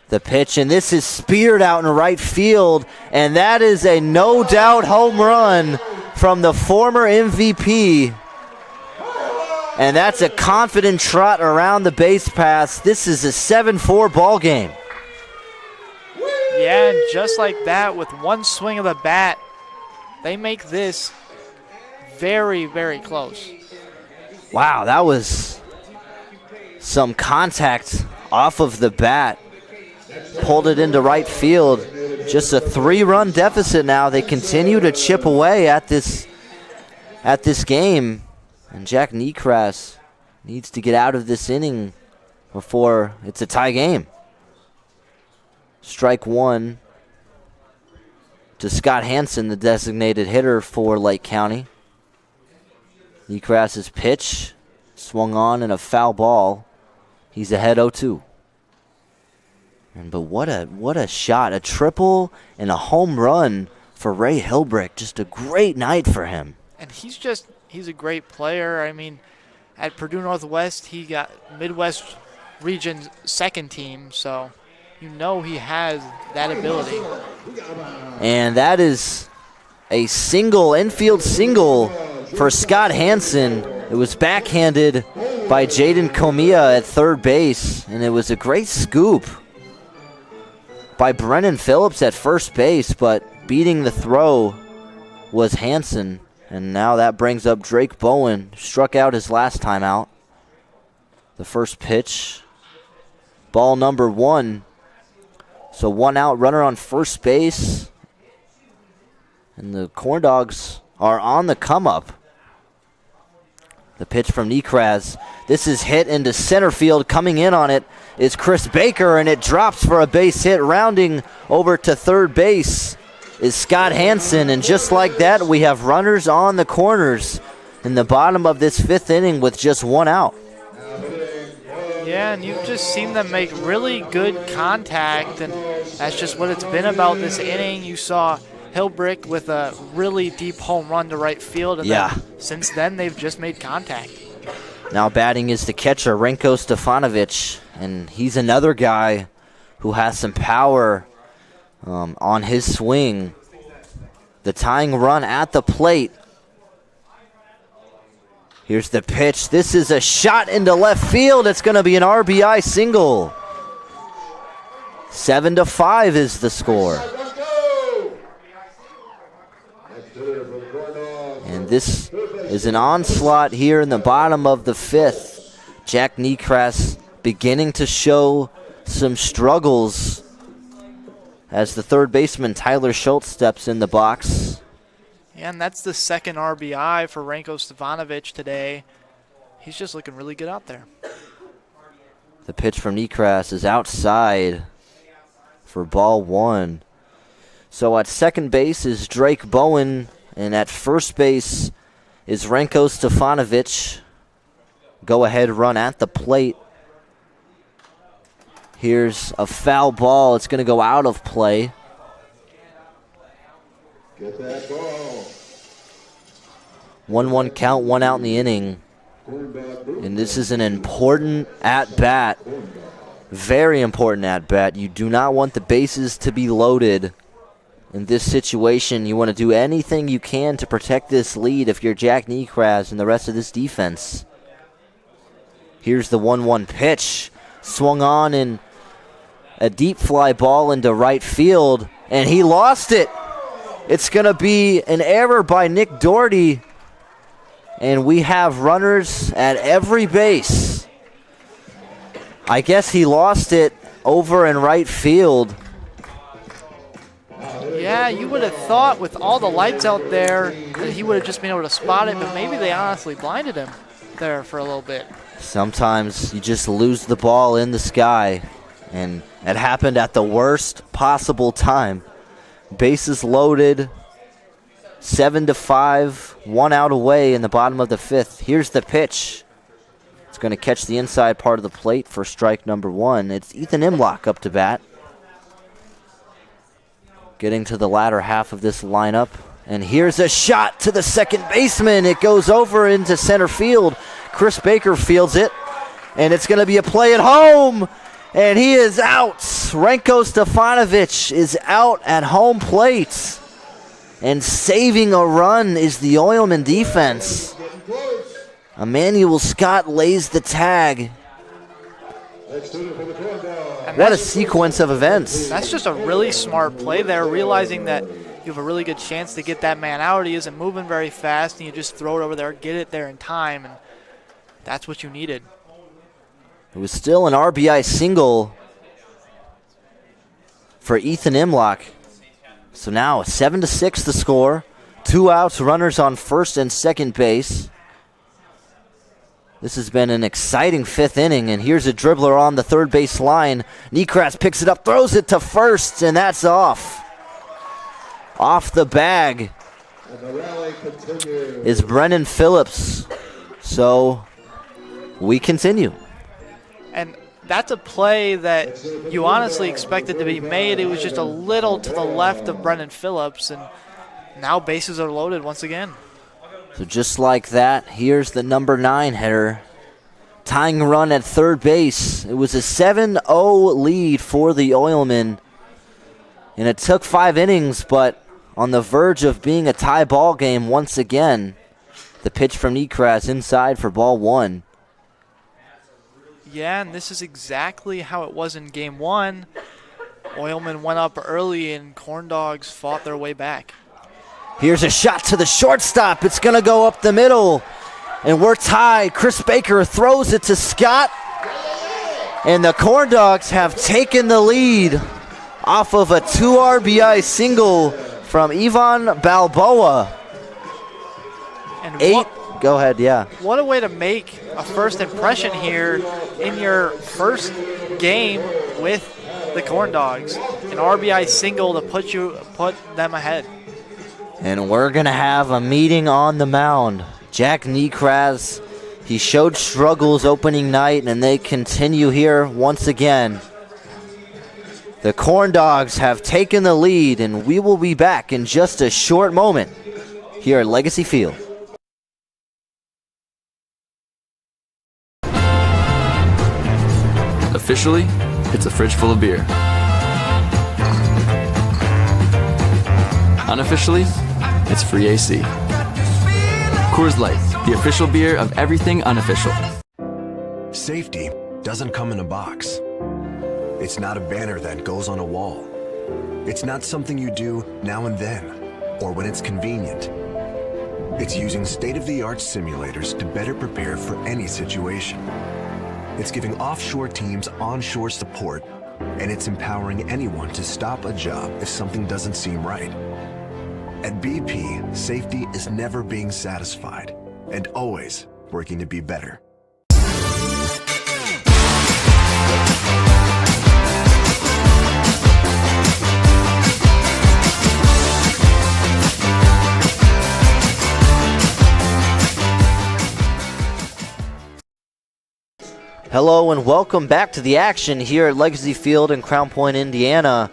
The pitch, and this is speared out in right field, and that is a no-doubt home run from the former MVP. And that's a confident trot around the base paths. This is a 7-4 ball game. Yeah, and just like that, with one swing of the bat, they make this very, very close. Wow, that was some contact off of the bat. Pulled it into right field. Just a 3-run deficit now. They continue to chip away at this game. And Jack Niekras needs to get out of this inning before it's a tie game. Strike one to Scott Hansen, the designated hitter for Lake County. Niekras's pitch swung on in a foul ball. He's ahead 0-2. But what a shot. A triple and a home run for Ray Hilbrick. Just a great night for him. And he's a great player. I mean, at Purdue Northwest, he got Midwest Region's second team, so you know he has that ability. And that is a single, infield single for Scott Hansen. It was backhanded by Jaden Comia at third base, and it was a great scoop by Brennan Phillips at first base, but beating the throw was Hansen. And now that brings up Drake Bowen, struck out his last time out. The first pitch, ball number 1. So 1 out, runner on first base. And the CornDogs are on the come up. The pitch from Niekras. This is hit into center field. Coming in on it is Chris Baker, and it drops for a base hit. Rounding over to third base is Scott Hansen, and just like that, we have runners on the corners in the bottom of this 5th inning with just 1 out. Yeah, and you've just seen them make really good contact, and that's just what it's been about this inning. You saw Hilbrick with a really deep home run to right field, and then since then they've just made contact. Now batting is the catcher, Renko Stefanovic, and he's another guy who has some power on his swing. The tying run at the plate. Here's the pitch. This is a shot into left field. It's going to be an RBI single. 7-5 is the score. And this is an onslaught here in the bottom of the 5th. Jack Niekras beginning to show some struggles as the third baseman Tyler Schultz steps in the box. Yeah, and that's the second RBI for Renko Stefanovic today. He's just looking really good out there. The pitch from Niekras is outside for ball 1. So at second base is Drake Bowen, and at first base is Renko Stefanovic. Go ahead run at the plate. Here's a foul ball. It's going to go out of play. Get that ball. 1-1 count, 1 out in the inning. And this is an important at-bat. Very important at-bat. You do not want the bases to be loaded in this situation. You want to do anything you can to protect this lead if you're Jack Niekras and the rest of this defense. Here's the 1-1 pitch. Swung on in a deep fly ball into right field, and he lost it. It's going to be an error by Nick Doherty, and we have runners at every base. I guess he lost it over in right field. Yeah, you would have thought with all the lights out there that he would have just been able to spot it, but maybe they honestly blinded him there for a little bit. Sometimes you just lose the ball in the sky, and it happened at the worst possible time. Bases loaded, 7-5, 1 out away in the bottom of the 5th. Here's the pitch. It's going to catch the inside part of the plate for strike number 1. It's Ethan Imlock up to bat. Getting to the latter half of this lineup. And here's a shot to the second baseman. It goes over into center field. Chris Baker fields it, and it's going to be a play at home, and he is out. Renko Stefanovic is out at home plate, and saving a run is the Oilmen defense. Emmanuel Scott lays the tag. What a sequence of events. That's just a really smart play there, realizing that you have a really good chance to get that man out. He isn't moving very fast, and you just throw it over there, get it there in time, and that's what you needed. It was still an RBI single for Ethan Imlock. So now 7-6 the score. 2 outs, runners on first and second base. This has been an exciting 5th inning, and here's a dribbler on the third base line. Nekras picks it up, throws it to first, and that's off. Off the bag is Brennan Phillips. So we continue. And that's a play that you honestly expected to be made. It was just a little to the left of Brennan Phillips, and now bases are loaded once again. So just like that, here's the number 9 hitter. Tying run at third base. It was a 7-0 lead for the Oilmen. And it took 5 innings, but on the verge of being a tie ball game once again. The pitch from Nekras inside for ball 1. Yeah, and this is exactly how it was in game 1. Oilmen went up early and CornDogs fought their way back. Here's a shot to the shortstop. It's going to go up the middle. And we're tied. Chris Baker throws it to Scott. And the CornDogs have taken the lead off of a 2 RBI single from Ivan Balboa. And 8. Go ahead, yeah. What a way to make a first impression here in your first game with the CornDogs. An RBI single to put them ahead. And we're going to have a meeting on the mound. Jack Nekras, he showed struggles opening night, and they continue here once again. The CornDogs have taken the lead, and we will be back in just a short moment here at Legacy Field. Officially, it's a fridge full of beer. Unofficially, it's free AC. Coors Light, the official beer of everything unofficial. Safety doesn't come in a box. It's not a banner that goes on a wall. It's not something you do now and then, or when it's convenient. It's using state-of-the-art simulators to better prepare for any situation. It's giving offshore teams onshore support, and it's empowering anyone to stop a job if something doesn't seem right. At BP, safety is never being satisfied and always working to be better. Hello and welcome back to the action here at Legacy Field in Crown Point, Indiana.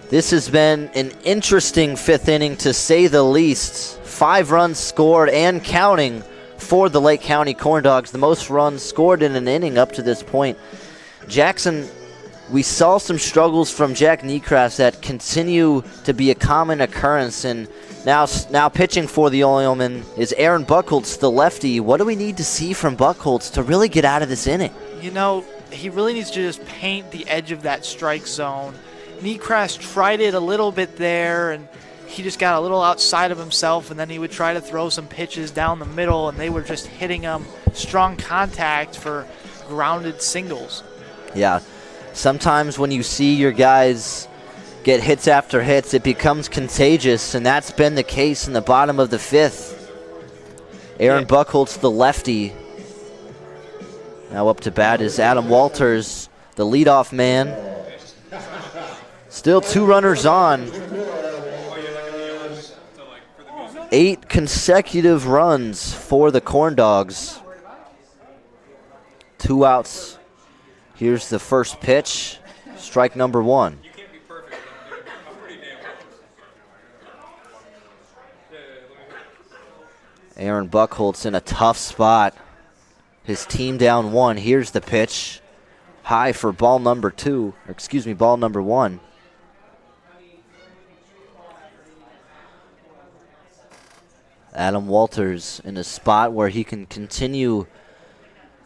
This has been an interesting 5th inning, to say the least. 5 runs scored and counting for the Lake County CornDogs, the most runs scored in an inning up to this point. Jackson, we saw some struggles from Jack Nekras that continue to be a common occurrence, and now pitching for the Oilmen is Aaron Buchholz, the lefty. What do we need to see from Buchholz to really get out of this inning? You know, he really needs to just paint the edge of that strike zone. Nekras tried it a little bit there, and he just got a little outside of himself, and then he would try to throw some pitches down the middle, and they were just hitting him strong contact for grounded singles. Yeah, sometimes when you see your guys get hits after hits, it becomes contagious, and that's been the case in the bottom of the 5th. Aaron Buchholz, the lefty. Now up to bat is Adam Walters, the leadoff man. Still 2 runners on. 8 consecutive runs for the CornDogs. 2 outs. Here's the first pitch. Strike number 1. Aaron Buchholz in a tough spot. His team down 1. Here's the pitch. High for ball number 1. Adam Walters in a spot where he can continue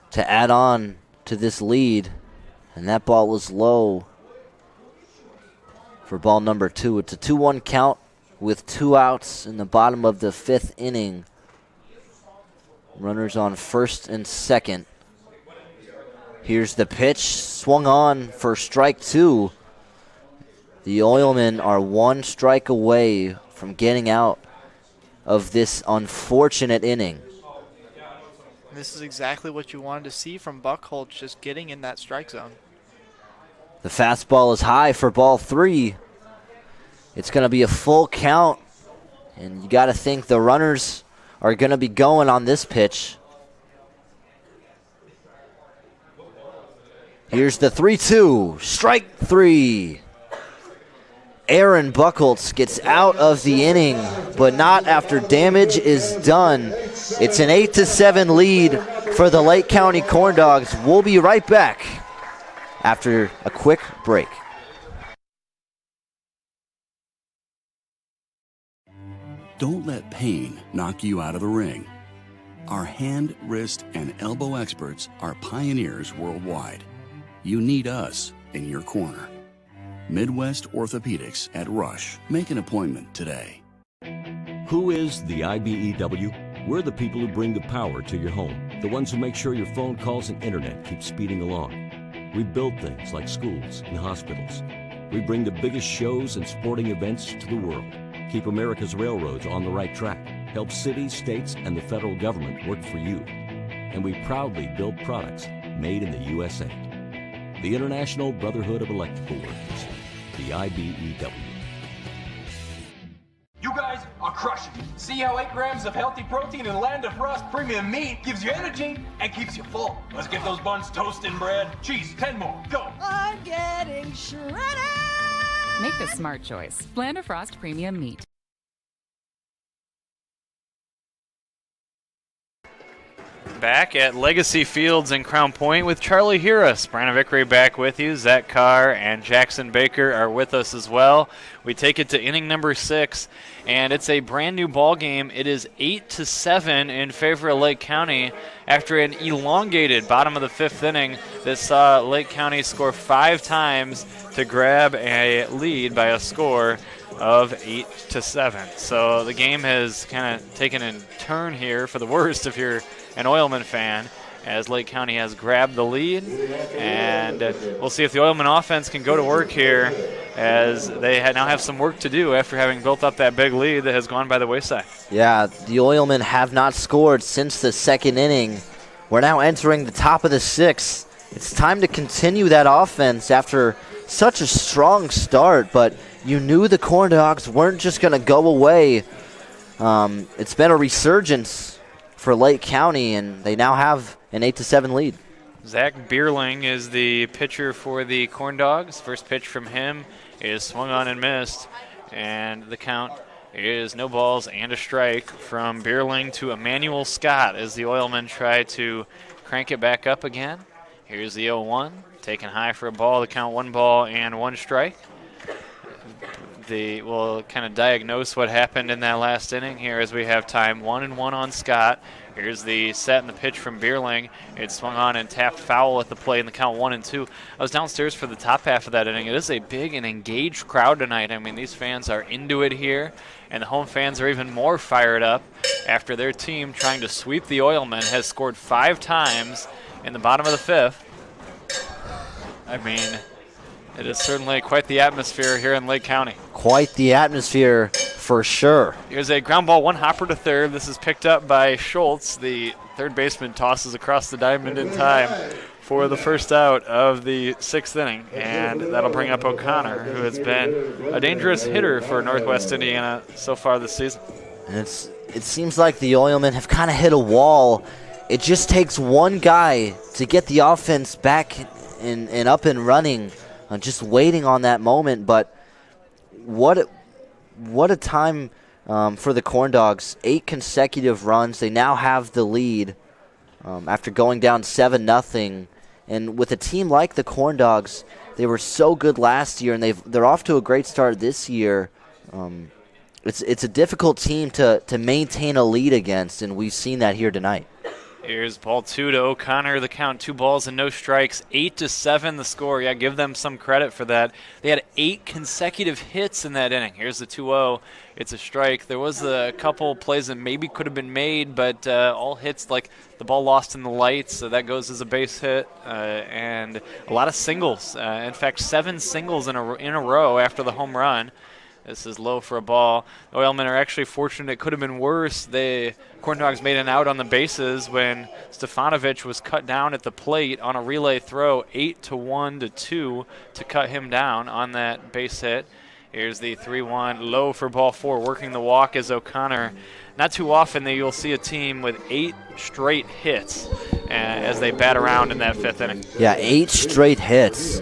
to add on to this lead. And that ball was low for ball number 2. It's a 2-1 count with 2 outs in the bottom of the 5th inning. Runners on first and second. Here's the pitch, swung on for strike 2. The Oilmen are 1 strike away from getting out of this unfortunate inning. This is exactly what you wanted to see from Buckholz, just getting in that strike zone. The fastball is high for ball 3. It's going to be a full count, and you got to think the runners are going to be going on this pitch. Here's the 3-2, strike 3. Aaron Buckholz gets out of the inning, but not after damage is done. It's an 8-7 lead for the Lake County CornDogs. We'll be right back after a quick break. Don't let pain knock you out of the ring. Our hand, wrist, and elbow experts are pioneers worldwide. You need us in your corner. Midwest Orthopedics at Rush. Make an appointment today. Who is the IBEW? We're the people who bring the power to your home, the ones who make sure your phone calls and internet keep speeding along. We build things like schools and hospitals. We bring the biggest shows and sporting events to the world, keep America's railroads on the right track, help cities, states, and the federal government work for you. And we proudly build products made in the USA. The International Brotherhood of Electrical Workers, the IBEW. You guys are crushing it. See how 8 grams of healthy protein in Land of Frost premium meat gives you energy and keeps you full. Let's get those buns toasted and bread. Cheese, 10 more, go. I'm getting shredded. Make the smart choice. Land of Frost Premium Meat. Back at Legacy Fields in Crown Point with Charlie Hiras. Brandon Vickery back with you. Zach Carr and Jackson Baker are with us as well. We take it to inning number 6, and it's a brand new ball game. It is 8-7 in favor of Lake County after an elongated bottom of the 5th inning that saw Lake County score 5 times to grab a lead by a score of 8-7. So the game has kind of taken a turn here for the worst if you're an Oilman fan, as Lake County has grabbed the lead, and we'll see if the Oilman offense can go to work here, as they now have some work to do after having built up that big lead that has gone by the wayside. Yeah, the Oilmen have not scored since the 2nd inning. We're now entering the top of the 6th. It's time to continue that offense after such a strong start, but you knew the CornDogs weren't just going to go away. It's been a resurgence for Lake County, and they now have an 8-7 lead. Zach Bierling is the pitcher for the CornDogs. First pitch from him is swung on and missed, and the count is no balls and a strike from Bierling to Emmanuel Scott as the Oilmen try to crank it back up again. Here's the 0-1, taken high for a ball. The count 1 ball and 1 strike. We'll kind of diagnose what happened in that last inning here as we have time 1-1 on Scott. Here's the set and the pitch from Bierling. It swung on and tapped foul at the plate in the count 1-2. I was downstairs for the top half of that inning. It is a big and engaged crowd tonight. I mean, these fans are into it here, and the home fans are even more fired up after their team trying to sweep the Oilmen has scored 5 times in the bottom of the 5th. I mean, it is certainly quite the atmosphere here in Lake County. Quite the atmosphere for sure. Here's a ground ball, 1 hopper to third. This is picked up by Schultz. The third baseman tosses across the diamond in time for the first out of the 6th inning, and that'll bring up O'Connor, who has been a dangerous hitter for Northwest Indiana so far this season. And it seems like the Oilmen have kind of hit a wall. It just takes one guy to get the offense back and up and running. Just waiting on that moment, but what a time for the CornDogs. 8 consecutive runs. They now have the lead after going down 7-0. And with a team like the CornDogs, they were so good last year, and they're off to a great start this year. it's a difficult team to maintain a lead against, and we've seen that here tonight. Here's ball 2 to O'Connor. The count, 2 balls and no strikes. 8-7 the score. Yeah, give them some credit for that. They had 8 consecutive hits in that inning. Here's the 2-0. It's a strike. There was a couple plays that maybe could have been made, but all hits, like the ball lost in the lights, so that goes as a base hit, and a lot of singles. In fact, 7 singles in a row after the home run. This is low for a ball. The Oilmen are actually fortunate. It could have been worse. The CornDogs made an out on the bases when Stefanovic was cut down at the plate on a relay throw, 8-1-2 to cut him down on that base hit. Here's the 3-1, low for ball 4. Working the walk is O'Connor. Not too often that you'll see a team with 8 straight hits as they bat around in that 5th inning. Yeah, 8 straight hits.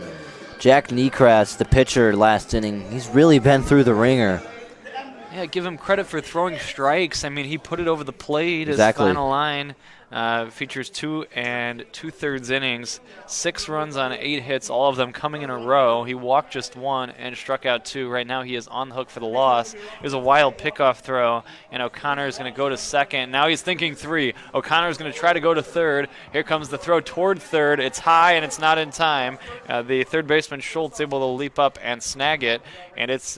Jack Niekras, the pitcher last inning, he's really been through the ringer. Yeah, give him credit for throwing strikes. I mean, he put it over the plate. Exactly. His final line features 2 2/3 innings, 6 runs on 8 hits, all of them coming in a row. He walked just 1 and struck out 2. Right now he is on the hook for the loss. It was a wild pickoff throw, and O'Connor is going to go to second. Now he's thinking 3. O'Connor is going to try to go to third. Here comes the throw toward third. It's high, and it's not in time. The third baseman Schultz able to leap up and snag it, and it's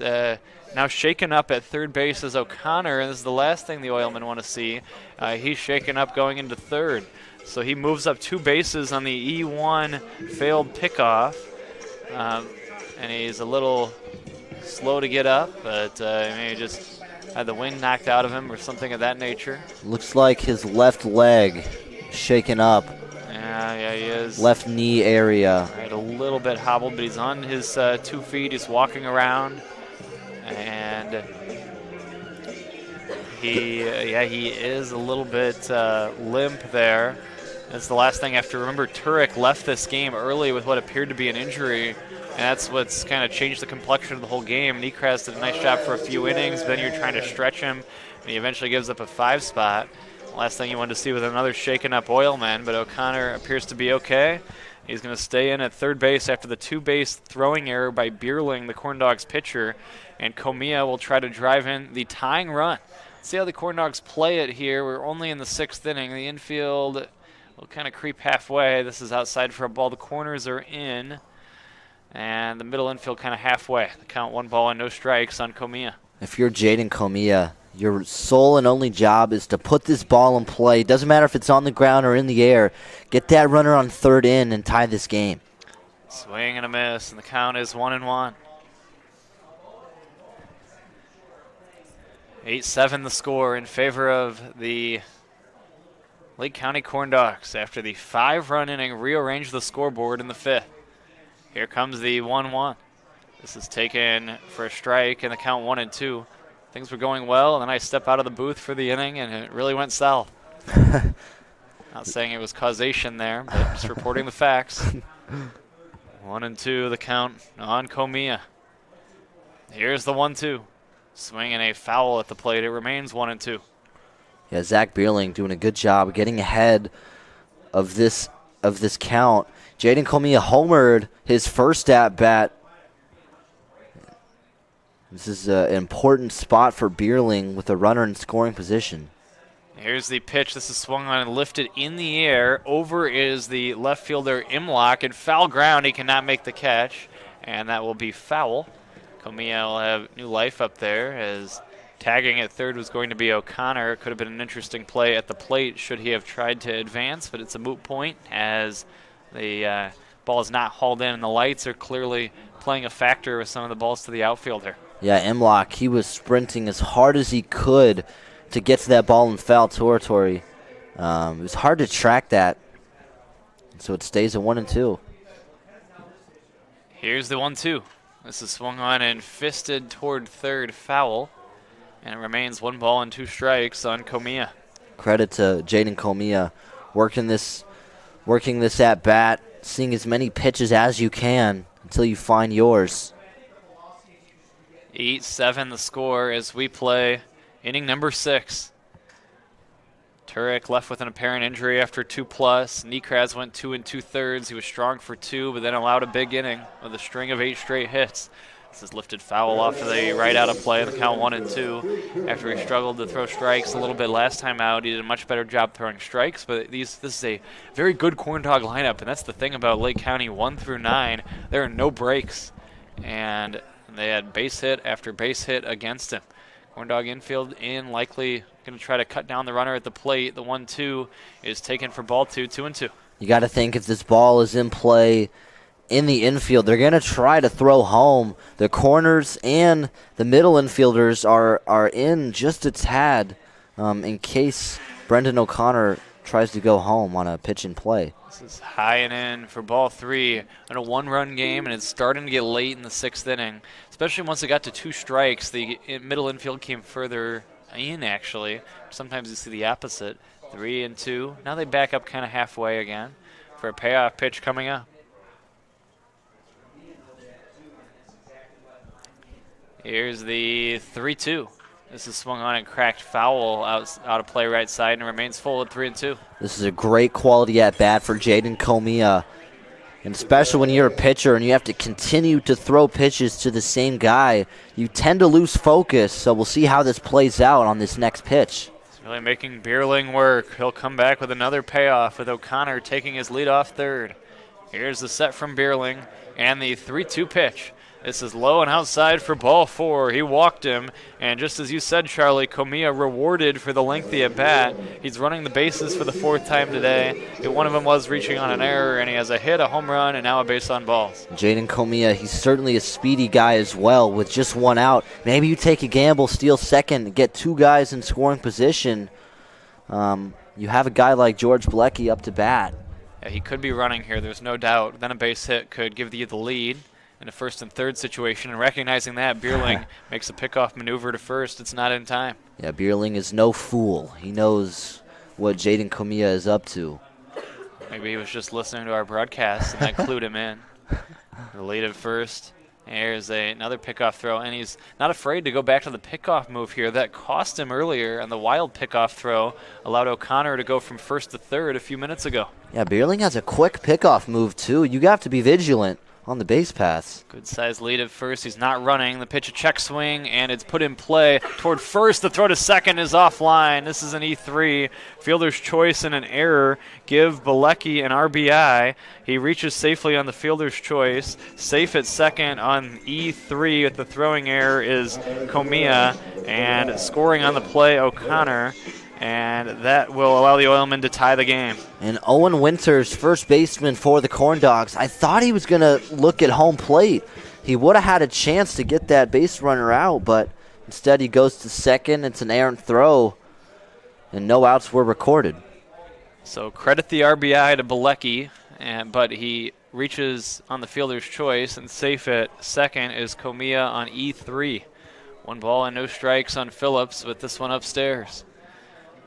now shaken up at third base as O'Connor, and this is the last thing the Oilmen want to see. He's shaken up going into third. So he moves up 2 bases on the E1 failed pickoff. And he's a little slow to get up, but maybe just had the wind knocked out of him or something of that nature. Looks like his left leg shaken up. Yeah, he is. Left knee area. Right, a little bit hobbled, but he's on his 2 feet. He's walking around. And he is a little bit limp there. That's the last thing I have to remember. Turek left this game early with what appeared to be an injury, and that's what's kind of changed the complexion of the whole game. Niekras did a nice job for a few innings, then you're trying to stretch him, and he eventually gives up a 5 spot. Last thing you wanted to see with another shaken up Oilman, but O'Connor appears to be okay. He's going to stay in at third base after the 2-base throwing error by Bierling, the CornDogs pitcher, and Comia will try to drive in the tying run. Let's see how the CornDogs play it here. We're only in the 6th inning. The infield will kind of creep halfway. This is outside for a ball. The corners are in, and the middle infield kind of halfway. The count 1 ball and no strikes on Comia. If you're Jaden Comia, your sole and only job is to put this ball in play. Doesn't matter if it's on the ground or in the air. Get that runner on third in and tie this game. Swing and a miss, and the count is 1-1. 8-7 the score in favor of the Lake County CornDogs after the 5-run inning rearranged the scoreboard in the 5th. Here comes the 1-1. This is taken for a strike, and the count 1-2. Things were going well, and then I step out of the booth for the inning, and it really went south. Not saying it was causation there, but just reporting the facts. 1-2, the count on Comia. Here's the 1-2. Swinging a foul at the plate. It remains 1-2. Yeah, Zach Bierling doing a good job getting ahead of this count. Jaden Comia homered his first at bat. This is an important spot for Bierling with a runner in scoring position. Here's the pitch. This is swung on and lifted in the air. Over is the left fielder Imlock. And foul ground, he cannot make the catch. And that will be foul. Comia will have new life up there as tagging at third was going to be O'Connor. Could have been an interesting play at the plate should he have tried to advance, but it's a moot point as the ball is not hauled in, and the lights are clearly playing a factor with some of the balls to the outfielder. Yeah, Imlock, he was sprinting as hard as he could to get to that ball in foul territory. It was hard to track that, so it stays at 1-2. Here's the 1-2. This is swung on and fisted toward third, foul. And it remains 1 ball and 2 strikes on Comia. Credit to Jaden Comia working this at bat, seeing as many pitches as you can until you find yours. 8-7 the score as we play inning number 6. Turek left with an apparent injury after 2+. Niekras went 2 2/3. He was strong for 2, but then allowed a big inning with a string of 8 straight hits. This is lifted foul off to the right out of play. The count 1-2. After he struggled to throw strikes a little bit last time out, he did a much better job throwing strikes. But this is a very good corn dog lineup, and that's the thing about Lake County 1 through 9. There are no breaks, and they had base hit after base hit against him. Corn dog infield in, likely going to try to cut down the runner at the plate. The 1-2 is taken for ball 2, 2-2. You got to think if this ball is in play in the infield, they're going to try to throw home. The corners and the middle infielders are in just a tad in case Brendan O'Connor tries to go home on a pitch and play. This is high and in for ball 3 in a one-run game, and it's starting to get late in the 6th inning, especially once it got to 2 strikes. The middle infield came further in, actually. Sometimes you see the opposite. 3-2. Now they back up kind of halfway again for a payoff pitch coming up. Here's the 3-2. This is swung on and cracked foul out of play right side and remains full at 3-2. This is a great quality at bat for Jaden Comia. And especially when you're a pitcher and you have to continue to throw pitches to the same guy, you tend to lose focus. So we'll see how this plays out on this next pitch. It's really making Bierling work. He'll come back with another payoff with O'Connor taking his leadoff third. Here's the set from Bierling and the 3-2 pitch. This is low and outside for ball 4. He walked him, and just as you said, Charlie, Comia rewarded for the lengthy at bat. He's running the bases for the 4th time today. One of them was reaching on an error, and he has a hit, a home run, and now a base on balls. Jaden Comia, he's certainly a speedy guy as well with just 1 out. Maybe you take a gamble, steal second, get 2 guys in scoring position. You have a guy like George Blecki up to bat. Yeah, he could be running here, there's no doubt. Then a base hit could give you the lead in a 1st and 3rd situation, and recognizing that, Bierling makes a pickoff maneuver to first. It's not in time. Yeah, Bierling is no fool. He knows what Jaden Comia is up to. Maybe he was just listening to our broadcast, and that clued him in. The lead at first. Here's another pickoff throw, and he's not afraid to go back to the pickoff move here. That cost him earlier, and the wild pickoff throw allowed O'Connor to go from 1st to 3rd a few minutes ago. Yeah, Bierling has a quick pickoff move, too. You have to be vigilant on the base paths. Good size lead at first. He's not running. The pitch, a check swing, and it's put in play toward first. The throw to second is offline. This is an E3. Fielder's choice and an error give Bielecki an RBI. He reaches safely on the fielder's choice. Safe at second on E3 with the throwing error is Comia, and scoring on the play, O'Connor. And that will allow the Oilmen to tie the game. And Owen Winters, first baseman for the CornDogs. I thought he was going to look at home plate. He would have had a chance to get that base runner out, but instead he goes to second. It's an errant throw, and no outs were recorded. So credit the RBI to Bielecki, but he reaches on the fielder's choice, and safe at second is Comia on E3. 1 ball and no strikes on Phillips with this one upstairs.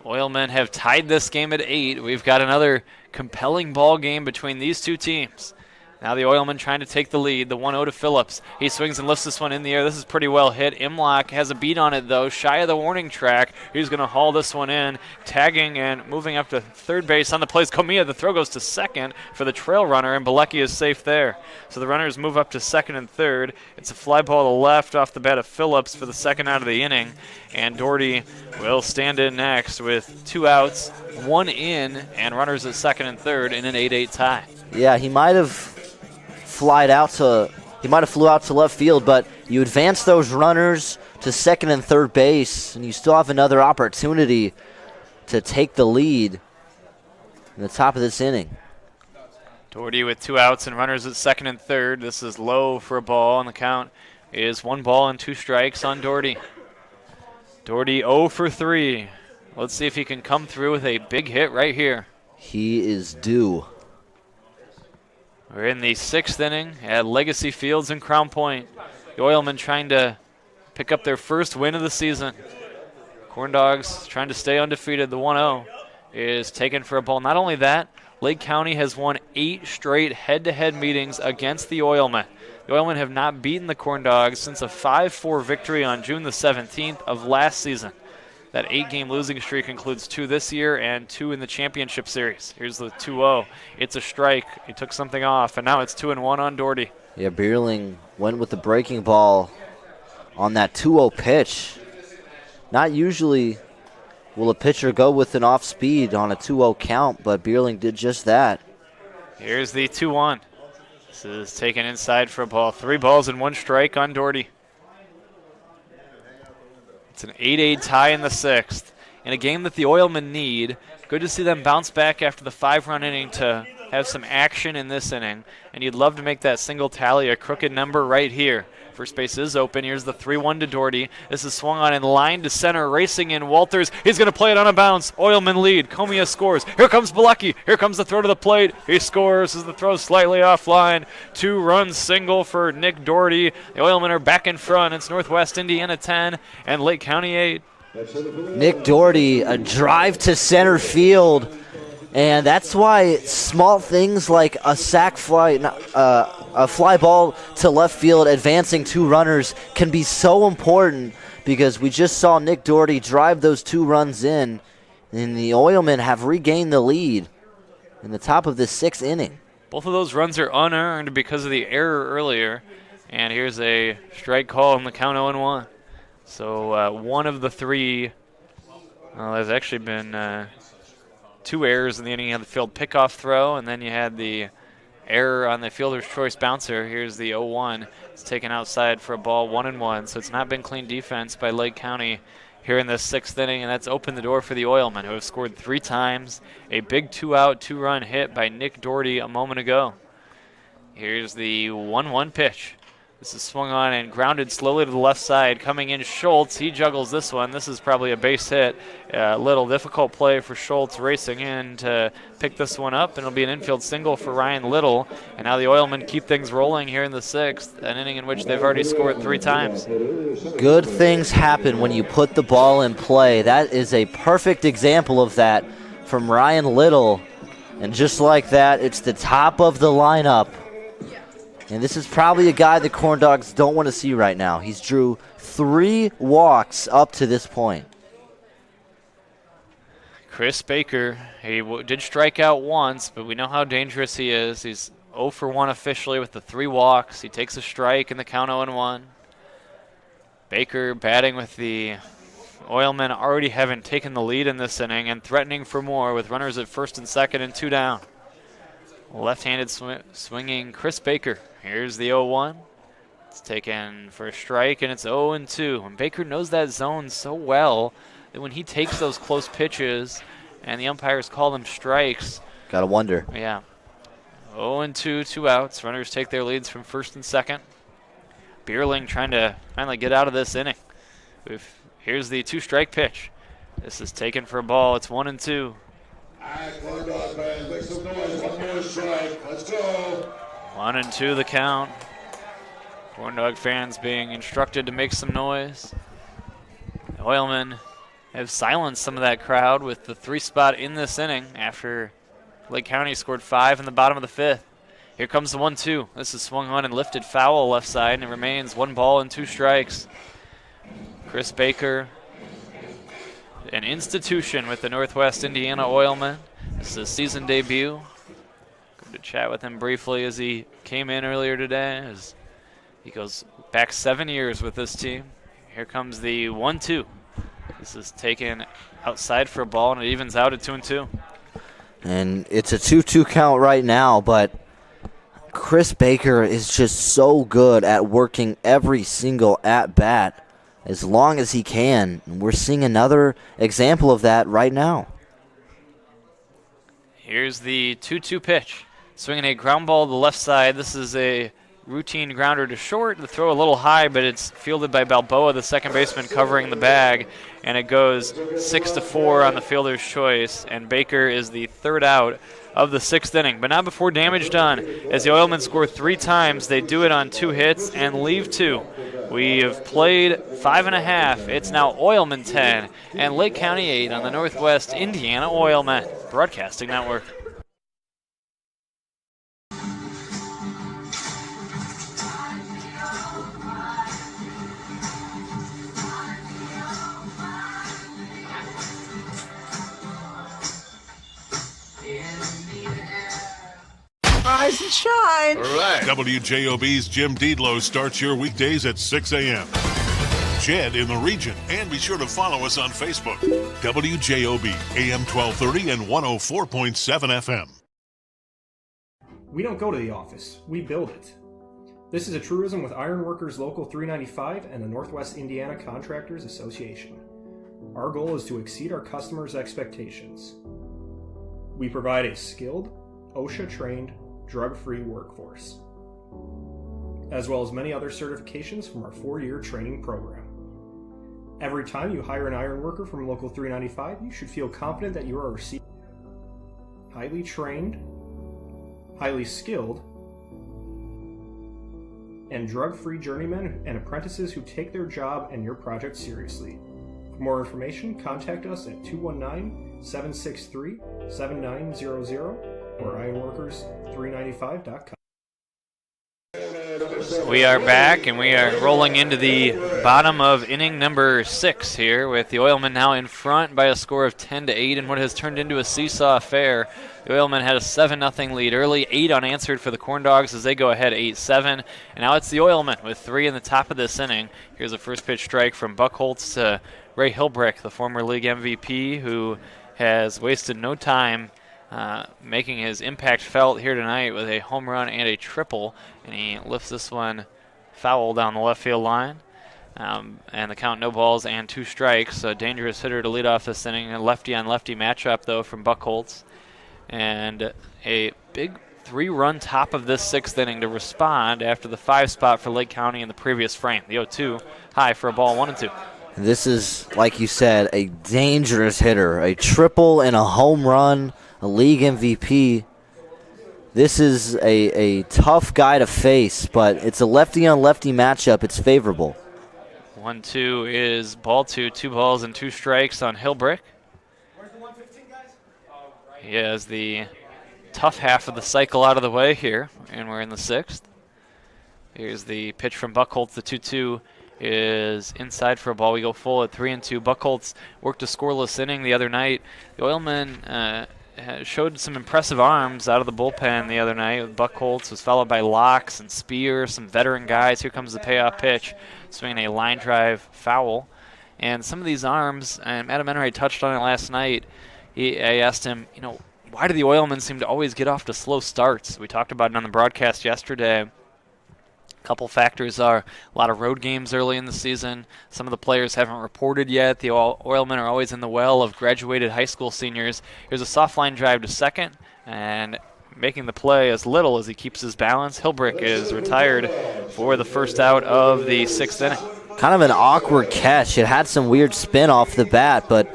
Oilmen have tied this game at 8. We've got another compelling ball game between these 2 teams. Now the Oilmen trying to take the lead. The 1-0 to Phillips. He swings and lifts this one in the air. This is pretty well hit. Imlock has a beat on it, though, shy of the warning track. He's going to haul this one in, tagging and moving up to 3rd base on the plays. Comia, the throw goes to second for the trail runner, and Bielecki is safe there. So the runners move up to 2nd and 3rd. It's a fly ball to left off the bat of Phillips for the 2nd out of the inning, and Doherty will stand in next with 2 outs, 1 in, and runners at 2nd and 3rd in an 8-8 tie. Yeah, he might have flew out to left field, but you advance those runners to 2nd and 3rd base, and you still have another opportunity to take the lead in the top of this inning. Doherty with 2 outs and runners at 2nd and 3rd. This is low for a ball, and the count is 1 ball and 2 strikes on Doherty. Doherty 0 for 3. Let's see if he can come through with a big hit right here. He is due. We're in the 6th inning at Legacy Fields in Crown Point. The Oilmen trying to pick up their first win of the season. CornDogs trying to stay undefeated. The 1-0 is taken for a ball. Not only that, Lake County has won 8 straight head-to-head meetings against the Oilmen. The Oilmen have not beaten the CornDogs since a 5-4 victory on June the 17th of last season. That 8-game losing streak includes 2 this year and 2 in the championship series. Here's the 2-0. It's a strike. He took something off, and now it's 2-1 on Doherty. Yeah, Bierling went with the breaking ball on that 2-0 pitch. Not usually will a pitcher go with an off speed on a 2-0 count, but Bierling did just that. Here's the 2-1. This is taken inside for a ball. 3 balls and 1 strike on Doherty. It's an 8-8 tie in the 6th. In a game that the Oilmen need, good to see them bounce back after the 5-run inning to have some action in this inning. And you'd love to make that single tally a crooked number right here. First base is open. Here's the 3-1 to Doherty. This is swung on in line to center, racing in Walters. He's going to play it on a bounce. Oilmen lead. Comia scores. Here comes Bilecki. Here comes the throw to the plate. He scores as the throw slightly offline. 2-run single for Nick Doherty. The Oilmen are back in front. It's Northwest Indiana 10 and Lake County 8. Nick Doherty, a drive to center field. And that's why small things like a sac fly, a fly ball to left field, advancing 2 runners can be so important, because we just saw Nick Doherty drive those 2 runs in, and the Oilmen have regained the lead in the top of the 6th inning. Both of those runs are unearned because of the error earlier. And here's a strike call in the count 0-1. So one of the 3, there's actually been 2 errors in the inning. You had the field pickoff throw, and then you had the error on the fielder's choice bouncer. Here's the 0-1. It's taken outside for a ball, 1-1. So it's not been clean defense by Lake County here in the 6th inning, and that's opened the door for the Oilmen, who have scored 3 times. A big 2-out, 2-run hit by Nick Doherty a moment ago. Here's the 1-1 pitch. This is swung on and grounded slowly to the left side. Coming in Schultz. He juggles this one. This is probably a base hit. A little difficult play for Schultz, racing in to pick this one up, and it'll be an infield single for Ryan Little. And now the Oilmen keep things rolling here in the 6th, an inning in which they've already scored 3 times. Good things happen when you put the ball in play. That is a perfect example of that from Ryan Little. And just like that, it's the top of the lineup. And this is probably a guy the CornDogs don't want to see right now. He's drew 3 walks up to this point. Chris Baker, he did strike out once, but we know how dangerous he is. He's 0 for 1 officially with the 3 walks. He takes a strike in the count 0-1. Baker batting with the Oilmen already having taken the lead in this inning and threatening for more with runners at first and second and 2 down. Left-handed swinging Chris Baker. Here's the 0-1. It's taken for a strike, and it's 0-2. And Baker knows that zone so well that when he takes those close pitches and the umpires call them strikes. Gotta wonder. Yeah. 0-2, 2 outs. Runners take their leads from first and second. Bierling trying to finally get out of this inning. Here's the 2-strike pitch. This is taken for a ball. It's 1-2. CornDog fans, make some noise. 1 more strike. Let's go. 1-2 the count. CornDog fans being instructed to make some noise. The Oilmen have silenced some of that crowd with the 3 spot in this inning after Lake County scored 5 in the bottom of the 5th. Here comes the 1-2. This is swung on and lifted foul left side, and it remains 1 ball and 2 strikes. Chris Baker, an institution with the Northwest Indiana Oilmen. This is his season debut. Good to chat with him briefly as he came in earlier today. As he goes back 7 years with this team. Here comes the 1-2. This is taken outside for a ball, and it evens out at 2-2. And it's a 2-2 count right now, but Chris Baker is just so good at working every single at-bat as long as he can. We're seeing another example of that right now. Here's the 2-2 pitch. Swinging a ground ball to the left side. This is a routine grounder to short. The throw a little high, but it's fielded by Balboa, the second baseman, covering the bag. And it goes 6-4 on the fielder's choice. And Baker is the 3rd out of the 6th inning. But not before damage done. As the Oilmen score 3 times, they do it on 2 hits and leave 2. We have played 5.5. It's now Oilmen 10 and Lake County 8 on the Northwest Indiana Oilmen Broadcasting Network. rise and shine. All right. WJOB's Jim Deedlow starts your weekdays at 6 a.m. Jed in the region. And be sure to follow us on Facebook. WJOB, AM 1230 and 104.7 FM. We don't go to the office, we build it. This is a truism with Ironworkers Local 395 and the Northwest Indiana Contractors Association. Our goal is to exceed our customers' expectations. We provide a skilled, OSHA-trained, drug-free workforce, as well as many other certifications from our 4-year training program. Every time you hire an iron worker from Local 395, you should feel confident that you are receiving highly trained, highly skilled, and drug-free journeymen and apprentices who take their job and your project seriously. For more information, contact us at 219-763-7900 or ironworkers395.com. We are back, and we are rolling into the bottom of inning number 6 here, with the Oilmen now in front by a score of 10-8 in what has turned into a seesaw affair. The Oilmen had a 7-0 lead early, 8 unanswered for the CornDogs as they go ahead 8-7. And now it's the Oilmen with 3 in the top of this inning. Here's a first pitch strike from Buckholz to Ray Hilbrick, the former league MVP, who has wasted no time making his impact felt here tonight with a home run and a triple, and he lifts this one foul down the left field line. And the count, no balls and 2 strikes. A dangerous hitter to lead off this inning. A lefty-on-lefty matchup, though, from Buckholz. And a big 3-run top of this 6th inning to respond after the 5 spot for Lake County in the previous frame. The 0-2 high for a ball, 1-2. This is, like you said, a dangerous hitter. A triple and a home run, a league MVP. This is a tough guy to face, but it's a lefty-on-lefty matchup. It's favorable. 1-2 is ball 2, 2 balls and 2 strikes on Hilbrick. He has the tough half of the cycle out of the way here, and we're in the 6th. Here's the pitch from Buckholz. The 2-2 is inside for a ball. We go full at 3-2. Buckholz worked a scoreless inning the other night. The Oilmen showed some impressive arms out of the bullpen the other night. Buckholz was followed by Locks and Spear, some veteran guys. Here comes the payoff pitch, swinging a line drive foul. And some of these arms, and Adam Enright touched on it last night. I asked him, why do the Oilmen seem to always get off to slow starts? We talked about it on the broadcast yesterday. A couple factors are a lot of road games early in the season. Some of the players haven't reported yet. The Oilmen are always in the well of graduated high school seniors. Here's a soft line drive to second, and making the play as little as he keeps his balance. Hilbrick is retired for the first out of the 6th inning. Kind of an awkward catch. It had some weird spin off the bat, but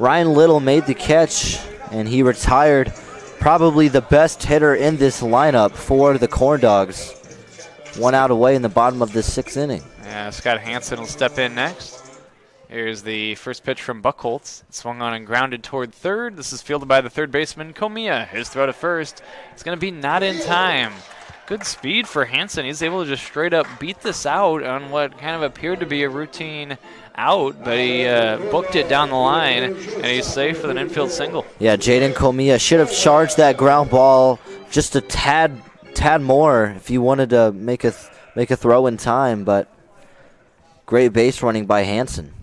Ryan Little made the catch, and he retired. Probably the best hitter in this lineup for the CornDogs. 1 out away in the bottom of this 6th inning. Yeah, Scott Hansen will step in next. Here's the first pitch from Buckholz. Swung on and grounded toward third. This is fielded by the third baseman, Comia. His throw to first. It's going to be not in time. Good speed for Hansen. He's able to just straight up beat this out on what kind of appeared to be a routine out, but he booked it down the line, and he's safe with an infield single. Yeah, Jaden Comia should have charged that ground ball just a tad more if you wanted to make a throw in time, but great base running by Hansen.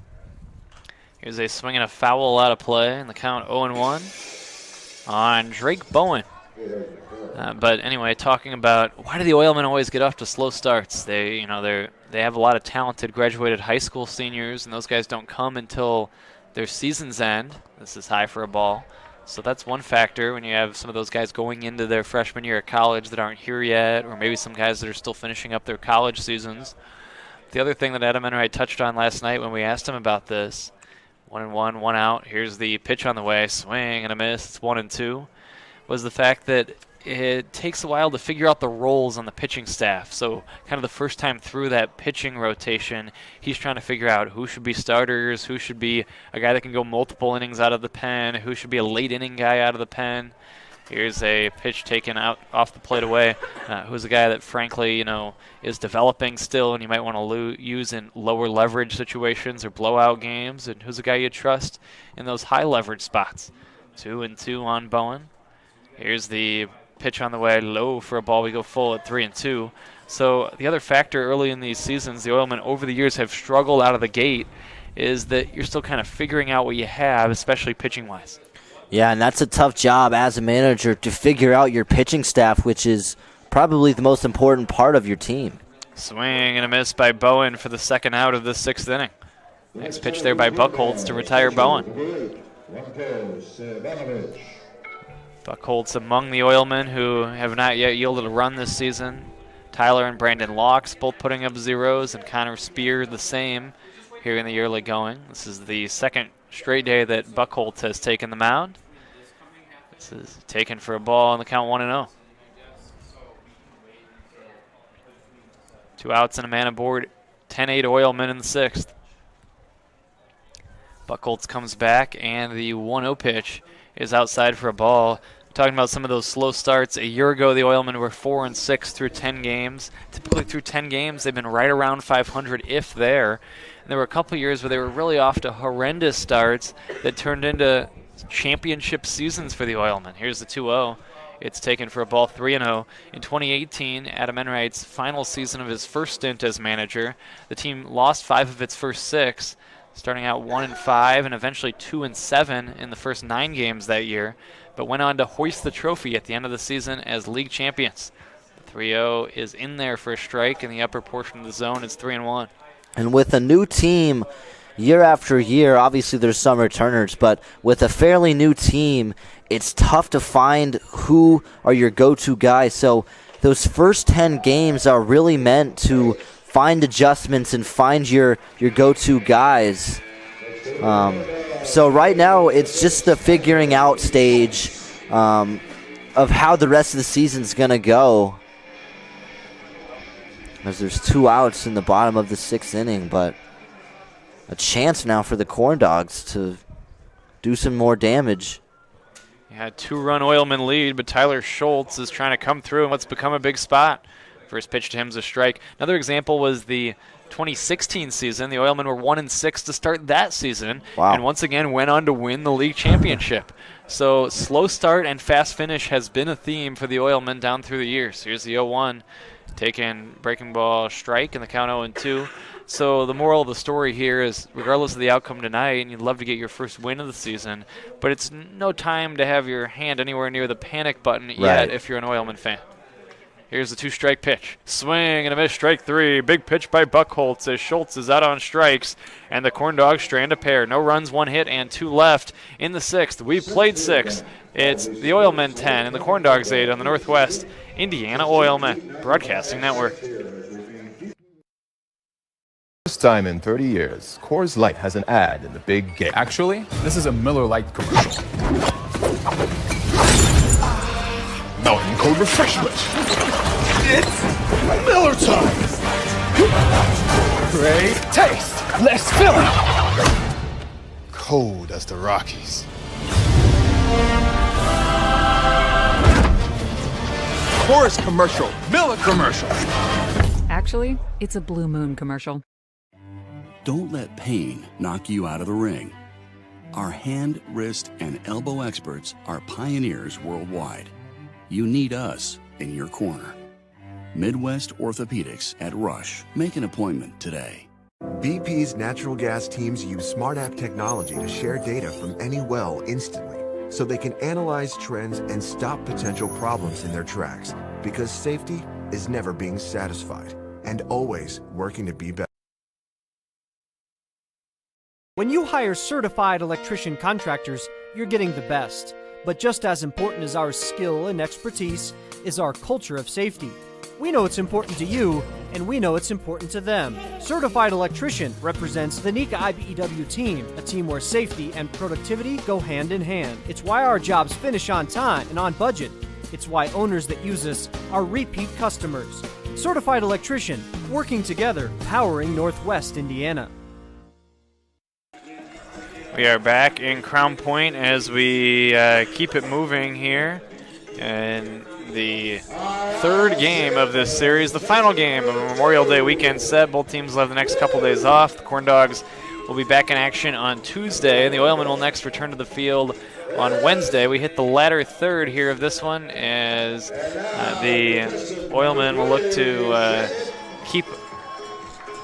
Here's a swing and a foul out of play, and the count 0-1 on Drake Bowen. But anyway, talking about why do the Oilmen always get off to slow starts? They have a lot of talented graduated high school seniors, and those guys don't come until their seasons end. This is high for a ball. So that's one factor when you have some of those guys going into their freshman year at college that aren't here yet, or maybe some guys that are still finishing up their college seasons. The other thing that Adam Enright touched on last night when we asked him about this, 1-1, 1 out. Here's the pitch on the way, swing and a miss. It's 1-2. Was the fact that it takes a while to figure out the roles on the pitching staff. So kind of the first time through that pitching rotation, he's trying to figure out who should be starters, who should be a guy that can go multiple innings out of the pen, who should be a late inning guy out of the pen. Here's a pitch taken out off the plate away. Who's a guy that, frankly, is developing still and you might want to use in lower leverage situations or blowout games, and who's a guy you trust in those high leverage spots. 2-2 on Bowen. Here's the pitch on the way, low for a ball. We go full at 3-2. So the other factor early in these seasons, the Oilmen over the years have struggled out of the gate, is that you're still kind of figuring out what you have, especially pitching-wise. Yeah, and that's a tough job as a manager to figure out your pitching staff, which is probably the most important part of your team. Swing and a miss by Bowen for the second out of the 6th inning. Nice pitch there by Buchholz to retire Bowen. Buchholz among the Oilmen who have not yet yielded a run this season. Tyler and Brandon Locks both putting up zeros, and Connor Spear the same here in the early going. This is the second straight day that Buchholz has taken the mound. This is taken for a ball on the count 1-0. 2 outs and a man aboard. 10-8 Oilmen in the 6th. Buchholz comes back, and the 1-0 pitch is outside for a ball. Talking about some of those slow starts. A year ago, the Oilmen were 4-6 through 10 games. Typically through 10 games, they've been right around 500, if there. And there were a couple years where they were really off to horrendous starts that turned into championship seasons for the Oilmen. Here's the 2-0. It's taken for a ball, 3-0. In 2018, Adam Enright's final season of his first stint as manager, the team lost 5 of its first 6, starting out 1-5 and eventually 2-7 in the first 9 games that year, but went on to hoist the trophy at the end of the season as league champions. The 3-0 is in there for a strike in the upper portion of the zone. It's 3-1. And with a new team year after year, obviously there's some returners, but with a fairly new team, it's tough to find who are your go-to guys. So those first 10 games are really meant to find adjustments and find your go-to guys. So right now it's just the figuring out stage of how the rest of the season's going to go. As there's 2 outs in the bottom of the 6th inning, but a chance now for the CornDogs to do some more damage. You had 2-run Oilman lead, but Tyler Schultz is trying to come through in what's become a big spot. First pitch to him is a strike. Another example was the 2016 season. The Oilmen were 1-6 to start that season, and once again went on to win the league championship. So slow start and fast finish has been a theme for the Oilmen down through the years. Here's the 0-1, taken breaking ball strike, and the count 0-2. So the moral of the story here is, regardless of the outcome tonight, and you'd love to get your first win of the season, but it's no time to have your hand anywhere near the panic button yet if you're an Oilman fan. Here's the 2-strike pitch. Swing and a miss, strike 3. Big pitch by Buchholz as Schultz is out on strikes, and the CornDogs strand a pair. No runs, 1 hit, and 2 left in the 6th. We've played 6. It's the Oilmen 10 and the CornDogs 8 on the Northwest Indiana Oilmen Broadcasting Network. First time in 30 years, Coors Light has an ad in the big game. Actually, this is a Miller Lite commercial. Mountain Cold Refreshment. It's Miller time. Great taste. Less filling. Cold as the Rockies. Coors commercial. Miller commercial. Actually, it's a Blue Moon commercial. Don't let pain knock you out of the ring. Our hand, wrist, and elbow experts are pioneers worldwide. You need us in your corner. Midwest Orthopedics at Rush. Make an appointment today. BP's natural gas teams use smart app technology to share data from any well instantly, so they can analyze trends and stop potential problems in their tracks. Because safety is never being satisfied and always working to be better. When you hire certified electrician contractors, you're getting the best. But just as important as our skill and expertise is our culture of safety. We know it's important to you, and we know it's important to them. Certified Electrician represents the NICA IBEW team, a team where safety and productivity go hand in hand. It's why our jobs finish on time and on budget. It's why owners that use us are repeat customers. Certified Electrician, working together, powering Northwest Indiana. We are back in Crown Point as we keep it moving here. And the third game of this series, the final game of a Memorial Day weekend set. Both teams will have the next couple days off. The CornDogs will be back in action on Tuesday. The Oilmen will next return to the field on Wednesday. We hit the latter third here of this one as the Oilmen will look to keep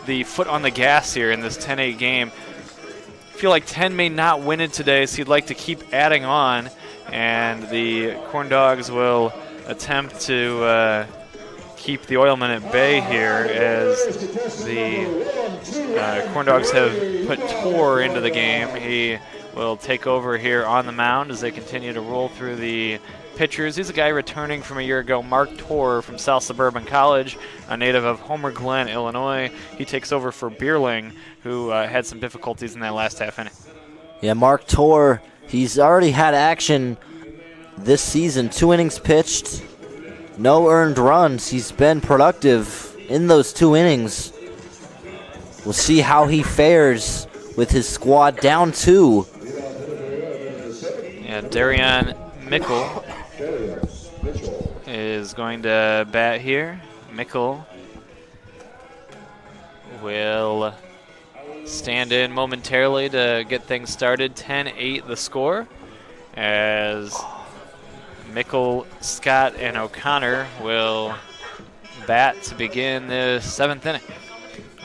the foot on the gas here in this 10-8 game. I feel like 10 may not win it today, so you'd like to keep adding on, and the CornDogs will attempt to keep the Oilmen at bay here as the CornDogs have put Tor into the game. He will take over here on the mound as they continue to roll through the pitchers. He's a guy returning from a year ago, Mark Tor from South Suburban College, a native of Homer Glen, Illinois. He takes over for Bierling, who had some difficulties in that last half inning. Yeah, Mark Tor, he's already had action this season. 2 innings pitched, no earned runs. He's been productive in those 2 innings. We'll see how he fares with his squad down 2. Yeah, Darian Mickle is going to bat here. Mickle will stand in momentarily to get things started. 10-8 the score as Mickle, Scott, and O'Connor will bat to begin the 7th inning.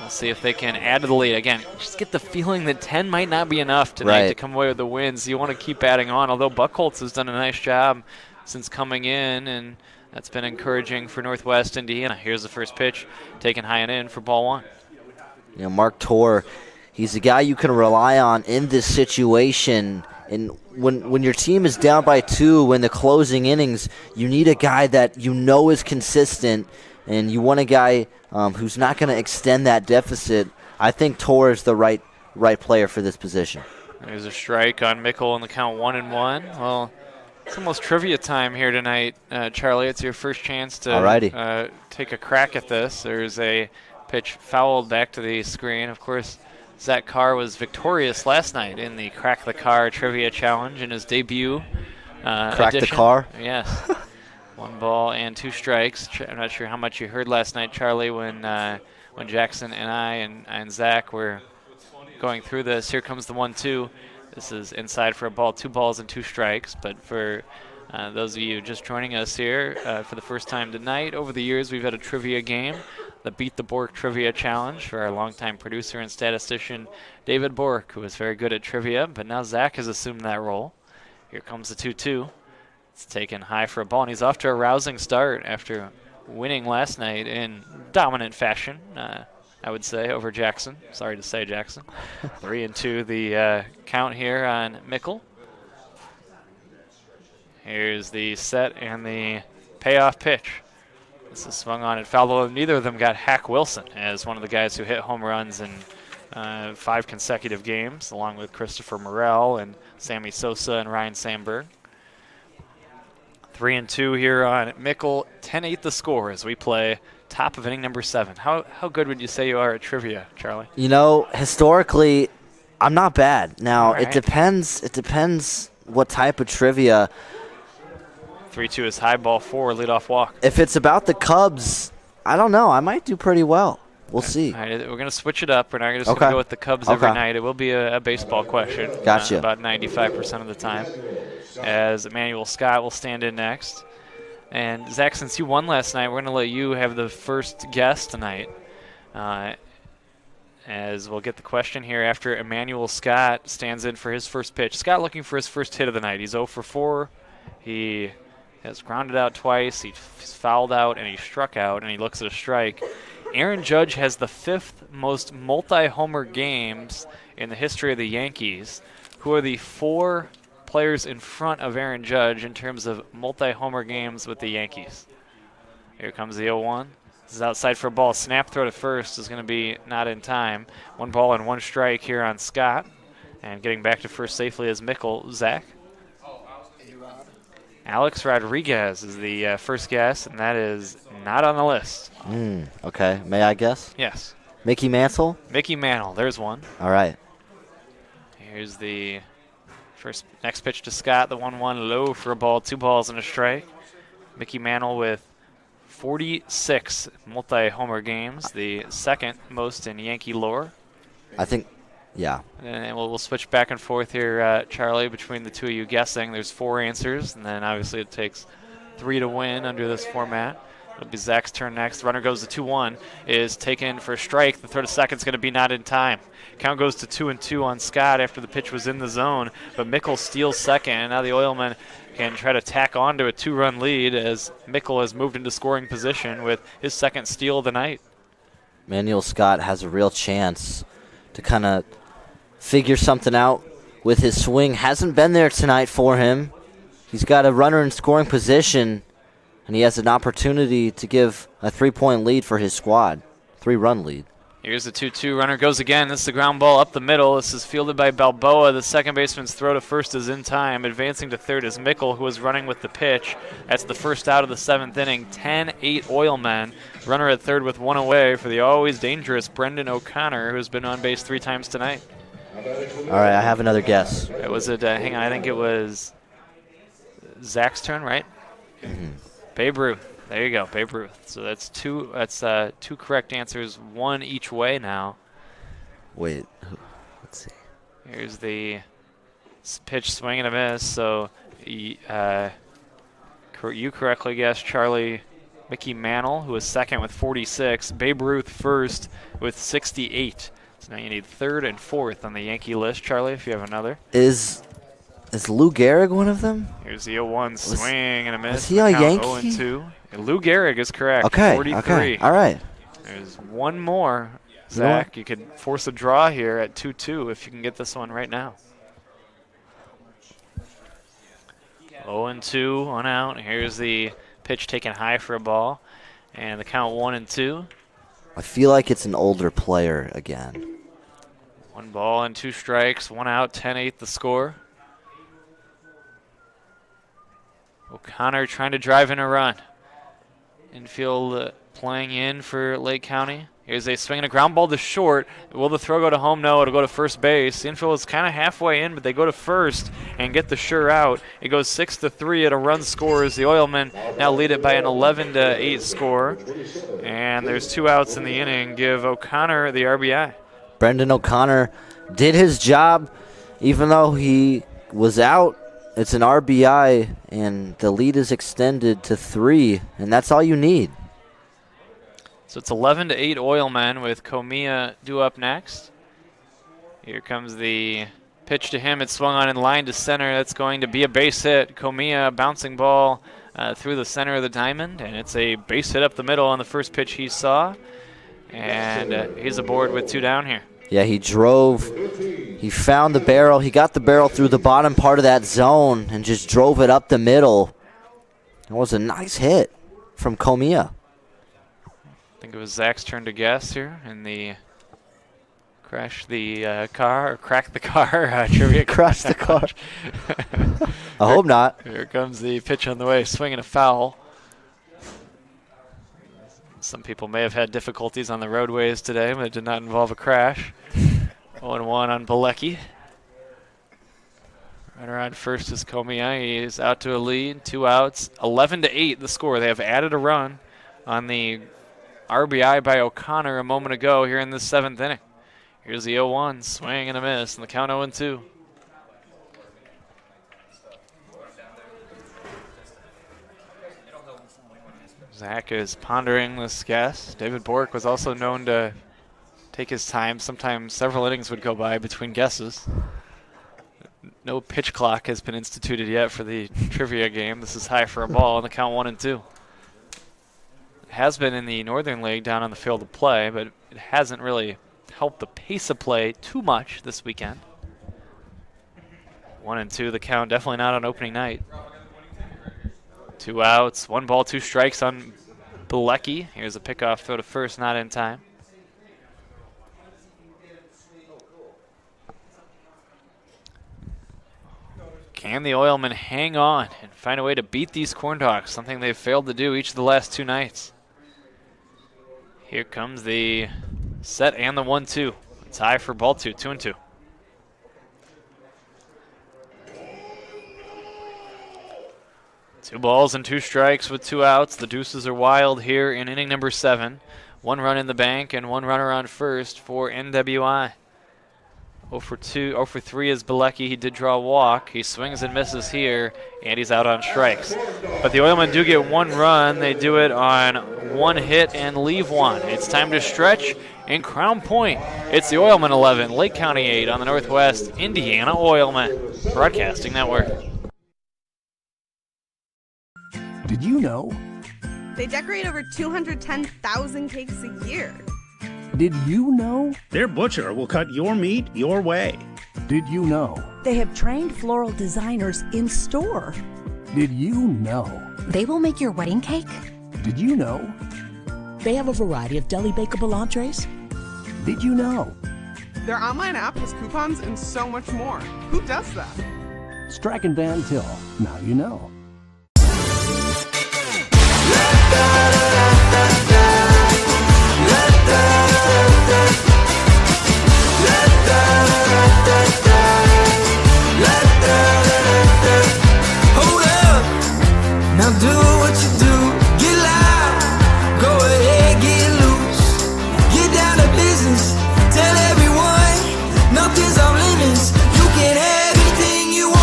We'll see if they can add to the lead. Again, just get the feeling that 10 might not be enough tonight to come away with the wins. You want to keep adding on, although Buckholtz has done a nice job since coming in, and that's been encouraging for Northwest Indiana. Here's the first pitch, taken high and in for ball 1. You know, Mark Tor, he's a guy you can rely on in this situation. And when your team is down by 2 in the closing innings, you need a guy that you know is consistent, and you want a guy who's not going to extend that deficit. I think Tor is the right player for this position. There's a strike on Mickle on the count 1-1. Well, it's almost trivia time here tonight, Charlie. It's your first chance to take a crack at this. There's a pitch fouled back to the screen. Of course, Zach Carr was victorious last night in the Crack the Car Trivia Challenge in his debut Crack edition. the Car? Yes. 1 ball and 2 strikes. I'm not sure how much you heard last night, Charlie, when Jackson and I and Zach were going through this. Here comes the 1-2. This is inside for a ball, 2 balls and 2 strikes. But for those of you just joining us here for the first time tonight, over the years we've had a trivia game, the Beat the Bork Trivia Challenge for our longtime producer and statistician, David Bork, who is very good at trivia, but now Zach has assumed that role. Here comes the 2-2. It's taken high for a ball, and he's off to a rousing start after winning last night in dominant fashion, I would say, over Jackson. Sorry to say, Jackson. 3-2 the count here on Mickle. Here's the set and the payoff pitch. This is swung on and fouled, although neither of them got Hack Wilson as one of the guys who hit home runs in 5 consecutive games, along with Christopher Morrell and Sammy Sosa and Ryan Sandberg. 3-2 here on Mickle. 10-8 the score as we play top of inning number 7. How good would you say you are at trivia, Charlie? You know, historically, I'm not bad. Now, it depends what type of trivia. 3-2 is high, ball 4, leadoff walk. If it's about the Cubs, I don't know. I might do pretty well. We'll see. All right, we're going to switch it up. We're not just going to go with the Cubs every night. It will be a baseball question. Gotcha. About 95% of the time. As Emmanuel Scott will stand in next. And, Zach, since you won last night, we're going to let you have the first guess tonight. As we'll get the question here after Emmanuel Scott stands in for his first pitch. Scott looking for his first hit of the night. He's 0 for 4. He has grounded out twice. He's fouled out, and he struck out, and he looks at a strike. Aaron Judge has the 5th most multi-homer games in the history of the Yankees. Who are the 4 players in front of Aaron Judge in terms of multi-homer games with the Yankees? Here comes the 0-1. This is outside for a ball. Snap throw to first is going to be not in time. 1 ball and 1 strike here on Scott. And getting back to first safely is Mickle. Zach? Alex Rodriguez is the first guess, and that is not on the list. Okay. May I guess? Yes. Mickey Mantle? Mickey Mantle. There's one. All right. Here's the next pitch to Scott, the 1-1 low for a ball, 2 balls and a strike. Mickey Mantle with 46 multi-homer games, the 2nd most in Yankee lore. I think Yeah. And we'll switch back and forth here, Charlie, between the two of you guessing. There's 4 answers, and then obviously it takes 3 to win under this format. It'll be Zach's turn next. Runner goes to 2-1, is taken for a strike. The throw to second's going to be not in time. Count goes to 2-2 on Scott after the pitch was in the zone, but Mickle steals second, and now the Oilmen can try to tack on to a 2-run lead as Mickle has moved into scoring position with his second steal of the night. Manuel Scott has a real chance to kind of figure something out with his swing. Hasn't been there tonight for him. He's got a runner in scoring position, and he has an opportunity to give a 3-point lead for his squad, 3-run lead. Here's the 2-2. Runner goes again. This is the ground ball up the middle. This is fielded by Balboa. The second baseman's throw to first is in time. Advancing to third is Mickle, who is running with the pitch. That's the first out of the 7th inning. 10-8 Oilmen. Runner at third with 1 away for the always dangerous Brendan O'Connor, who's been on base 3 times tonight. All right, I have another guess. Was it, hang on, I think it was Zach's turn, right? Babe Ruth. There you go, Babe Ruth. So that's 2 correct answers, 1 each way now. Wait, let's see. Here's the pitch, swing and a miss. So you correctly guessed Charlie Mickey Mantle, who is second with 46. Babe Ruth first with 68. So now you need third and fourth on the Yankee list, Charlie, if you have another. Is Lou Gehrig one of them? Here's the 0-1 swing and a miss. Was he a Yankee? 0-2. Lou Gehrig is correct. Okay, 43. okay, all right. There's one more. Zach, you could force a draw here at 2-2 if you can get this one right now. 0-2, 1 out. Here's the pitch taken high for a ball. And the count 1-2. I feel like it's an older player again. 1 ball and 2 strikes, 1 out, 10-8 the score. O'Connor trying to drive in a run. Infield playing in for Lake County. Here's a swing and a ground ball to short. Will the throw go to home? No, it'll go to first base. The infield is kind of halfway in, but they go to first and get the sure out. It goes 6-3 at a run scores. The Oilmen now lead it by an 11-8 score. And there's 2 outs in the inning. Give O'Connor the RBI. Brendan O'Connor did his job, even though he was out. It's an RBI, and the lead is extended to 3, and that's all you need. So it's 11-8 Oilmen with Comia due up next. Here comes the pitch to him. It's swung on in line to center. That's going to be a base hit. Comia bouncing ball through the center of the diamond, and it's a base hit up the middle on the first pitch he saw. And he's aboard with 2 down here. Yeah, he drove. He found the barrel. He got the barrel through the bottom part of that zone and just drove it up the middle. It was a nice hit from Comia. I think it was Zach's turn to guess here in the crash the car or crack the car trivia. Crash the car. I hope not. Here comes the pitch on the way, swinging a foul. Some people may have had difficulties on the roadways today, but it did not involve a crash. 0-1 on Bilecki. Runner on first is Comia. He is out to a lead, 2 outs, 11-8 the score. They have added a run on the RBI by O'Connor a moment ago here in the 7th inning. Here's the 0-1, swing and a miss, and the count 0-2. Zach is pondering this guess. David Bork was also known to take his time. Sometimes several innings would go by between guesses. No pitch clock has been instituted yet for the trivia game. This is high for a ball, and the count 1-2. It has been in the Northern League down on the field of play, but it hasn't really helped the pace of play too much this weekend. 1-2 the count, definitely not on opening night. 2 outs, 1 ball, 2 strikes on Bilecki. Here's a pickoff throw to first, not in time. Can the Oilmen hang on and find a way to beat these CornDogs, something they've failed to do each of the last 2 nights? Here comes the set and the 1-2. It's high for ball 2, 2-2. Two balls and 2 strikes with 2 outs. The deuces are wild here in inning number 7. 1 run in the bank and 1 runner on first for NWI. 0 for 3 is Bilecki. He did draw a walk. He swings and misses here, and he's out on strikes. But the Oilmen do get one run. They do it on one hit and leave one. It's time to stretch in Crown Point. It's the Oilmen 11, Lake County 8 on the Northwest Indiana Oilmen Broadcasting Network. Did you know? They decorate over 210,000 cakes a year. Did you know? Their butcher will cut your meat your way. Did you know? They have trained floral designers in store. Did you know? They will make your wedding cake. Did you know? They have a variety of deli bakeable entrees. Did you know? Their online app has coupons and so much more. Who does that? Strack & Van Til. Now you know. Hold up, now do what you do. Get loud, go ahead, get loose. Get down to business, tell everyone nothing's off limits. You can have anything you want.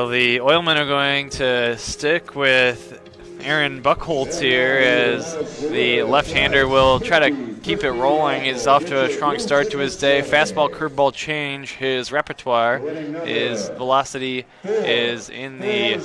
The Oilmen are going to stick with Aaron Buchholz here as the left-hander will try to keep it rolling. He's off to a strong start to his day. Fastball, curveball change. His repertoire, his velocity is in the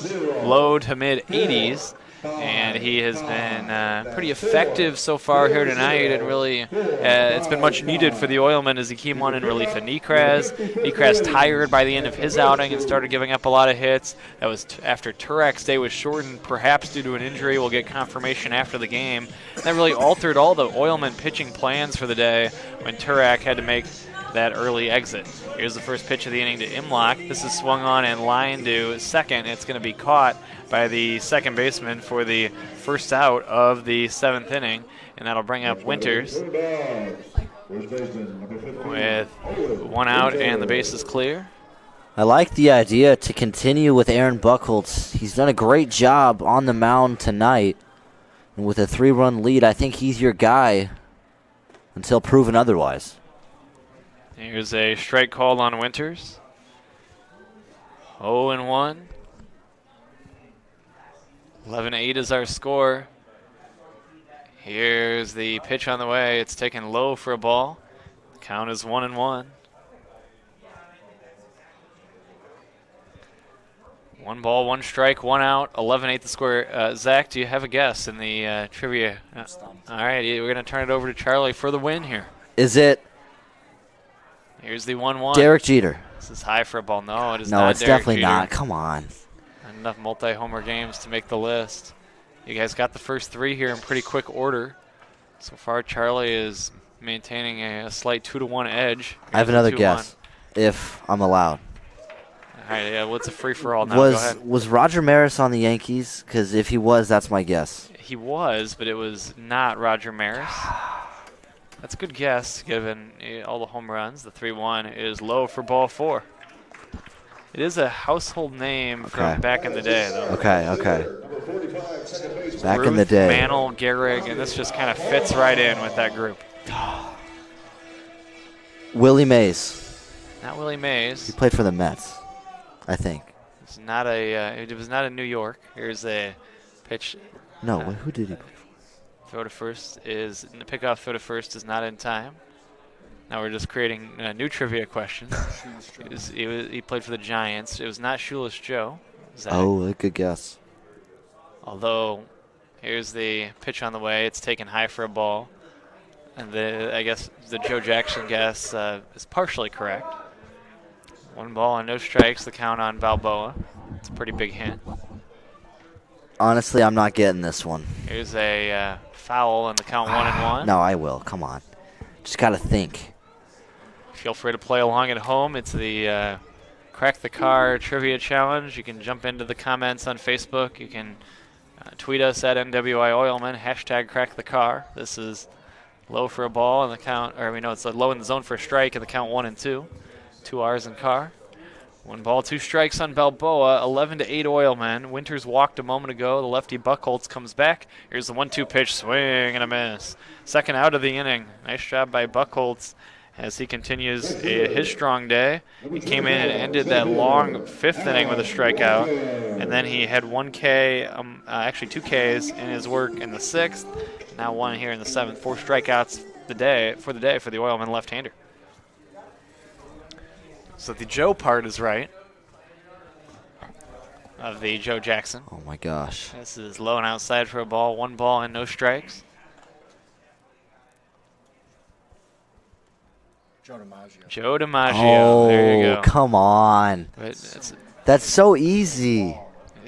low to mid 80s. And he has been pretty effective so far here tonight, and really it's been much needed for the Oilmen as he came on in relief of Nekraz. Nekraz tired by the end of his outing and started giving up a lot of hits. That was after Turak's day was shortened, perhaps due to an injury. We'll get confirmation after the game. That really altered all the Oilmen pitching plans for the day when Turak had to make that early exit. Here's the first pitch of the inning to Imlock. This is swung on and line to second. It's going to be caught by the second baseman for the first out of the 7th inning, and that'll bring up Winters with one out and the base is clear. I like the idea to continue with Aaron Buchholz. He's done a great job on the mound tonight, and with a 3-run lead, I think he's your guy until proven otherwise. Here's a strike called on Winters. 0-1. 11-8 is our score. Here's the pitch on the way. It's taken low for a ball. The count is 1-1. 1 ball, 1 strike, 1 out. 11-8 the score. Zach, do you have a guess in the trivia? All right, we're going to turn it over to Charlie for the win here. Is it? Here's the 1-1. Derek Jeter. This is high for a ball. No, it is not. No, it's Derek definitely Jeter. not. Come on. Not enough multi-homer games to make the list. You guys got the first 3 here in pretty quick order. So far, Charlie is maintaining a slight 2-1 edge. I have another guess, if I'm allowed. All right, yeah, what's a free-for-all now? Go ahead. Was Roger Maris on the Yankees? Because if he was, that's my guess. He was, but it was not Roger Maris. That's a good guess, given all the home runs. The 3-1 is low for ball 4. It is a household name from back in the day, though. Okay. Back in the day. Mantle, Gehrig, and this just kind of fits right in with that group. Willie Mays. Not Willie Mays. He played for the Mets, I think. It's not a. It was not in New York. Here's a pitch. No, who did he play for? Throw to first is pickoff. Throw to first is not in time. Now we're just creating new trivia questions. He played for the Giants. It was not Shoeless Joe. Zach. Oh, a good guess. Although, here's the pitch on the way. It's taken high for a ball. And I guess the Joe Jackson guess is partially correct. 1 ball and no strikes, the count on Balboa. It's a pretty big hint. Honestly, I'm not getting this one. Here's a foul and the count 1-1. No, I will. Come on. Just got to think. Feel free to play along at home. It's the Crack the Car Trivia Challenge. You can jump into the comments on Facebook. You can tweet us at NWI Oilmen, hashtag Crack the Car. This is low for a ball and the count, or we know it's low in the zone for a strike and the count 1-2. 2 R's in car. 1 ball, 2 strikes on Balboa, 11-8 Oilmen. Winters walked a moment ago. The lefty Buchholz comes back. Here's the 1-2 pitch, swing and a miss. Second out of the inning. Nice job by Buchholz as he continues his strong day. He came in and ended that long 5th inning with a strikeout, and then he had 1 K, actually 2 Ks in his work in the 6th. Now 1 here in the 7th. 4 strikeouts for the day for the Oilman left-hander. So the Joe part is right of the Joe Jackson. Oh my gosh. This is low and outside for a ball. 1 ball and no strikes. Joe DiMaggio. Oh, there you go. Come on. That's so easy.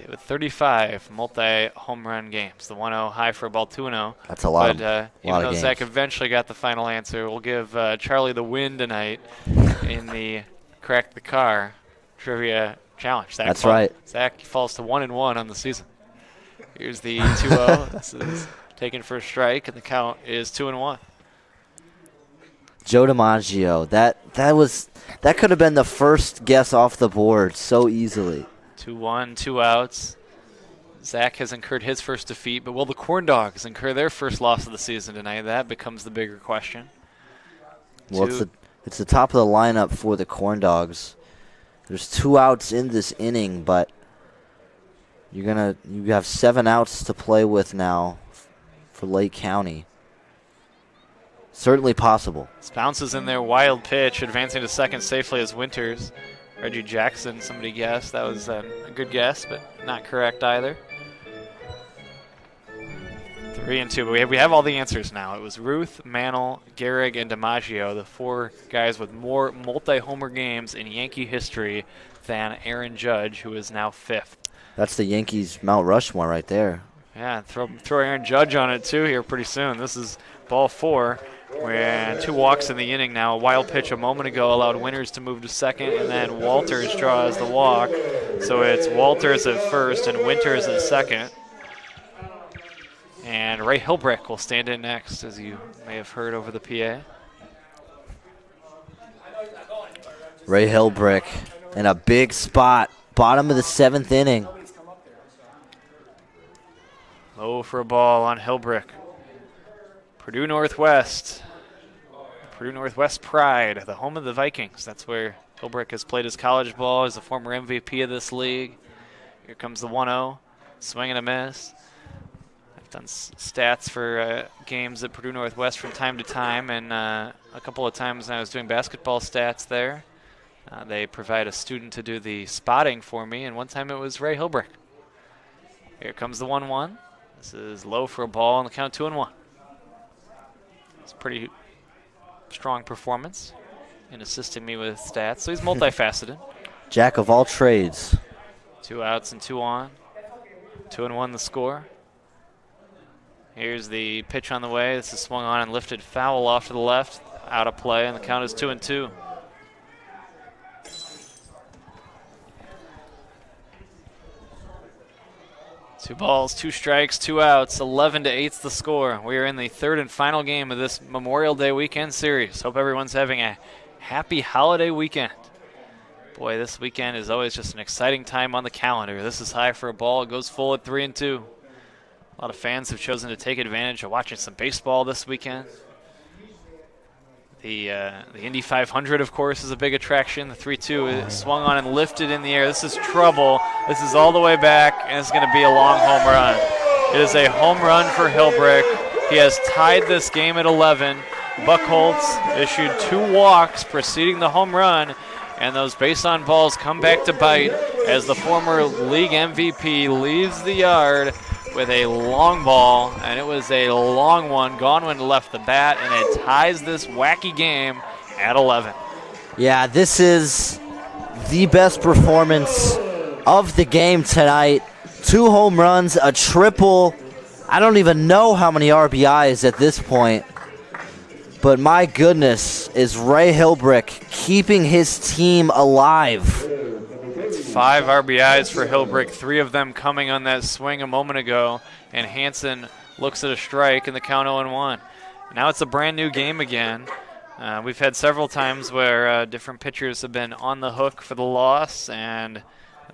With 35 multi-home run games. The 1-0 high for a ball, 2-0. That's a lot. But even though Zach eventually got the final answer, we'll give Charlie the win tonight in the Crack the Car trivia challenge. That's right. Zach falls to 1-1 on the season. Here's the 2-0. This is taken for a strike, and the count is 2-1. Joe DiMaggio. That could have been the first guess off the board so easily. 2-1, 2 outs. Zach has incurred his first defeat, but will the CornDogs incur their first loss of the season tonight? That becomes the bigger question. Well, it's the top of the lineup for the CornDogs. There's 2 outs in this inning, but you have 7 outs to play with now for Lake County. Certainly possible. This bounces in there, wild pitch, advancing to second safely as Winters. Reggie Jackson, somebody guessed. That was a good guess, but not correct either. 3-2, but we have all the answers now. It was Ruth, Mantle, Gehrig, and DiMaggio, the 4 guys with more multi-homer games in Yankee history than Aaron Judge, who is now 5th. That's the Yankees' Mount Rushmore right there. Yeah, throw Aaron Judge on it too here pretty soon. This is ball 4. We're 2 walks in the inning now. A wild pitch a moment ago allowed Winters to move to second, and then Walters draws the walk. So it's Walters at first and Winters at second. And Ray Hilbrick will stand in next, as you may have heard over the PA. Ray Hilbrick in a big spot, bottom of the 7th inning. Low for a ball on Hilbrick. Purdue Northwest Pride, the home of the Vikings. That's where Hilbrick has played his college ball. He's a former MVP of this league. Here comes the 1-0, swing and a miss. I've done stats for games at Purdue Northwest from time to time, and a couple of times when I was doing basketball stats there, they provide a student to do the spotting for me, and one time it was Ray Hilbrick. Here comes the 1-1. This is low for a ball on the count 2-1. It's a pretty strong performance in assisting me with stats. So he's multifaceted. Jack of all trades. 2 outs and 2 on. 2-1 the score. Here's the pitch on the way. This is swung on and lifted foul off to the left. Out of play, and the count is 2-2. Two balls, 2 strikes, 2 outs, 11-8's the score. We are in the 3rd and final game of this Memorial Day weekend series. Hope everyone's having a happy holiday weekend. Boy, this weekend is always just an exciting time on the calendar. This is high for a ball. It goes full at 3-2. A lot of fans have chosen to take advantage of watching some baseball this weekend. The Indy 500, of course, is a big attraction. The 3-2 is swung on and lifted in the air. This is trouble. This is all the way back, and it's going to be a long home run. It is a home run for Hilbrick. He has tied this game at 11. Buchholz issued 2 walks preceding the home run, and those base on balls come back to bite as the former league MVP leaves the yard with a long ball, and it was a long one. Gonwin left the bat, and it ties this wacky game at 11. Yeah, this is the best performance of the game tonight. 2 home runs, a triple. I don't even know how many RBIs at this point. But my goodness, is Ray Hilbrick keeping his team alive. 5 RBIs for Hilbrick, 3 of them coming on that swing a moment ago. And Hansen looks at a strike, and the count 0-1. Now it's a brand new game again. We've had several times where different pitchers have been on the hook for the loss, and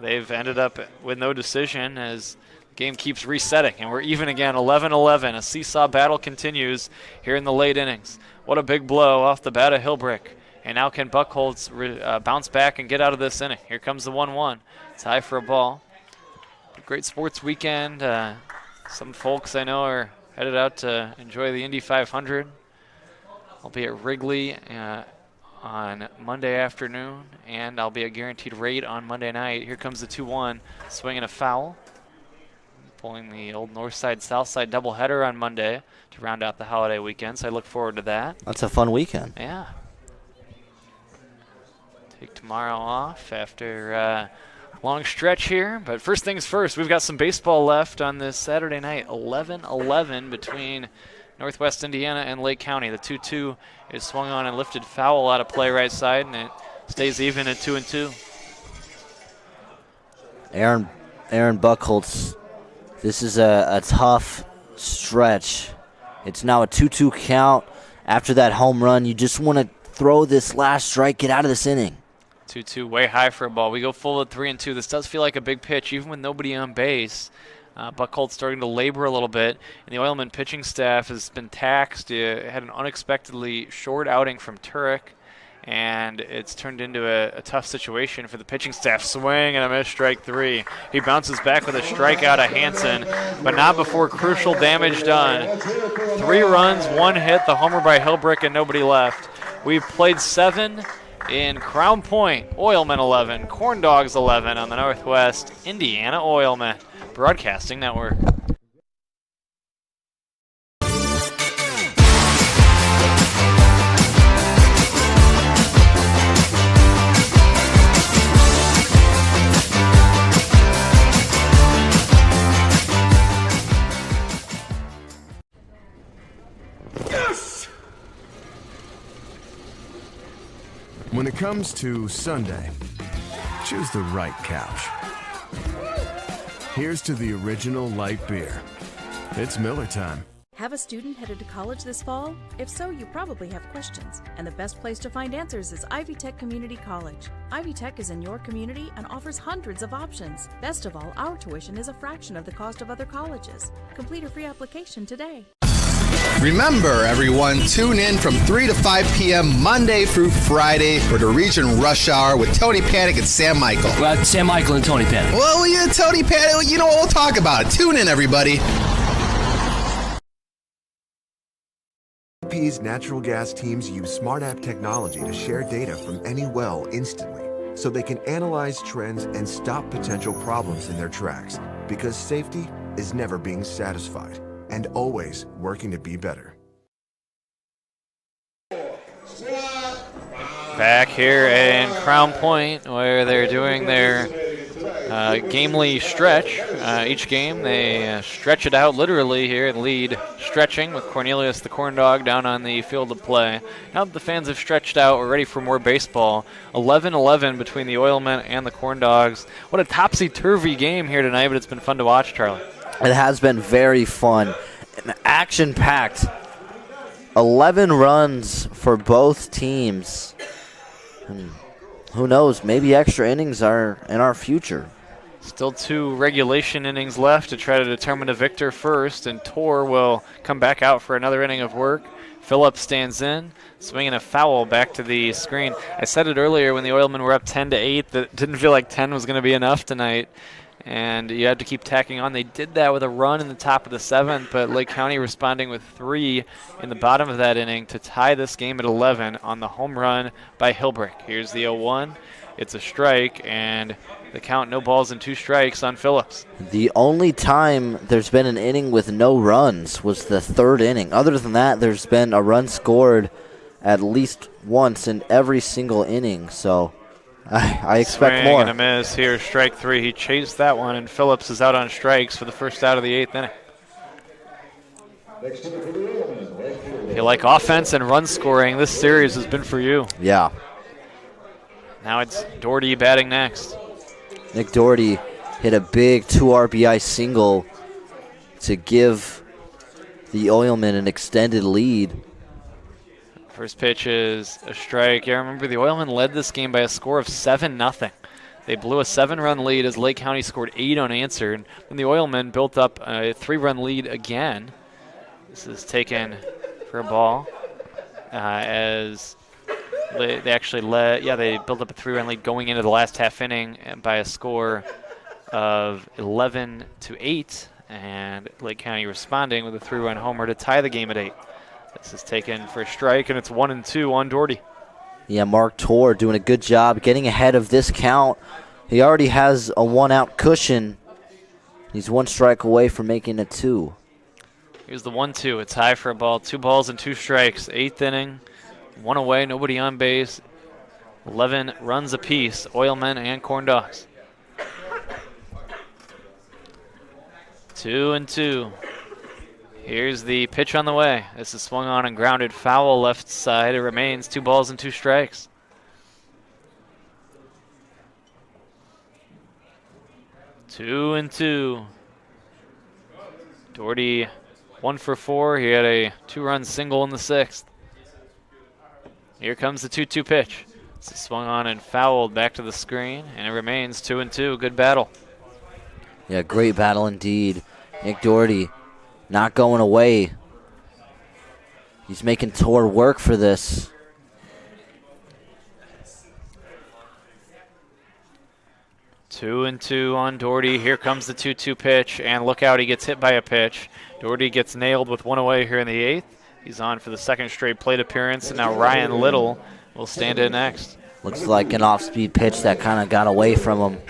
they've ended up with no decision as the game keeps resetting. And we're even again, 11-11. A seesaw battle continues here in the late innings. What a big blow off the bat of Hillbrick. And now can Buckholz bounce back and get out of this inning. Here comes the 1-1. It's high for a ball. Great sports weekend. Some folks I know are headed out to enjoy the Indy 500. I'll be at Wrigley on Monday afternoon, and I'll be at Guaranteed Rate on Monday night. Here comes the 2-1, swinging a foul. Pulling the old north side, south side doubleheader on Monday to round out the holiday weekend, so I look forward to that. That's a fun weekend. Yeah. Take tomorrow off after a long stretch here, but first things first, we've got some baseball left on this Saturday night. 11-11 between Northwest Indiana and Lake County. The 2-2 is swung on and lifted foul out of play right side, and it stays even at 2-2. Aaron Buckholz, this is a tough stretch. It's now a 2-2 count. After that home run, you just want to throw this last strike, get out of this inning. 2-2, way high for a ball. We go full at 3-2. This does feel like a big pitch, even with nobody on base. Buckholz starting to labor a little bit, and the Oilmen pitching staff has been taxed. It had an unexpectedly short outing from Turek, and it's turned into a tough situation for the pitching staff. Swing and a miss, strike 3. He bounces back with a strikeout of Hansen, but not before crucial damage done. 3 runs, 1 hit, the homer by Hillbrick, and nobody left. We've played 7 in Crown Point. Oilmen 11, CornDogs 11 on the Northwest Indiana Oilmen Broadcasting Network. When it comes to Sunday, choose the right couch. Here's to the original light beer. It's Miller time. Have a student headed to college this fall? If so, you probably have questions, and the best place to find answers is Ivy Tech Community College. Ivy Tech is in your community and offers hundreds of options. Best of all, our tuition is a fraction of the cost of other colleges. Complete a free application today. Remember, everyone, tune in from 3 to 5 p.m. Monday through Friday for the Region Rush Hour with Tony Panic and Sam Michael. Well, Sam Michael and Tony Panic. Well, yeah, Tony Panic, you know, we'll talk about it. Tune in, everybody. BP's natural gas teams use smart app technology to share data from any well instantly, so they can analyze trends and stop potential problems in their tracks, because safety is never being satisfied and always working to be better. Back here in Crown Point, where they're doing their gamely stretch. Each game they stretch it out literally here and lead stretching with Cornelius the Corn Dog down on the field of play. Now that the fans have stretched out, we're ready for more baseball. 11-11 between the Oilmen and the Corn Dogs. What a topsy-turvy game here tonight, but it's been fun to watch, Charlie. It has been very fun and action-packed. 11 runs for both teams. And who knows, maybe extra innings are in our future. Still 2 regulation innings left to try to determine a victor first, and Tor will come back out for another inning of work. Phillips stands in, swinging a foul back to the screen. I said it earlier when the Oilmen were up 10-8 that it didn't feel like 10 was going to be enough tonight, and you had to keep tacking on. They did that with a run in the top of the 7th, but Lake County responding with 3 in the bottom of that inning to tie this game at 11 on the home run by Hillbrick. Here's the 0-1. It's a strike, and the count, no balls and 2 strikes on Phillips. The only time there's been an inning with no runs was the 3rd inning. Other than that, there's been a run scored at least once in every single inning, so I expect Swing more. And a miss here, strike 3. He chased that one, and Phillips is out on strikes for the first out of the 8th inning. If you like offense and run scoring, this series has been for you. Yeah. Now it's Doherty batting next. Nick Doherty hit a big 2 RBI single to give the Oilmen an extended lead. First pitch is a strike. Yeah, remember the Oilmen led this game by a score of 7-0. They blew a 7-run lead as Lake County scored 8 unanswered. Then the Oilmen built up a 3-run lead again. This is taken for a ball as they actually led. Yeah, they built up a 3-run lead going into the last half inning by a score of 11-8, and Lake County responding with a 3-run homer to tie the game at 8. This is taken for a strike, and it's 1-2 on Doherty. Yeah, Mark Torr doing a good job getting ahead of this count. He already has a 1-out cushion. He's 1 strike away from making it 2. Here's the 1-2. It's high for a ball. 2 balls and 2 strikes. 8th inning. 1 away. Nobody on base. 11 runs apiece. Oilmen and CornDogs. 2-2. Here's the pitch on the way. This is swung on and grounded foul left side. It remains 2 balls and 2 strikes. Two and 2. Doherty 1 for 4. He had a 2-run single in the 6th. Here comes the 2-2 pitch. This is swung on and fouled back to the screen, and it remains 2-2. Good battle. Yeah, great battle indeed. Nick Doherty not going away. He's making Torr work for this. 2-2 on Doherty. Here comes the 2-2 pitch, and look out, he gets hit by a pitch. Doherty gets nailed with 1 away here in the 8th. He's on for the 2nd straight plate appearance, and now Ryan Little will stand in next. Looks like an off-speed pitch that kind of got away from him.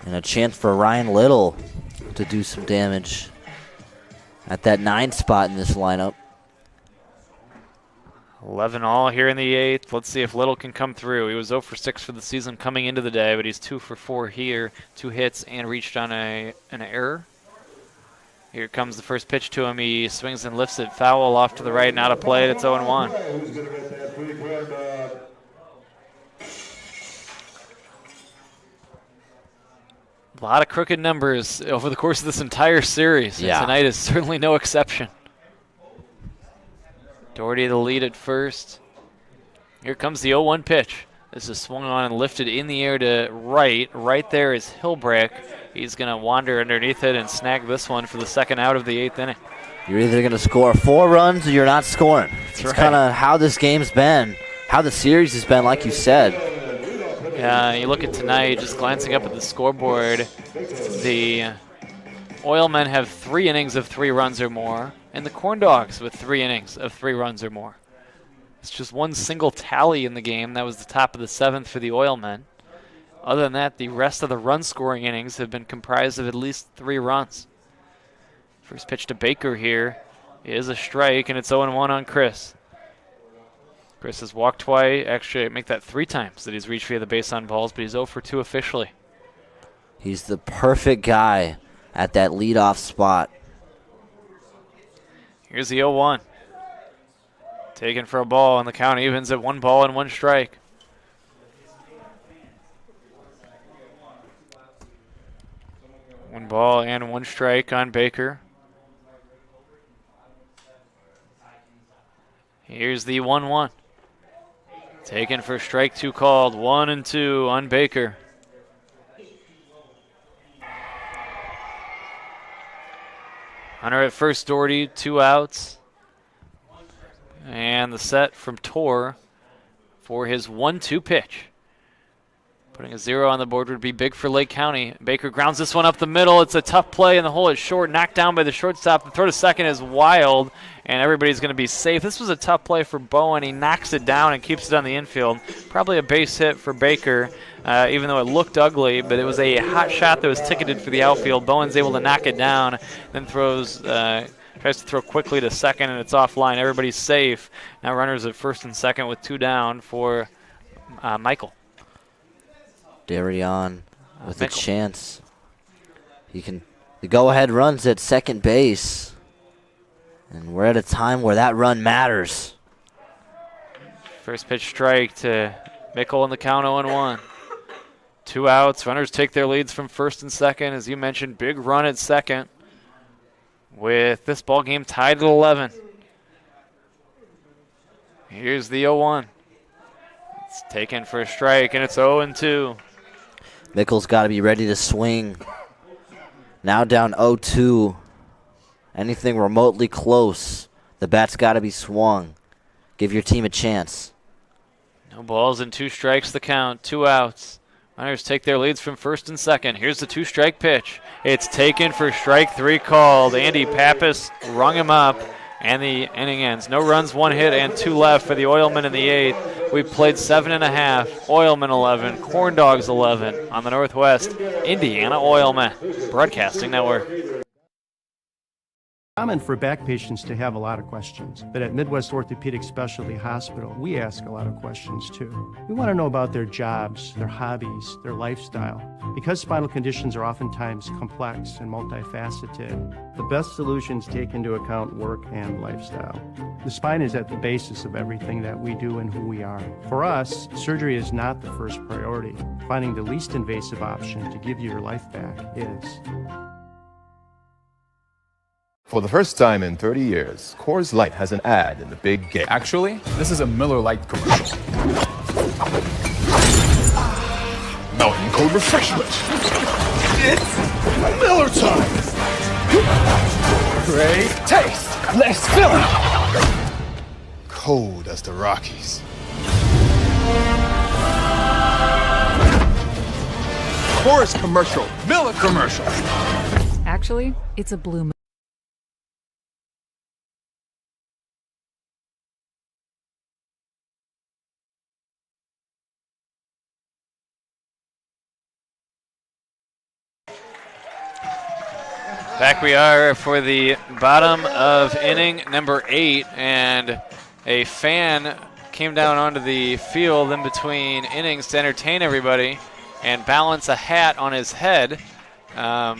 And a chance for Ryan Little to do some damage at that 9 spot in this lineup. 11 all here in the 8th. Let's see if Little can come through. He was 0 for 6 for the season coming into the day, but he's 2 for 4 here. 2 hits and reached on an error. Here comes the first pitch to him. He swings and lifts it foul off to the right and out of play. It's 0-1. A lot of crooked numbers over the course of this entire series. Yeah. And tonight is certainly no exception. Doherty the lead at first. Here comes the 0-1 pitch. This is swung on and lifted in the air to right. Right there is Hilbrick. He's going to wander underneath it and snag this one for the 2nd out of the 8th inning. You're either going to score 4 runs or you're not scoring. That's It's right. kind of how this game's been, how the series has been, like you said. Yeah, you look at tonight, just glancing up at the scoreboard, the Oilmen have 3 innings of 3 runs or more, and the CornDogs with 3 innings of 3 runs or more. It's just 1 single tally in the game. That was the top of the 7th for the Oilmen. Other than that, the rest of the run-scoring innings have been comprised of at least 3 runs. First pitch to Baker here is a strike, and it's 0-1 on Chris. Chris has walked twice, actually make that 3 times that he's reached via the base on balls, but he's 0 for 2 officially. He's the perfect guy at that leadoff spot. Here's the 0-1. Taken for a ball, and the count evens at 1 ball and 1 strike. One ball and 1 strike on Baker. Here's the 1-1. Taken for strike 2 called. 1-2 on Baker. Hunter at first, Doherty, 2 outs. And the set from Torr for his 1-2 pitch. Putting a 0 on the board would be big for Lake County. Baker grounds this one up the middle. It's a tough play, and the hole is short. Knocked down by the shortstop. The throw to second is wild, and everybody's going to be safe. This was a tough play for Bowen. He knocks it down and keeps it on the infield. Probably a base hit for Baker, even though it looked ugly, but it was a hot shot that was ticketed for the outfield. Bowen's able to knock it down, then tries to throw quickly to second, and it's offline. Everybody's safe. Now runners at first and second with 2 down for Michael. Darion with Michael. a chance. The go-ahead runs at second base. And we're at a time where that run matters. First pitch strike to Mickle in the count 0-1. 2 outs. Runners take their leads from first and second. As you mentioned, big run at second with this ball game tied at 11. Here's the 0-1. It's taken for a strike, and it's 0-2. Mickle's got to be ready to swing. Now down 0-2. Anything remotely close, the bat's got to be swung. Give your team a chance. No balls and 2 strikes the count. 2 outs. Miners take their leads from first and second. Here's the 2-strike pitch. It's taken for strike 3 called. Andy Pappas rung him up, and the inning ends. No runs, 1 hit, and 2 left for the Oilmen in the 8th. We played 7.5. Oilmen 11, CornDogs 11 on the Northwest Indiana Oilmen Broadcasting Network. Common for back patients to have a lot of questions, but at Midwest Orthopedic Specialty Hospital, we ask a lot of questions too. We want to know about their jobs, their hobbies, their lifestyle. Because spinal conditions are oftentimes complex and multifaceted, the best solutions take into account work and lifestyle. The spine is at the basis of everything that we do and who we are. For us, surgery is not the first priority. Finding the least invasive option to give you your life back is. For the first time in 30 years, Coors Light has an ad in the big game. Actually, this is a Miller Lite commercial. Mountain Cold Refreshment. It's Miller time. Great taste. Less filling. Cold as the Rockies. Coors commercial. Miller commercial. Actually, it's a blue moon. Back we are for the bottom of inning number 8, and a fan came down onto the field in between innings to entertain everybody and balance a hat on his head. I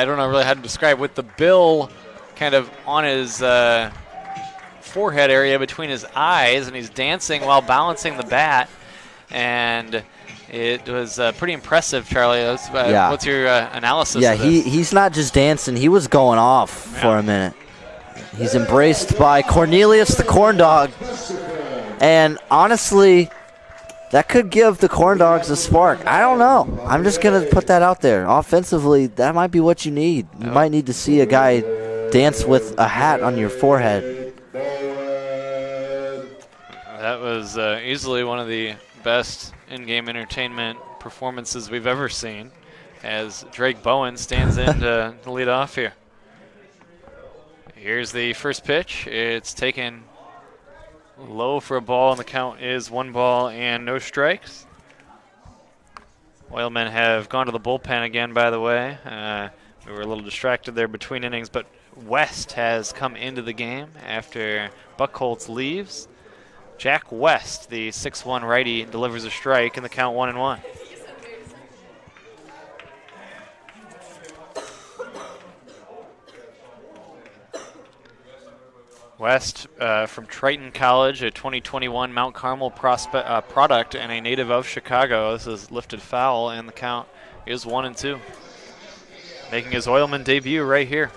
don't know really how to describe, with the bill kind of on his forehead area between his eyes, and he's dancing while balancing the bat, and it was pretty impressive, Charlie. Yeah. What's your analysis Yeah, of this? he's not just dancing. He was going off for a minute. He's embraced by Cornelius the Corn Dog. And honestly, that could give the Corn Dogs a spark. I don't know. I'm just going to put that out there. Offensively, that might be what you need. You might need to see a guy dance with a hat on your forehead. That was easily one of the best in-game entertainment performances we've ever seen, as Drake Bowen stands in to lead off here. Here's the first pitch. It's taken low for a ball, and the count is 1 ball and no strikes. Oilmen have gone to the bullpen again, by the way. We were a little distracted there between innings, but West has come into the game after Buckholtz leaves. Jack West, the 6'1 righty, delivers a strike, and the count 1-1. West from Triton College, a 2021 Mount Carmel product and a native of Chicago. This is lifted foul, and the count is 1-2. Making his Oilman debut right here.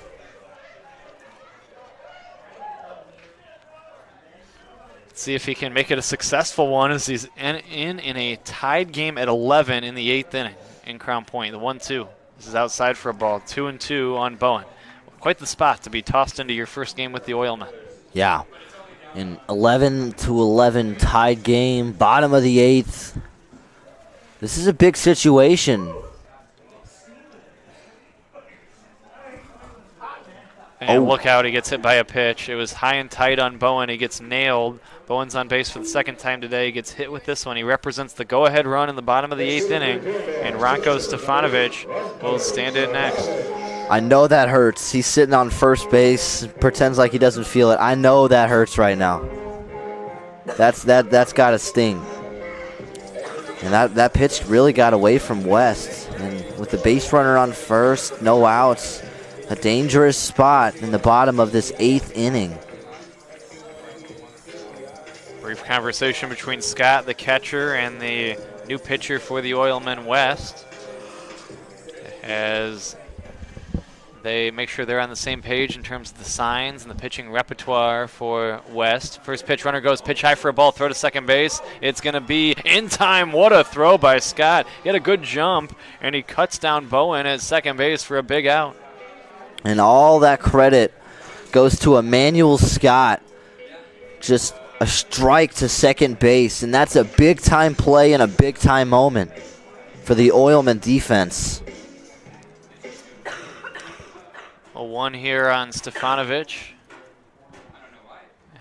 See if he can make it a successful one, as he's in a tied game at 11 in the 8th inning in Crown Point. The 1-2. This is outside for a ball. 2-2 on Bowen. Quite the spot to be tossed into your first game with the Oilmen. Yeah. An 11-11 tied game, bottom of the 8th. This is a big situation. And look out, he gets hit by a pitch. It was high and tight on Bowen. He gets nailed. Bowen's on base for the second time today. He gets hit with this one. He represents the go-ahead run in the bottom of the 8th inning, and Ranko Stefanovic will stand in next. I know that hurts. He's sitting on first base, pretends like he doesn't feel it. I know that hurts right now. That's got to sting. And that pitch really got away from West. And with the base runner on first, no outs, a dangerous spot in the bottom of this 8th inning. Brief conversation between Scott, the catcher, and the new pitcher for the Oilmen West, as they make sure they're on the same page in terms of the signs and the pitching repertoire for West. First pitch, runner goes pitch high for a ball, throw to second base. It's going to be in time. What a throw by Scott. He had a good jump, and he cuts down Bowen at second base for a big out. And all that credit goes to Emmanuel Scott. Just a strike to second base, and that's a big-time play and a big-time moment for the Oilmen defense. A 1 here on Stefanovic.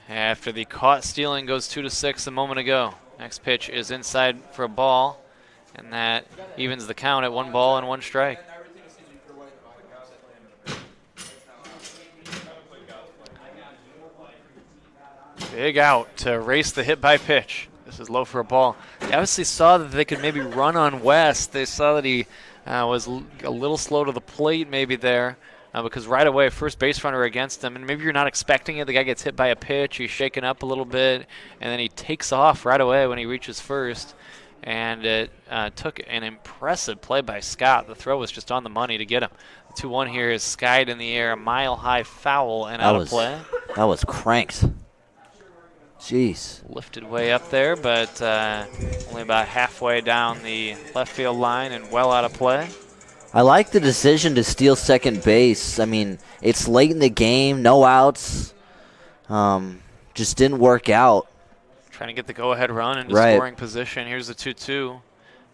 After the caught stealing goes 2-6 a moment ago. Next pitch is inside for a ball, and that evens the count at 1 ball and 1 strike. Big out to race the hit by pitch. This is low for a ball. They obviously saw that they could maybe run on West. They saw that he was a little slow to the plate maybe there. Because right away, first base runner against him, and maybe you're not expecting it. The guy gets hit by a pitch, he's shaken up a little bit, and then he takes off right away when he reaches first. And it took an impressive play by Scott. The throw was just on the money to get him. 2-1 here is skied in the air, a mile-high foul and out of play. That was cranked. Jeez. Lifted way up there, but only about halfway down the left field line and well out of play. I like the decision to steal second base. I mean, it's late in the game, no outs. Just didn't work out. Trying to get the go-ahead run into scoring position. Here's the 2-2.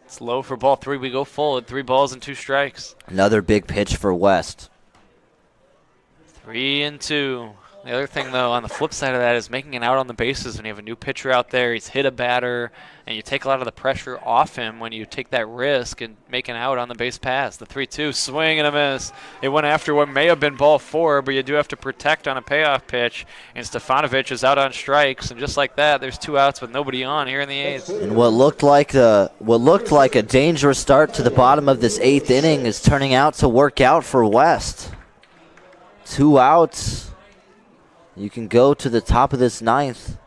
It's low for ball 3. We go full at 3 balls and 2 strikes. Another big pitch for West. 3-2. The other thing, though, on the flip side of that is making an out on the bases when you have a new pitcher out there. He's hit a batter, and you take a lot of the pressure off him when you take that risk and make an out on the base pass. The 3-2, swing and a miss. It went after what may have been ball 4, but you do have to protect on a payoff pitch, and Stefanovic is out on strikes, and just like that, there's 2 outs with nobody on here in the 8th. And what looked like a dangerous start to the bottom of this 8th inning is turning out to work out for West. 2 outs. You can go to the top of this 9th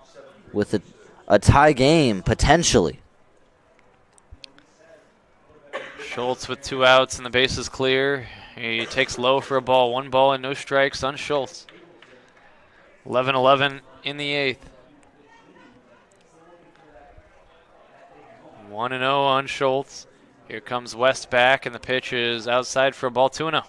with a tie game, potentially. Schultz with 2 outs and the base is clear. He takes low for a ball. 1 ball and no strikes on Schultz. 11-11 in the 8th. 1-0 on Schultz. Here comes West back, and the pitch is outside for a ball. 2-0.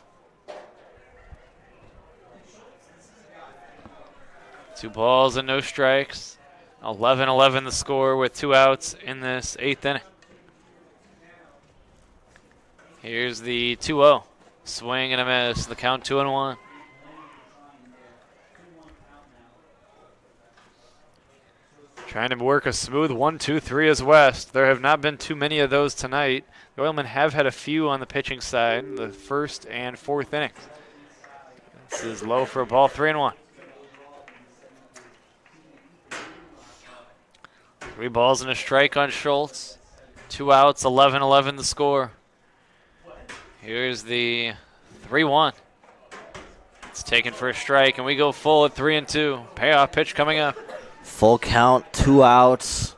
2 balls and no strikes. 11-11 the score with 2 outs in this 8th inning. Here's the 2-0. Swing and a miss. The count 2-1. Trying to work a smooth 1-2-3 as West. There have not been too many of those tonight. The Oilmen have had a few on the pitching side in the 1st and 4th innings. This is low for a ball. 3-1. 3 balls and a strike on Schultz. 2 outs, 11-11 the score. Here's the 3-1. It's taken for a strike, and we go full at 3-2. Payoff pitch coming up. Full count, 2 outs.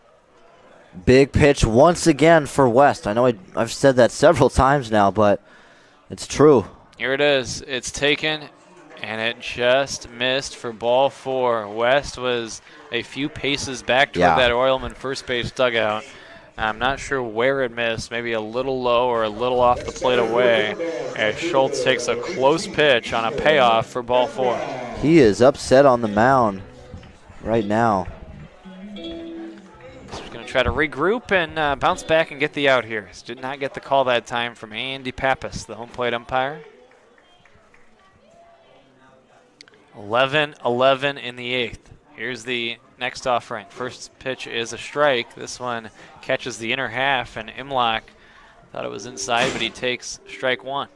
Big pitch once again for West. I know I've said that several times now, but it's true. Here it is. It's taken, and it just missed for ball 4. West was a few paces back toward that Oilman first base dugout. I'm not sure where it missed, maybe a little low or a little off the plate away, as Schultz takes a close pitch on a payoff for ball 4. He is upset on the mound right now. He's going to try to regroup and bounce back and get the out here. Did not get the call that time from Andy Pappas, the home plate umpire. 11-11 in the 8th. Here's the next offering. First pitch is a strike. This one catches the inner half, and Imlach thought it was inside, but he takes strike 1.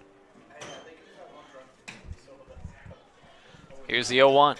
Here's the 0-1.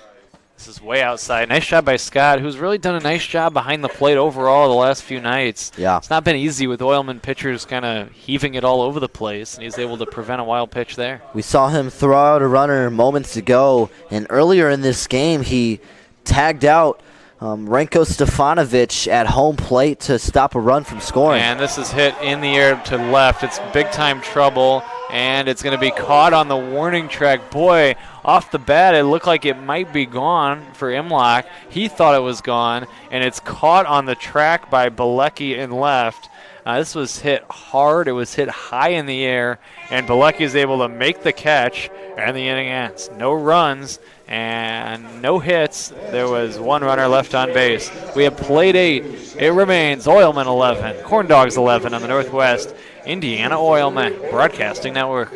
This is way outside. Nice job by Scott, who's really done a nice job behind the plate overall the last few nights. Yeah. It's not been easy with Oilman pitchers kind of heaving it all over the place, and he's able to prevent a wild pitch there. We saw him throw out a runner moments ago, and earlier in this game he tagged out Renko Stefanovic at home plate to stop a run from scoring. And this is hit in the air to left. It's big-time trouble, and it's going to be caught on the warning track. Boy, off the bat, it looked like it might be gone for Imlach. He thought it was gone, and it's caught on the track by Bilecki in left. This was hit hard. It was hit high in the air, and Bilecki is able to make the catch, and the inning ends. No runs and no hits. There was one runner left on base. We have played 8. It remains Oilmen 11, CornDogs 11 on the Northwest Indiana Oilmen Broadcasting Network.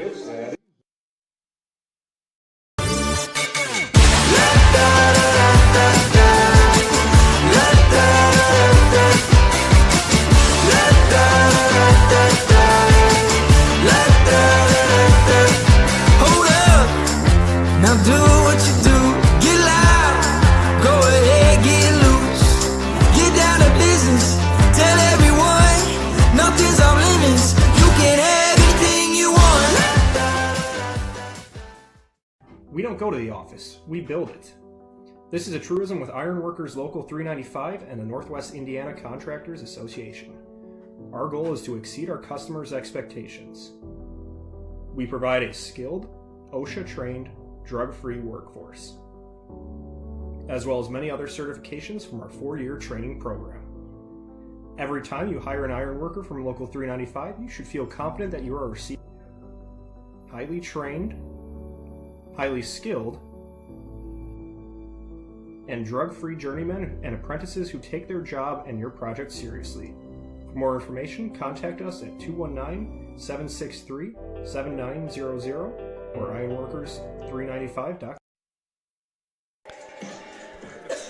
Hold up, now do what you do. Get loud, go ahead, get loose. Get down to business, tell everyone nothing's off limits. You can have anything you want. We don't go to the office, we build it. This is a truism with Ironworkers Local 395 and the Northwest Indiana Contractors Association. Our goal is to exceed our customers' expectations. We provide a skilled, OSHA-trained, drug-free workforce, as well as many other certifications from our 4-year training program. Every time you hire an iron worker from Local 395, you should feel confident that you are receiving highly trained, highly skilled, and drug-free journeymen and apprentices who take their job and your project seriously. For more information, contact us at 219-763-7900 or ironworkers395.com.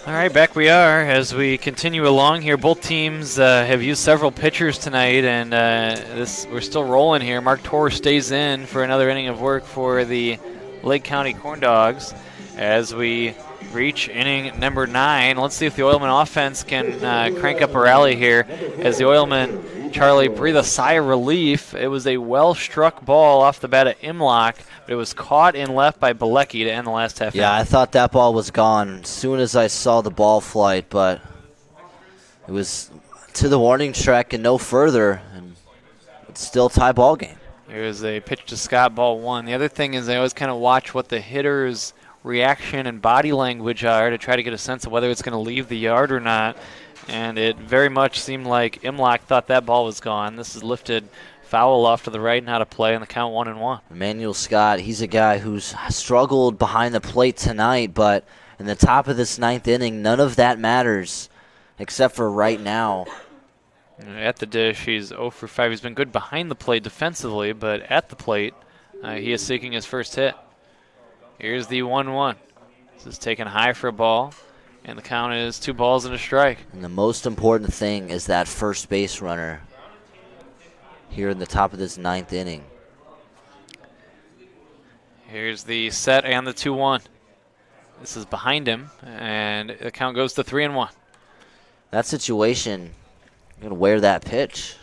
All right, back we are as we continue along here. Both teams have used several pitchers tonight, and we're still rolling here. Mark Torr stays in for another inning of work for the Lake County CornDogs as we reach inning number 9. Let's see if the Oilman offense can crank up a rally here as the Oilmen, Charlie, breathe a sigh of relief. It was a well-struck ball off the bat of Imlach, but it was caught in left by Bilecki to end the last half. Yeah, I thought that ball was gone as soon as I saw the ball flight, but it was to the warning track and no further, and it's still tie ball game. Here's a pitch to Scott, ball 1. The other thing is I always kind of watch what the hitter's reaction and body language are to try to get a sense of whether it's going to leave the yard or not. And it very much seemed like Imlach thought that ball was gone. This is lifted foul off to the right and out of play, and the count 1-1. Emmanuel Scott, he's a guy who's struggled behind the plate tonight, but in the top of this 9th inning, none of that matters except for right now. At the dish, he's 0 for 5. He's been good behind the plate defensively, but at the plate, he is seeking his first hit. Here's the 1-1. This is taken high for a ball, and the count is 2 balls and a strike. And the most important thing is that first base runner here in the top of this 9th inning. Here's the set and the 2-1. This is behind him, and the count goes to 3-1. That situation, you're going to wear that pitch.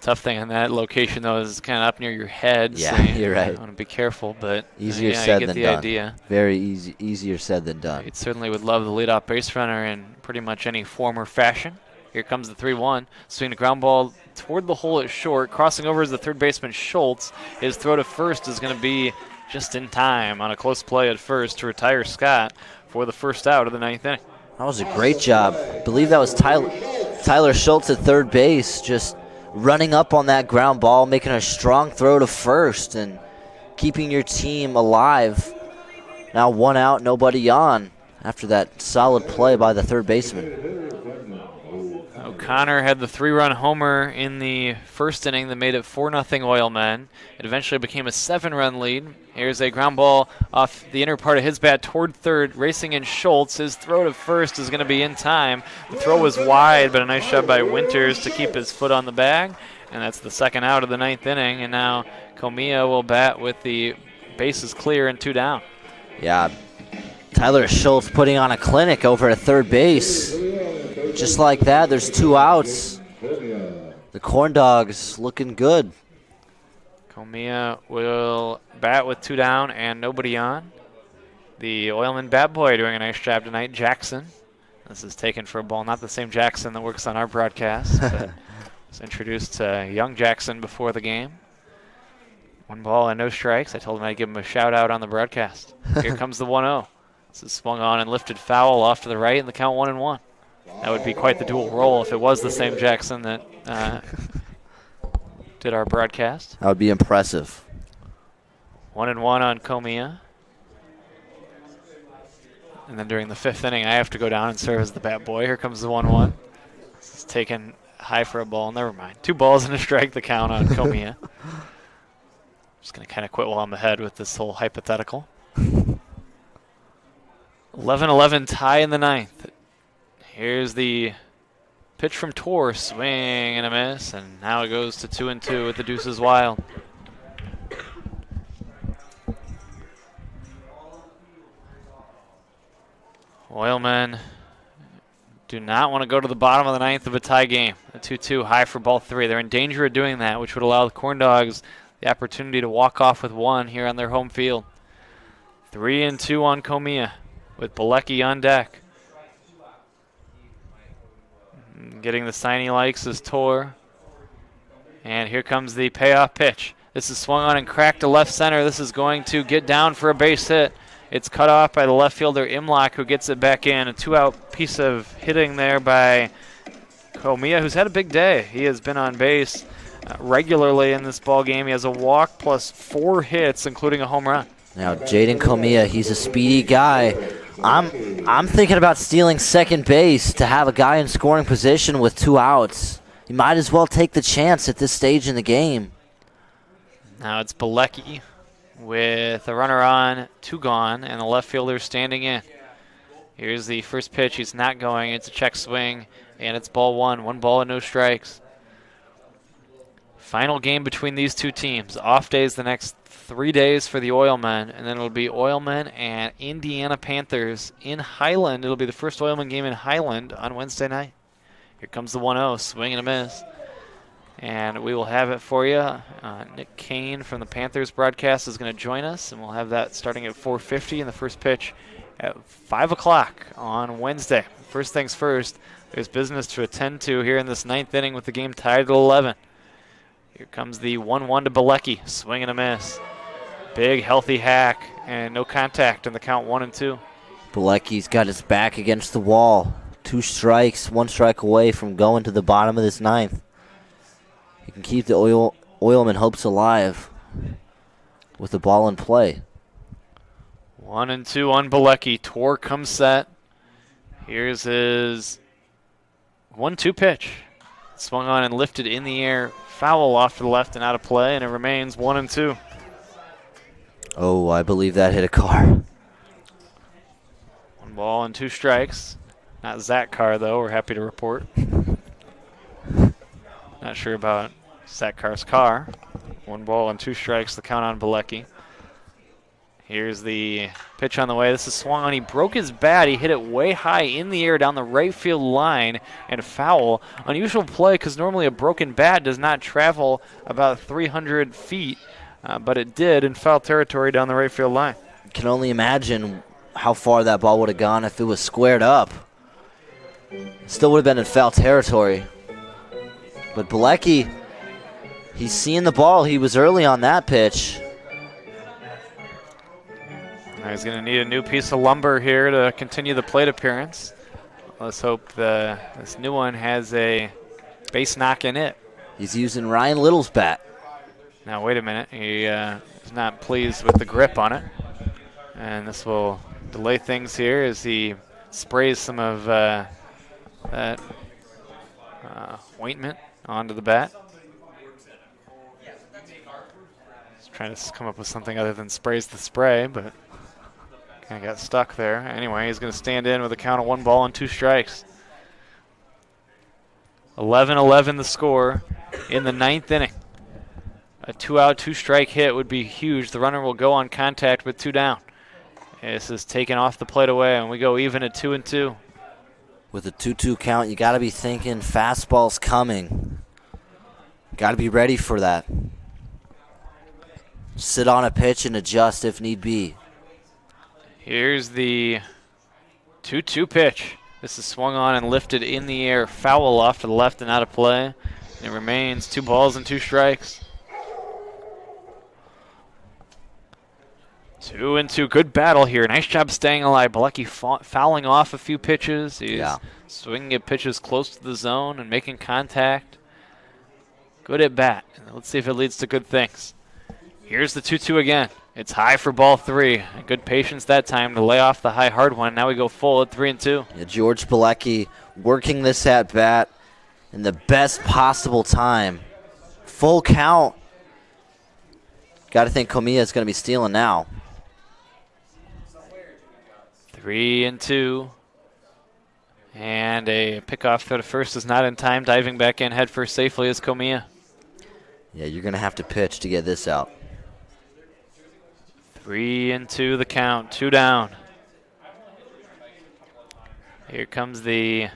Tough thing on that location, though, is kind of up near your head. Yeah, so you're right. You want to be careful, but easier said you get than the done. idea. Very easy, easier said than done. It certainly would love the leadoff base runner in pretty much any form or fashion. Here comes the 3-1. Swinging a ground ball toward the hole at short. Crossing over is the third baseman Schultz. His throw to first is going to be just in time on a close play at first to retire Scott for the first out of the 9th inning. That was a great job. I believe that was Tyler Schultz at third base, just running up on that ground ball, making a strong throw to first and keeping your team alive. Now 1 out, nobody on after that solid play by the third baseman. O'Connor had the 3-run homer in the first inning that made it 4-0 Oilmen. It eventually became a 7-run lead. Here's a ground ball off the inner part of his bat toward third, racing in Schultz. His throw to first is going to be in time. The throw was wide, but a nice shot by Winters to keep his foot on the bag. And that's the second out of the 9th inning. And now Comia will bat with the bases clear and 2 down. Yeah, Tyler Schultz putting on a clinic over at third base. Just like that, there's 2 outs. The CornDogs looking good. Comia will bat with 2 down and nobody on. The Oilman bat boy doing a nice job tonight, Jackson. This is taken for a ball, not the same Jackson that works on our broadcast, but was introduced to young Jackson before the game. 1 ball and no strikes. I told him I'd give him a shout out on the broadcast. Here comes the 1-0. This is swung on and lifted foul off to the right, and the count 1-1. That would be quite the dual roll if it was the same Jackson that did our broadcast. That would be impressive. 1-1 on Comia. And then during the 5th inning, I have to go down and serve as the bat boy. Here comes the 1-1. This is taken high for a ball. Never mind. 2 balls and a strike, the count on Comia. Just going to kind of quit while I'm ahead with this whole hypothetical. 11-11 tie in the 9th. Here's the pitch from Tor. Swing and a miss. And now it goes to 2-2 with the deuces wild. Oilmen do not want to go to the bottom of the 9th of a tie game. A 2-2 high for ball 3. They're in danger of doing that, which would allow the CornDogs the opportunity to walk off with 1 here on their home field. 3-2 on Comia with Bilecki on deck. Getting the sign he likes is Tor. And here comes the payoff pitch. This is swung on and cracked to left center. This is going to get down for a base hit. It's cut off by the left fielder Imlock, who gets it back in. A 2-out piece of hitting there by Comia, who's had a big day. He has been on base regularly in this ball game. He has a walk plus 4 hits, including a home run. Now, Jaden Comia, he's a speedy guy. I'm thinking about stealing second base to have a guy in scoring position with 2 outs. You might as well take the chance at this stage in the game. Now it's Bilecki with a runner on, 2 gone, and the left fielder standing in. Here's the first pitch. He's not going. It's a check swing, and it's ball 1. 1 ball and no strikes. Final game between these 2 teams. Off days the next 3 days for the Oilmen, and then it'll be Oilmen and Indiana Panthers in Highland. It'll be the first Oilmen game in Highland on Wednesday night. Here comes the 1-0, swing and a miss. And we will have it for you. Nick Kane from the Panthers broadcast is going to join us, and we'll have that starting at 4:50 and the first pitch at 5 o'clock on Wednesday. First things first, there's business to attend to here in this 9th inning with the game tied at 11. Here comes the 1-1 to Bilecki, swing and a miss. Big, healthy hack, and no contact in the count 1-2. Bilecki's got his back against the wall. 2 strikes, 1 strike away from going to the bottom of this 9th. He can keep the Oilman hopes alive with the ball in play. 1-2 on Bilecki. Tor comes set. Here's his 1-2 pitch. Swung on and lifted in the air. Foul off to the left and out of play, and it remains 1-2. Oh, I believe that hit a car. 1 ball and 2 strikes. Not Zach Carr, though. We're happy to report. Not sure about Zach Carr's car. 1 ball and 2 strikes, the count on Bilecki. Here's the pitch on the way. This is swung on. He broke his bat. He hit it way high in the air down the right field line and foul. Unusual play because normally a broken bat does not travel about 300 feet, but it did in foul territory down the right field line. You can only imagine how far that ball would have gone if it was squared up. Still would have been in foul territory. But Bilecki, he's seeing the ball. He was early on that pitch. He's going to need a new piece of lumber here to continue the plate appearance. Let's hope this new one has a base knock in it. He's using Ryan Little's bat. Now, wait a minute. He is not pleased with the grip on it. And this will delay things here as he sprays some of that ointment onto the bat. He's trying to come up with something other than sprays the spray, but kind of got stuck there. Anyway, he's going to stand in with a count of 1 ball and 2 strikes. 11-11 the score in the 9th inning. A 2-out, 2-strike hit would be huge. The runner will go on contact with 2 down. This is taken off the plate away, and we go even at 2-2. With a 2-2 count, you got to be thinking fastball's coming. Got to be ready for that. Sit on a pitch and adjust if need be. Here's the 2-2 pitch. This is swung on and lifted in the air. Foul off to the left and out of play. And it remains 2 balls and 2 strikes. 2-2. Good battle here. Nice job staying alive. Bilecki fouling off a few pitches. He's swinging at pitches close to the zone and making contact. Good at bat. Let's see if it leads to good things. Here's the 2-2 again. It's high for ball 3. Good patience that time to lay off the high hard one. Now we go full at 3-2. Yeah, George Bilecki working this at bat in the best possible time. Full count. Got to think Comilla is going to be stealing now. 3-2. And a pickoff to the first is not in time. Diving back in head first safely is Comilla. Yeah, you're going to have to pitch to get this out. 3-2 the count. 2 down. Here comes the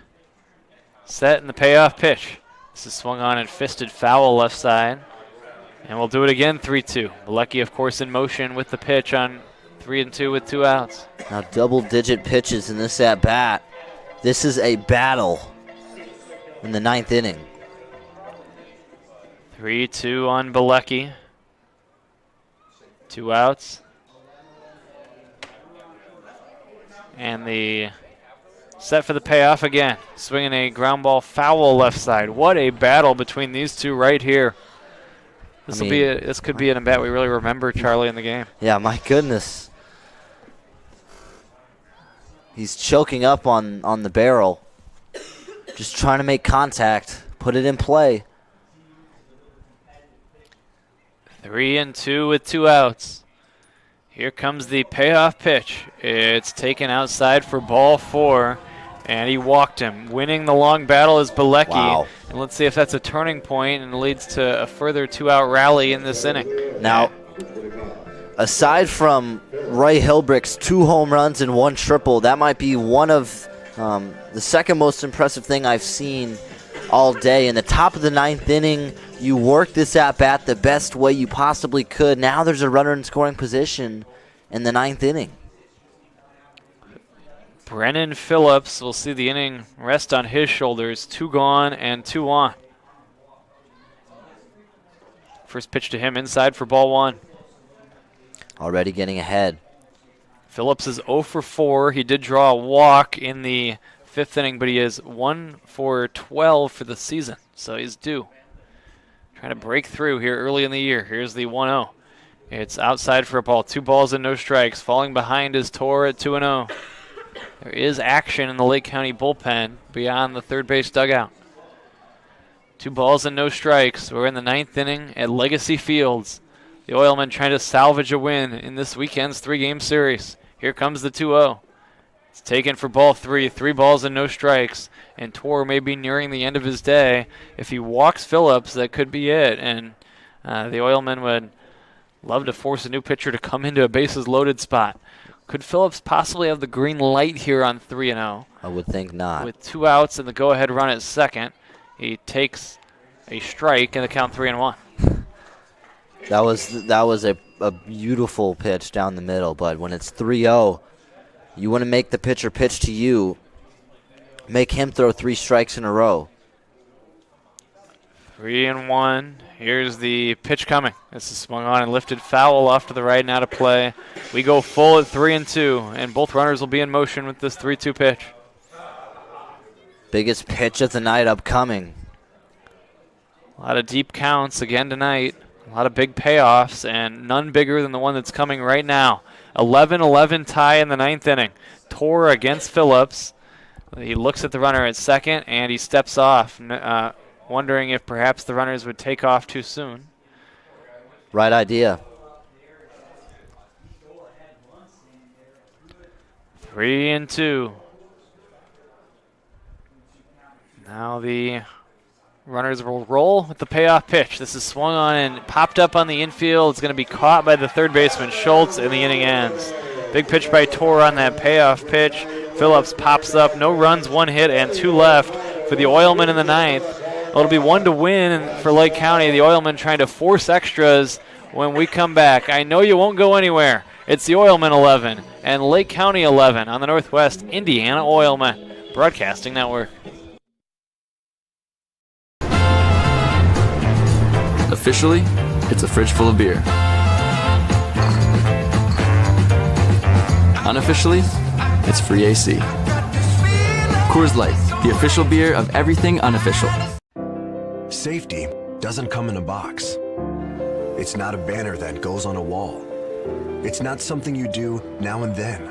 set and the payoff pitch. This is swung on and fisted foul left side. And we'll do it again, 3-2. Bilecki, of course, in motion with the pitch on 3-2 with 2 outs. Now double-digit pitches in this at-bat. This is a battle in the 9th inning. 3-2 on Bilecki. 2 outs. And the set for the payoff again. Swinging a ground ball foul left side. What a battle between these two right here. This could be an at-bat we really remember, Charlie, in the game. Yeah, my goodness. He's choking up on the barrel. Just trying to make contact. Put it in play. 3-2 with 2 outs. Here comes the payoff pitch. It's taken outside for ball 4, and he walked him. Winning the long battle is Bilecki. Wow. And let's see if that's a turning point and leads to a further 2-out rally in this inning. Now, aside from Ray Hilbrick's 2 home runs and 1 triple, that might be one of the second most impressive thing I've seen all day. In the top of the 9th inning, you worked this at-bat the best way you possibly could. Now there's a runner in scoring position in the 9th inning. Brennan Phillips will see the inning rest on his shoulders. 2 gone and 2 on. First pitch to him inside for ball 1. Already getting ahead. Phillips is 0 for 4. He did draw a walk in the 5th inning, but he is 1 for 12 for the season, so he's due. Trying to break through here early in the year. Here's the 1-0. It's outside for a ball. 2 balls and no strikes. Falling behind is Tor at 2-0. There is action in the Lake County bullpen beyond the third base dugout. 2 balls and no strikes. We're in the 9th inning at Legacy Fields. The Oilmen trying to salvage a win in this weekend's 3-game series. Here comes the 2-0. It's taken for ball 3. 3 balls and no strikes. And Tor may be nearing the end of his day. If he walks Phillips, that could be it. And the Oilmen would love to force a new pitcher to come into a bases-loaded spot. Could Phillips possibly have the green light here on 3-0? I would think not. With 2 outs and the go-ahead run at second, he takes a strike and the count 3-1. That was a beautiful pitch down the middle, but when it's 3-0, you want to make the pitcher pitch to you. Make him throw 3 strikes in a row. 3-1. Here's the pitch coming. This is swung on and lifted foul off to the right and out of play. We go full at 3-2, and both runners will be in motion with this 3-2 pitch. Biggest pitch of the night upcoming. A lot of deep counts again tonight. A lot of big payoffs, and none bigger than the one that's coming right now. 11-11 tie in the 9th inning. Tor against Phillips. He looks at the runner at second, and he steps off, wondering if perhaps the runners would take off too soon. Right idea. 3-2. Now the runners will roll with the payoff pitch. This is swung on and popped up on the infield. It's going to be caught by the third baseman, Schultz, and the inning ends. Big pitch by Tor on that payoff pitch. Phillips pops up. No runs, 1 hit, and 2 left for the Oilmen in the 9th. It'll be 1 to win for Lake County. The Oilmen trying to force extras when we come back. I know you won't go anywhere. It's the Oilmen 11 and Lake County 11 on the Northwest Indiana Oilmen Broadcasting Network. Officially, it's a fridge full of beer. Unofficially, it's free AC. Coors Light, the official beer of everything unofficial. Safety doesn't come in a box. It's not a banner that goes on a wall. It's not something you do now and then,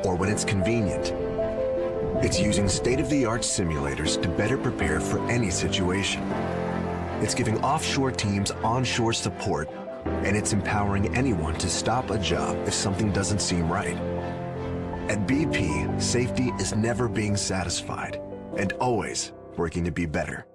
or when it's convenient. It's using state-of-the-art simulators to better prepare for any situation. It's giving offshore teams onshore support, and it's empowering anyone to stop a job if something doesn't seem right. At BP, safety is never being satisfied and always working to be better.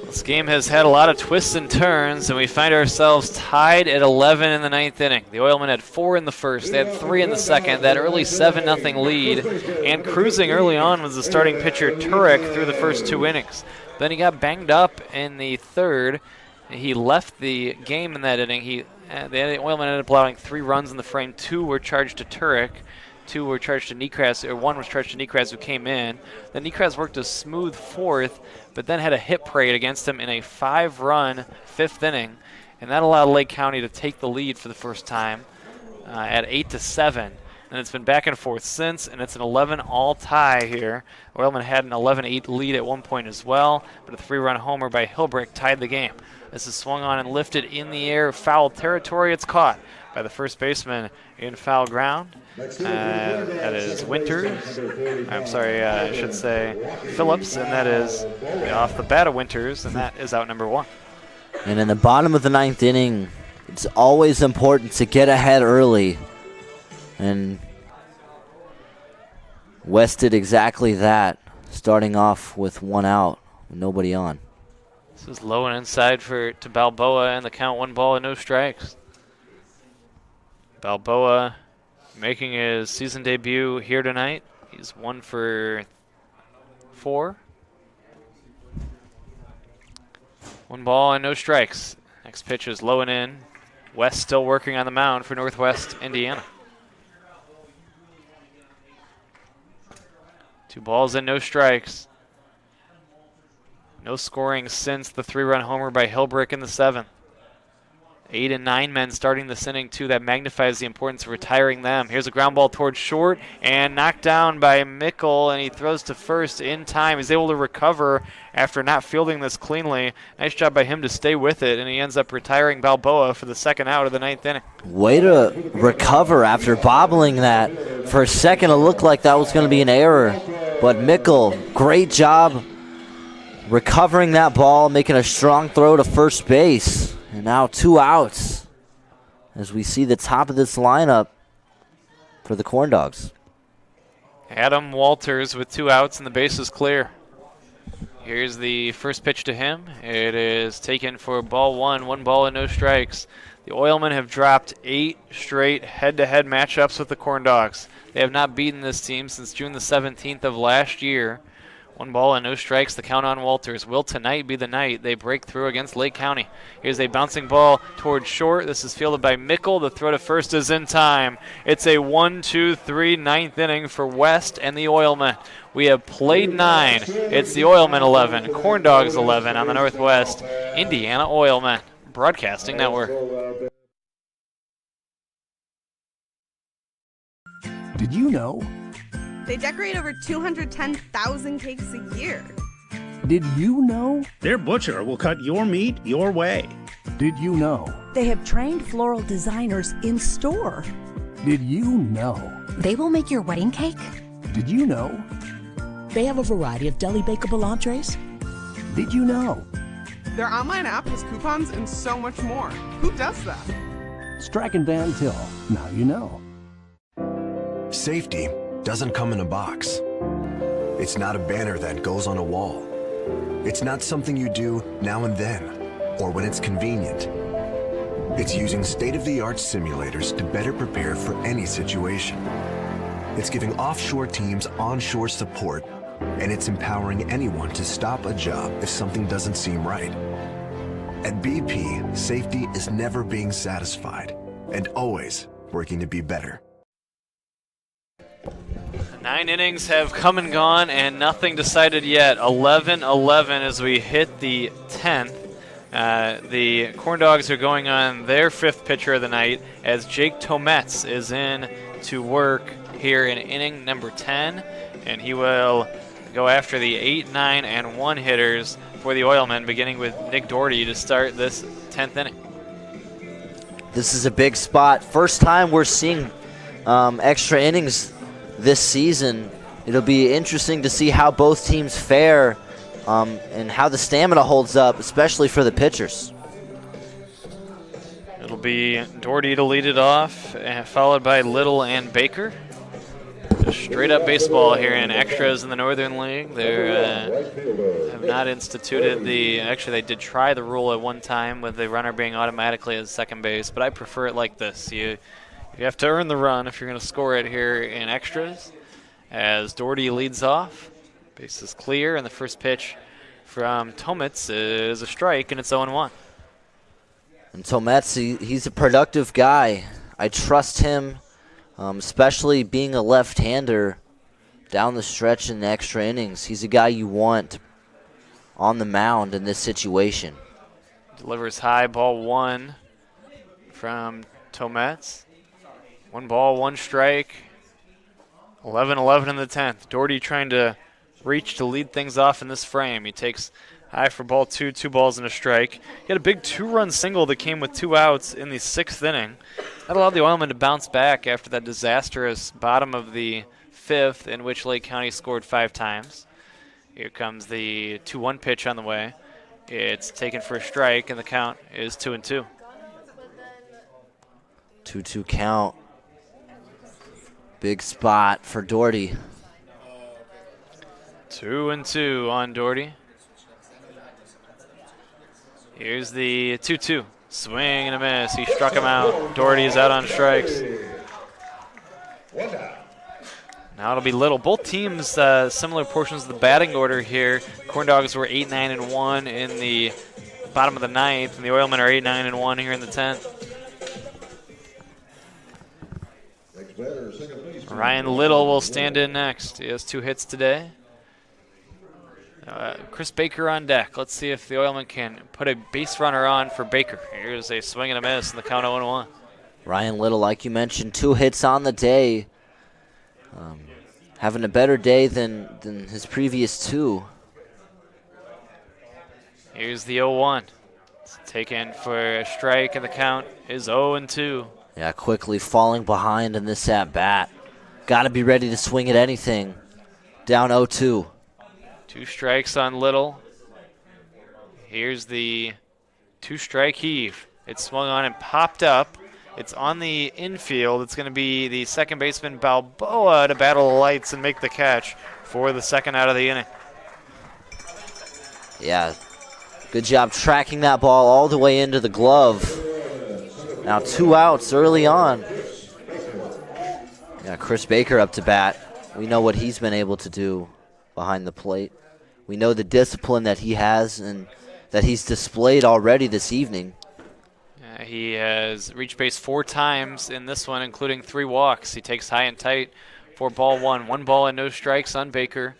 This game has had a lot of twists and turns, and we find ourselves tied at 11 in the ninth inning. The Oilmen had 4 in the first, they had 3 in the second. That early 7-0 lead, and cruising early on was the starting pitcher Turek through the first 2 innings. Then he got banged up in the third. He left the game in that inning. The Oilmen ended up allowing 3 runs in the frame. 2 were charged to Turek. 2 were charged to Niekras, or 1 was charged to Niekras, who came in. Then Niekras worked a smooth 4th, but then had a hit parade against him in a 5-run 5th inning, and that allowed Lake County to take the lead for the first time at 8-7. And it's been back and forth since, and it's an 11-all tie here. Oilmen had an 11-8 lead at one point as well, but a 3-run homer by Hilbrick tied the game. This is swung on and lifted in the air, foul territory. It's caught by the first baseman in foul ground. That is Winters. I'm sorry, I should say Phillips, and that is off the bat of Winters, and that is out number 1. And in the bottom of the ninth inning, it's always important to get ahead early. And West did exactly that, starting off with 1 out, with nobody on. This is low and inside to Balboa, and the count 1 ball and no strikes. Balboa making his season debut here tonight. He's 1 for 4. 1 ball and no strikes. Next pitch is low and in. West still working on the mound for Northwest Indiana. 2 balls and no strikes. No scoring since the 3-run homer by Hilbrick in the 7th. 8 and 9 men starting this inning, too. That magnifies the importance of retiring them. Here's a ground ball towards short and knocked down by Mickle, and he throws to first in time. He's able to recover after not fielding this cleanly. Nice job by him to stay with it, and he ends up retiring Balboa for the 2nd out of the 9th inning. Way to recover after bobbling that. For a second, it looked like that was going to be an error. But Mickle, great job recovering that ball, making a strong throw to first base. And now 2 outs as we see the top of this lineup for the CornDogs. Adam Walters with 2 outs and the base is clear. Here's the first pitch to him. It is taken for ball 1, 1 ball and no strikes. The Oilmen have dropped 8 straight head-to-head matchups with the CornDogs. They have not beaten this team since June the 17th of last year. 1 ball and no strikes, the count on Walters. Will tonight be the night they break through against Lake County? Here's a bouncing ball towards short. This is fielded by Mickle. The throw to first is in time. It's a 1-2-3 9th inning for West and the Oilmen. We have played 9. It's the Oilmen 11, CornDogs 11 on the Northwest Indiana Oilmen Broadcasting Network. Did you know? They decorate over 210,000 cakes a year. Did you know? Their butcher will cut your meat your way. Did you know? They have trained floral designers in store. Did you know? They will make your wedding cake. Did you know? They have a variety of deli bakeable entrees. Did you know? Their online app has coupons and so much more. Who does that? Strachan Van Til. Now you know. Safety doesn't come in a box. It's not a banner that goes on a wall. It's not something you do now and then, or when it's convenient. It's using state-of-the-art simulators to better prepare for any situation. It's giving offshore teams onshore support, and it's empowering anyone to stop a job if something doesn't seem right. At BP, safety is never being satisfied and always working to be better. 9 innings have come and gone, and nothing decided yet. 11-11 as we hit the 10th. The CornDogs are going on their 5th pitcher of the night as Jake Tometz is in to work here in inning number 10, and he will go after the 8, 9, and 1 hitters for the Oilmen, beginning with Nick Doherty to start this 10th inning. This is a big spot. First time we're seeing extra innings this season. It'll be interesting to see how both teams fare and how the stamina holds up, especially for the pitchers. It'll be Doherty to lead it off, followed by Little and Baker. Just straight up baseball here in extras in the Northern League. They have not instituted actually they did try the rule at one time with the runner being automatically at second base, but I prefer it like this. You have to earn the run if you're going to score it here in extras. As Doherty leads off, base is clear, and the first pitch from Tometz is a strike, and it's 0-1. And Tometz, he's a productive guy. I trust him, especially being a left-hander down the stretch in the extra innings. He's a guy you want on the mound in this situation. Delivers high, ball 1 from Tometz. 1 ball, 1 strike. 11-11 in the 10th. Doherty trying to reach to lead things off in this frame. He takes high for ball 2, 2 balls and a strike. He had a big 2-run single that came with 2 outs in the 6th inning. That allowed the Oilmen to bounce back after that disastrous bottom of the 5th in which Lake County scored 5 times. Here comes the 2-1 pitch on the way. It's taken for a strike, and the count is 2-2. 2-2 count. Big spot for Doherty. 2-2 on Doherty. Here's the 2-2. Swing and a miss. He struck him out. Doherty is out on strikes. Now it'll be Little. Both teams similar portions of the batting order here. CornDogs were 8, 9, and 1 in the bottom of the 9th, and the Oilmen are 8, 9, and 1 here in the 10th. Ryan Little will stand in next. He has 2 hits today. Chris Baker on deck. Let's see if the Oilmen can put a base runner on for Baker. Here's a swing and a miss, and the count 0-1. Ryan Little, like you mentioned, 2 hits on the day. Having a better day than his previous 2. Here's the 0-1. It's taken for a strike, and the count is 0-2. Yeah, quickly falling behind in this at-bat. Got to be ready to swing at anything. Down 0-2. 2 strikes on Little. Here's the 2-strike heave. It swung on and popped up. It's on the infield. It's going to be the second baseman Balboa to battle the lights and make the catch for the second out of the inning. Yeah, good job tracking that ball all the way into the glove. Now 2 outs early on. Yeah, Chris Baker up to bat. We know what he's been able to do behind the plate. We know the discipline that he has and that he's displayed already this evening. He has reached base 4 times in this one, including 3 walks. He takes high and tight for ball 1. 1 ball and no strikes on Baker.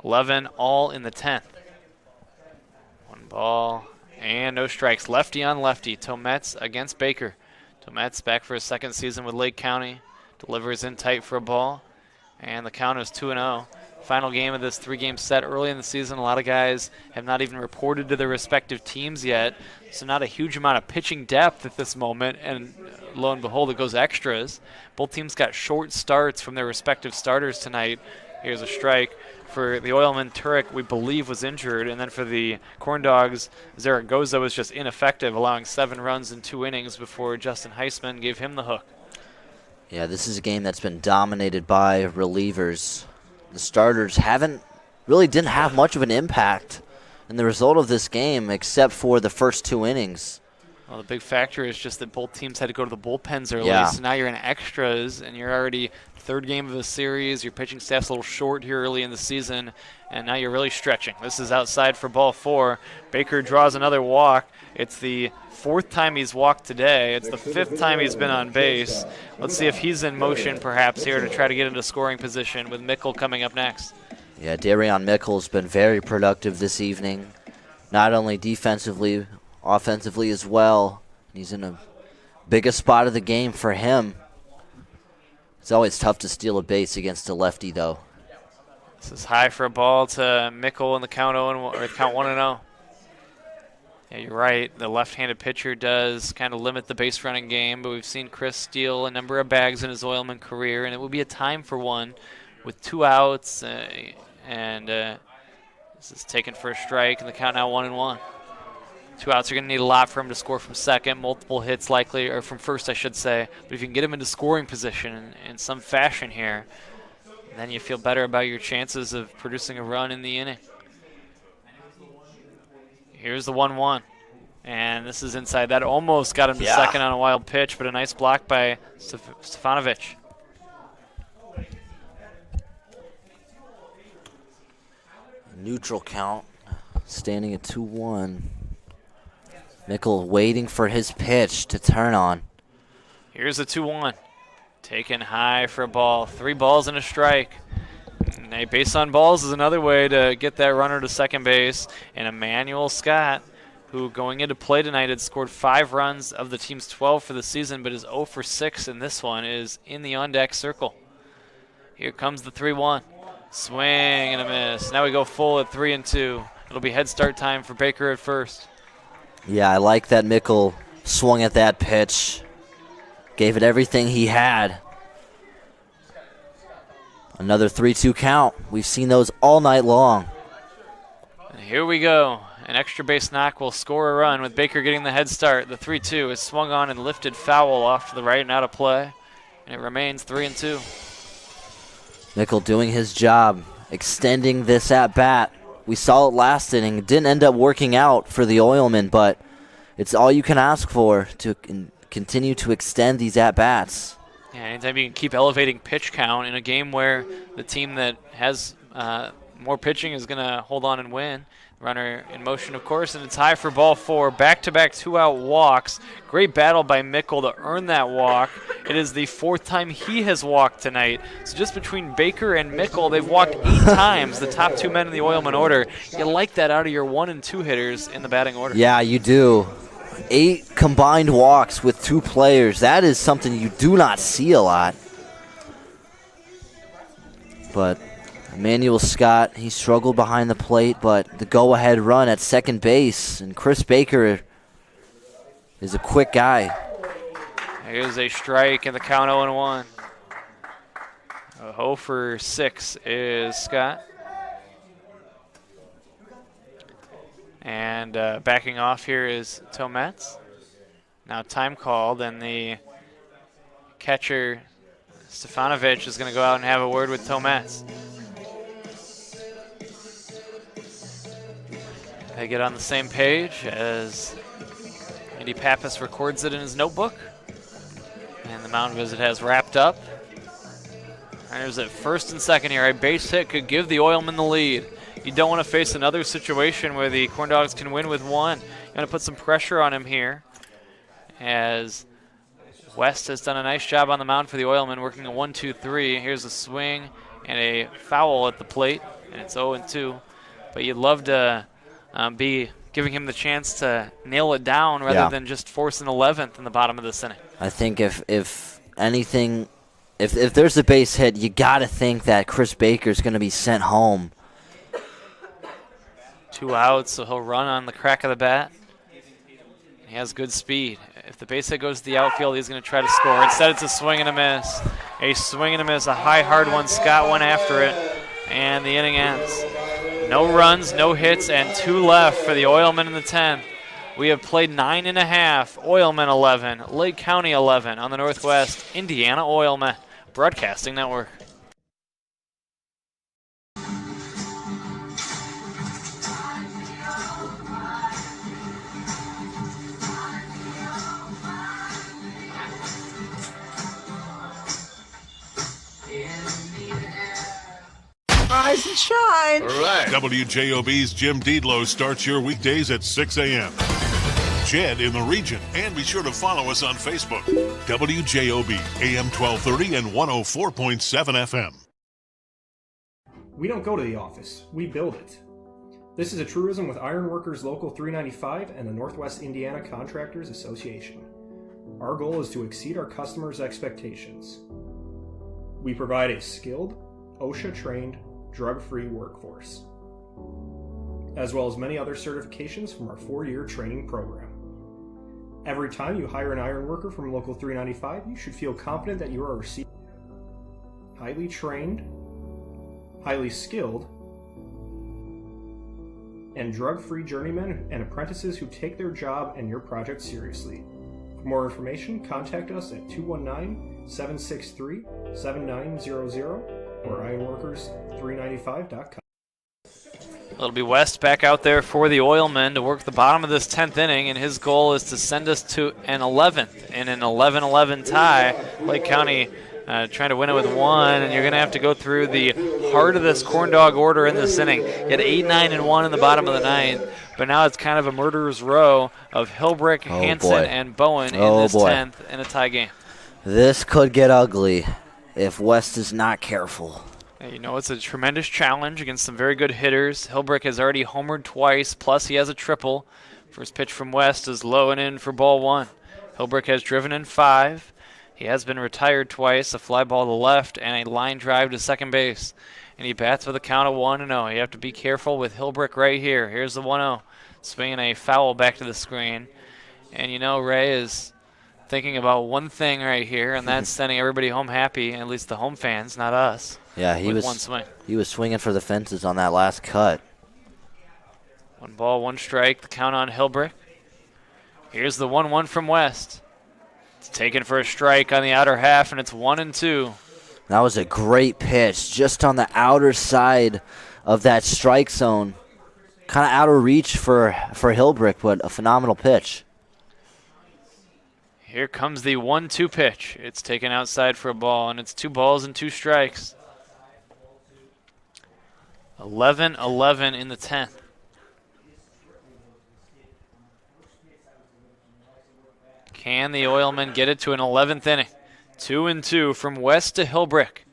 11 all in the 10th. 1 ball and no strikes. Lefty on lefty. Tometz against Baker. Tometz back for his 2nd season with Lake County. Delivers in tight for a ball. And the count is 2-0. Final game of this 3-game set early in the season. A lot of guys have not even reported to their respective teams yet, so not a huge amount of pitching depth at this moment, and lo and behold, it goes extras. Both teams got short starts from their respective starters tonight. Here's a strike for the Oilmen. Turek, we believe, was injured, and then for the CornDogs, Zaragoza was just ineffective, allowing 7 runs in 2 innings before Justin Heisman gave him the hook. Yeah, this is a game that's been dominated by relievers. The starters didn't have much of an impact in the result of this game except for the first 2 innings. Well, the big factor is just that both teams had to go to the bullpens early, yeah. So now you're in extras and you're already third game of the series. Your pitching staff's a little short here early in the season, and now you're really stretching. This is outside for ball 4. Baker draws another walk. It's the 4th time he's walked today. It's the 5th time he's been on base. Let's see if he's in motion perhaps here to try to get into scoring position with Mickle coming up next. Yeah, Darion Mickle's been very productive this evening, not only defensively, offensively as well. He's in the biggest spot of the game for him. It's always tough to steal a base against a lefty, though. This is high for a ball to Mickle in the count 1-0. Yeah, you're right. The left-handed pitcher does kind of limit the base running game, but we've seen Chris steal a number of bags in his Oilman career, and it will be a time for one with 2 outs, and this is taken for a strike, and the count now 1-1. 2 outs are going to need a lot for him to score from second, multiple hits likely, or from first, I should say. But if you can get him into scoring position in some fashion here, then you feel better about your chances of producing a run in the inning. Here's the 1-1, and this is inside. That almost got him to second on a wild pitch, but a nice block by Stefanovic. Neutral count, standing at 2-1. Mickle waiting for his pitch to turn on. Here's the 2-1. Taken high for a ball. 3 balls and a strike. And a base on balls is another way to get that runner to second base. And Emmanuel Scott, who going into play tonight had scored 5 runs of the team's 12 for the season, but is 0 for 6 in this one, is in the on-deck circle. Here comes the 3-1. Swing and a miss. Now we go full at 3-2. It'll be head start time for Baker at first. Yeah, I like that Mickle swung at that pitch. Gave it everything he had. Another 3-2 count. We've seen those all night long. And here we go. An extra base knock will score a run with Baker getting the head start. The 3-2 is swung on and lifted foul off to the right and out of play. And it remains 3-2. Mickle doing his job, extending this at-bat. We saw it last inning. It didn't end up working out for the Oilmen, but it's all you can ask for to continue to extend these at-bats. Yeah, anytime you can keep elevating pitch count in a game where the team that has more pitching is going to hold on and win. Runner in motion, of course, and it's high for ball 4. Back-to-back 2-out walks. Great battle by Mickle to earn that walk. It is the 4th time he has walked tonight. So just between Baker and Mickle, they've walked 8 times, the top 2 men in the Oilman order. You like that out of your 1 and 2 hitters in the batting order. Yeah, you do. 8 combined walks with 2 players. That is something you do not see a lot. But Emmanuel Scott, he struggled behind the plate, but the go-ahead run at second base, and Chris Baker is a quick guy. Here's a strike in the count 0-1. 0 for 6 is Scott. And backing off here is Tomets. Now time called, and the catcher, Stefanovic, is going to go out and have a word with Tomets. They get on the same page as Andy Pappas records it in his notebook. And the mound visit has wrapped up. There's at first and second here. A base hit could give the Oilmen the lead. You don't want to face another situation where the CornDogs can win with 1. You want to put some pressure on him here, as West has done a nice job on the mound for the Oilmen, working a 1-2-3. Here's a swing and a foul at the plate, and it's 0-2. But you'd love to be giving him the chance to nail it down rather than just force an 11th in the bottom of this inning. I think if anything, if there's a base hit, you got to think that Chris Baker's going to be sent home. 2 outs, so he'll run on the crack of the bat. He has good speed. If the base hit goes to the outfield, he's going to try to score. Instead, it's a swing and a miss. A swing and a miss, a high, hard one. Scott went after it, and the inning ends. No runs, no hits, and 2 left for the Oilmen in the 10th. We have played 9.5, Oilmen 11, Lake County 11 on the Northwest Indiana Oilmen Broadcasting Network. and shine. All right. WJOB's Jim Deedlow starts your weekdays at 6 a.m. Jed in the region. And be sure to follow us on Facebook. WJOB, AM 1230 and 104.7 FM. We don't go to the office, we build it. This is a truism with Ironworkers Local 395 and the Northwest Indiana Contractors Association. Our goal is to exceed our customers' expectations. We provide a skilled, OSHA-trained, drug-free workforce, as well as many other certifications from our 4-year training program. Every time you hire an iron worker from Local 395, you should feel confident that you are receiving highly trained, highly skilled, and drug-free journeymen and apprentices who take their job and your project seriously. For more information, contact us at 219-763-7900 or ironworkers395.com. It'll be West back out there for the Oilmen to work the bottom of this 10th inning, and his goal is to send us to an 11th in an 11-11 tie. Lake County trying to win it with 1, and you're going to have to go through the heart of this corn dog order in this inning. You had 8, 9, and 1 in the bottom of the 9th, but now it's kind of a murderer's row of Hilbrick, Hansen, and Bowen in this 10th in a tie game. This could get ugly if West is not careful. You know, it's a tremendous challenge against some very good hitters. Hilbrick has already homered twice, plus he has a triple. First pitch from West is low and in for ball 1. Hilbrick has driven in 5. He has been retired twice, a fly ball to left and a line drive to second base. And he bats with a count of 1-0. You have to be careful with Hilbrick right here. Here's the 1-0. Swinging a foul back to the screen. And you know, Ray is thinking about one thing right here, and that's sending everybody home happy, at least the home fans, not us. Yeah, he was swinging for the fences on that last cut. 1 ball, 1 strike, the count on Hilbrick. Here's the 1-1 from West. It's taken for a strike on the outer half, and it's 1-2. That was a great pitch, just on the outer side of that strike zone. Kind of out of reach for Hilbrick, but a phenomenal pitch. Here comes the 1-2 pitch. It's taken outside for a ball, and it's 2 balls and 2 strikes. 11-11 in the 10th. Can the Oilmen get it to an 11th inning? 2-2 from West to Hilbrick.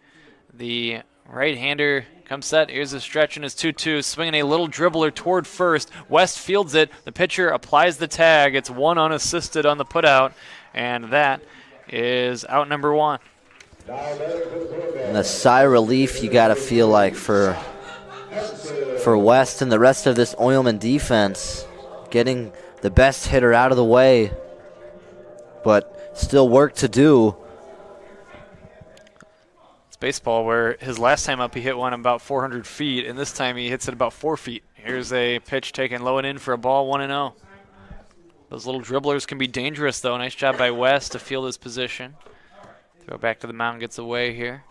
The right-hander comes set. Here's a stretch in his 2-2. Swinging a little dribbler toward first. West fields it. The pitcher applies the tag. It's 1 unassisted on the putout, and that is out number 1. And the sigh of relief you got to feel like for West and the rest of this Oilman defense, getting the best hitter out of the way, but still work to do. It's baseball where his last time up he hit one about 400 feet, and this time he hits it about 4 feet. Here's a pitch taken low and in for a ball, 1-0. Those little dribblers can be dangerous, though. Nice job by West to field his position. Throw back to the mound, gets away here.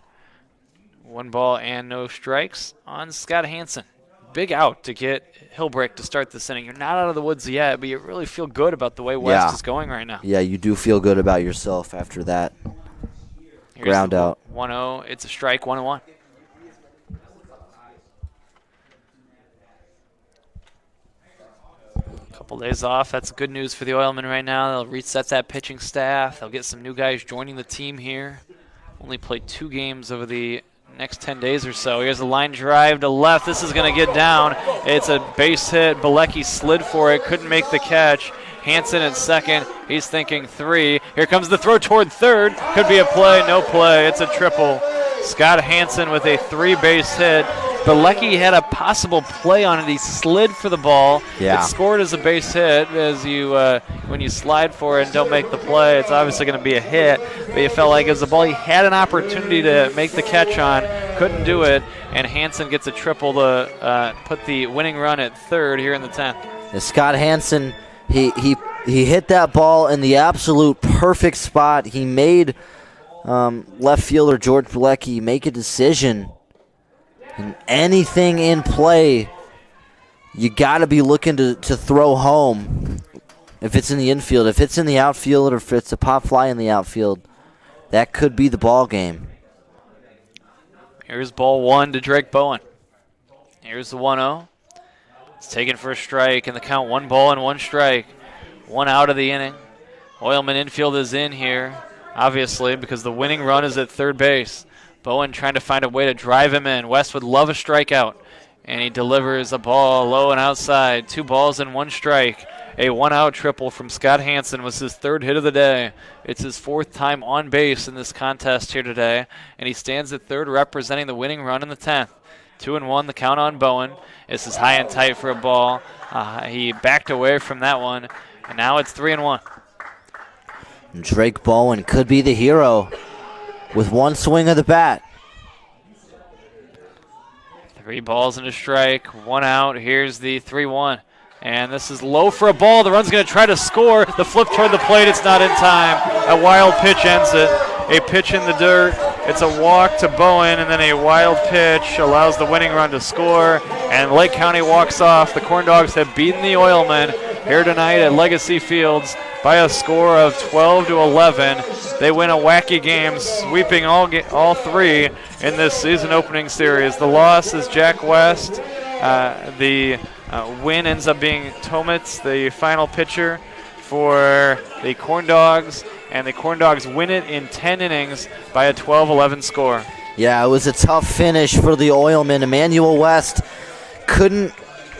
1 ball and no strikes on Scott Hansen. Big out to get Hilbrick to start this inning. You're not out of the woods yet, but you really feel good about the way West is going right now. Yeah, you do feel good about yourself after that. Here's ground out. 1-0. It's a strike, 1-1. Couple days off. That's good news for the Oilmen right now. They'll reset that pitching staff. They'll get some new guys joining the team here. Only played 2 games over the next 10 days or so. Here's a line drive to left. This is going to get down. It's a base hit. Bilecki slid for it. Couldn't make the catch. Hansen at second. He's thinking 3. Here comes the throw toward third. Could be a play. No play. It's a triple. Scott Hansen with a 3-base hit. Bilecki had a possible play on it. He slid for the ball. Yeah. It scored as a base hit. As you, when you slide for it and don't make the play, it's obviously going to be a hit. But you felt like it was a ball he had an opportunity to make the catch on, couldn't do it, and Hansen gets a triple to put the winning run at third here in the 10th. And Scott Hansen, he hit that ball in the absolute perfect spot. He made left fielder George Bilecki make a decision. And anything in play, you got to be looking to throw home if it's in the infield. If it's in the outfield or if it's a pop fly in the outfield, that could be the ball game. Here's ball 1 to Drake Bowen. Here's the 1-0. It's taken for a strike, and the count 1 ball and 1 strike. 1 out of the inning. Oilman infield is in here, obviously, because the winning run is at third base. Bowen trying to find a way to drive him in. West would love a strikeout, and he delivers a ball low and outside. 2 balls and 1 strike. A 1-out triple from Scott Hansen was his 3rd hit of the day. It's his 4th time on base in this contest here today, and he stands at third representing the winning run in the 10th. 2-1, the count on Bowen. This is high and tight for a ball. He backed away from that one, and now it's 3-1. Drake Bowen could be the hero with 1 swing of the bat. 3 balls and a strike, 1 out. Here's the 3-1. And this is low for a ball. The run's going to try to score. The flip toward the plate, it's not in time. A wild pitch ends it. A pitch in the dirt. It's a walk to Bowen, and then a wild pitch allows the winning run to score. And Lake County walks off. The CornDogs have beaten the Oilmen here tonight at Legacy Fields by a score of 12-11. They win a wacky game, sweeping all 3 in this season opening series. The loss is Jack West. The win ends up being Tomitz, the final pitcher for the CornDogs, and the CornDogs win it in 10 innings by a 12-11 score. Yeah, it was a tough finish for the Oilmen. Emmanuel West couldn't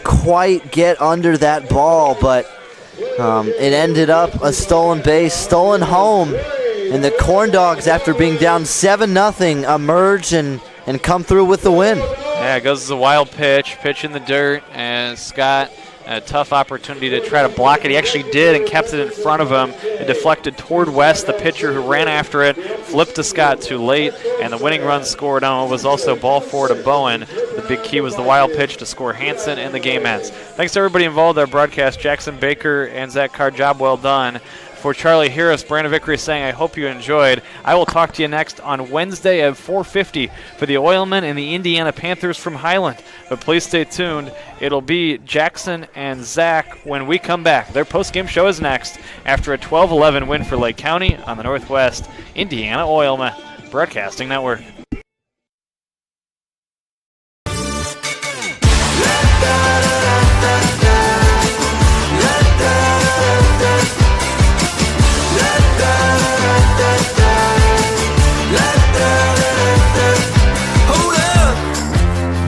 quite get under that ball, but it ended up a stolen base, stolen home, and the CornDogs, after being down 7-0, emerge and come through with the win. Yeah, it goes as a wild pitch in the dirt, and Scott, a tough opportunity to try to block it. He actually did and kept it in front of him. It deflected toward West, the pitcher who ran after it, flipped to Scott too late, and the winning run scored on it was also ball 4 to Bowen. The big key was the wild pitch to score Hansen, and the game ends. Thanks to everybody involved in our broadcast, Jackson Baker and Zach Carr, job well done. For Charlie Harris, Brandon Vickery saying, I hope you enjoyed. I will talk to you next on Wednesday at 4:50 for the Oilmen and the Indiana Panthers from Highland. But please stay tuned. It'll be Jackson and Zach when we come back. Their post-game show is next after a 12-11 win for Lake County on the Northwest Indiana Oilmen Broadcasting Network.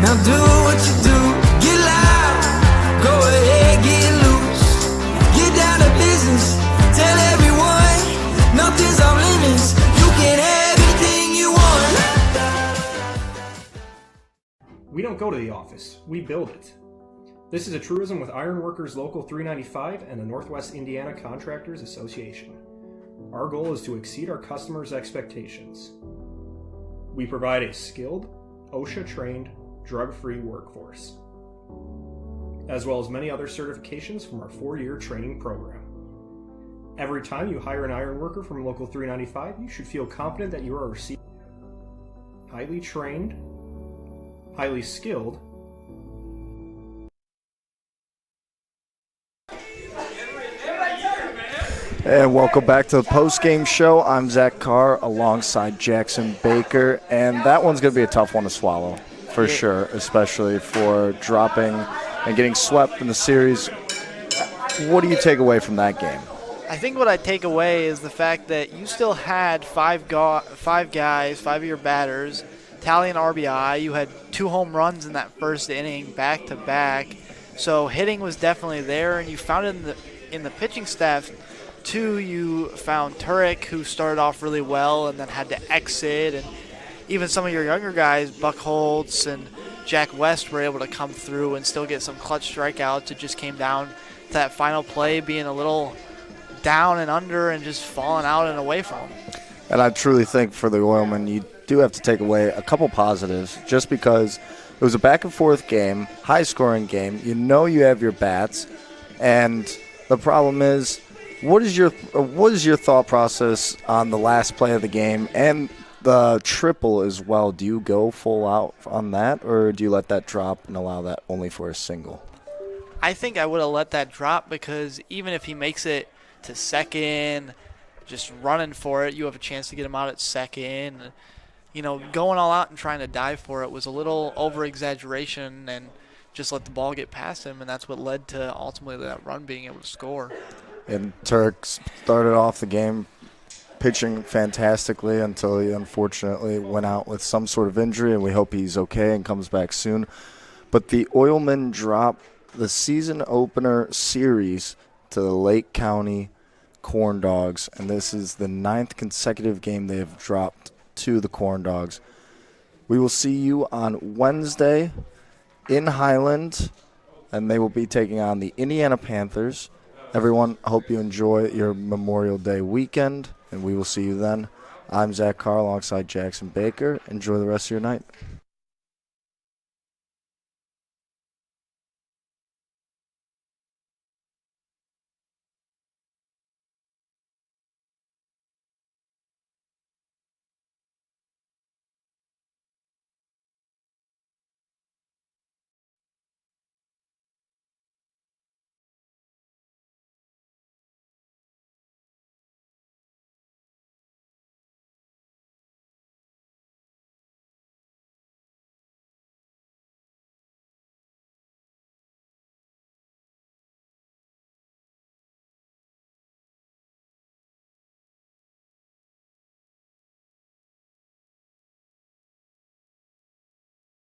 Now do what you do, get loud, go ahead, get loose, get down to business, tell everyone, nothing's off limits, you can have anything you want. We don't go to the office, we build it. This is a truism with Ironworkers Local 395 and the Northwest Indiana Contractors Association. Our goal is to exceed our customers' expectations. We provide a skilled, OSHA-trained, drug-free workforce, as well as many other certifications from our 4-year training program. Every time you hire an iron worker from Local 395, you should feel confident that you are receiving highly trained, highly skilled, and welcome back to the post-game show. I'm Zach Carr alongside Jackson Baker, and that one's going to be a tough one to swallow. For sure, especially for dropping and getting swept in the series. What do you take away from that game? I think what I take away is the fact that you still had five guys, 5 of your batters, tallying RBI. You had 2 home runs in that first inning, back to back. So hitting was definitely there, and you found it in the pitching staff too. You found Turek, who started off really well and then had to exit, and even some of your younger guys, Buck Holtz and Jack West, were able to come through and still get some clutch strikeouts. It just came down to that final play being a little down and under and just falling out and away from them. And I truly think for the Oilmen, you do have to take away a couple positives just because it was a back-and-forth game, high-scoring game. You know you have your bats, and the problem is, what is your thought process on the last play of the game and the triple as well? Do you go full out on that, or do you let that drop and allow that only for a single? I think I would have let that drop because even if he makes it to second, just running for it, you have a chance to get him out at second. You know, going all out and trying to dive for it was a little over-exaggeration, and just let the ball get past him, and that's what led to ultimately that run being able to score. And Turk started off the game pitching fantastically until he unfortunately went out with some sort of injury, and we hope he's okay and comes back soon. But the Oilmen drop the season opener series to the Lake County CornDogs, and this is the 9th consecutive game they have dropped to the CornDogs. We will see you on Wednesday in Highland, and they will be taking on the Indiana Panthers. Everyone, I hope you enjoy your Memorial Day weekend, and we will see you then. I'm Zach Carr alongside Jackson Baker. Enjoy the rest of your night.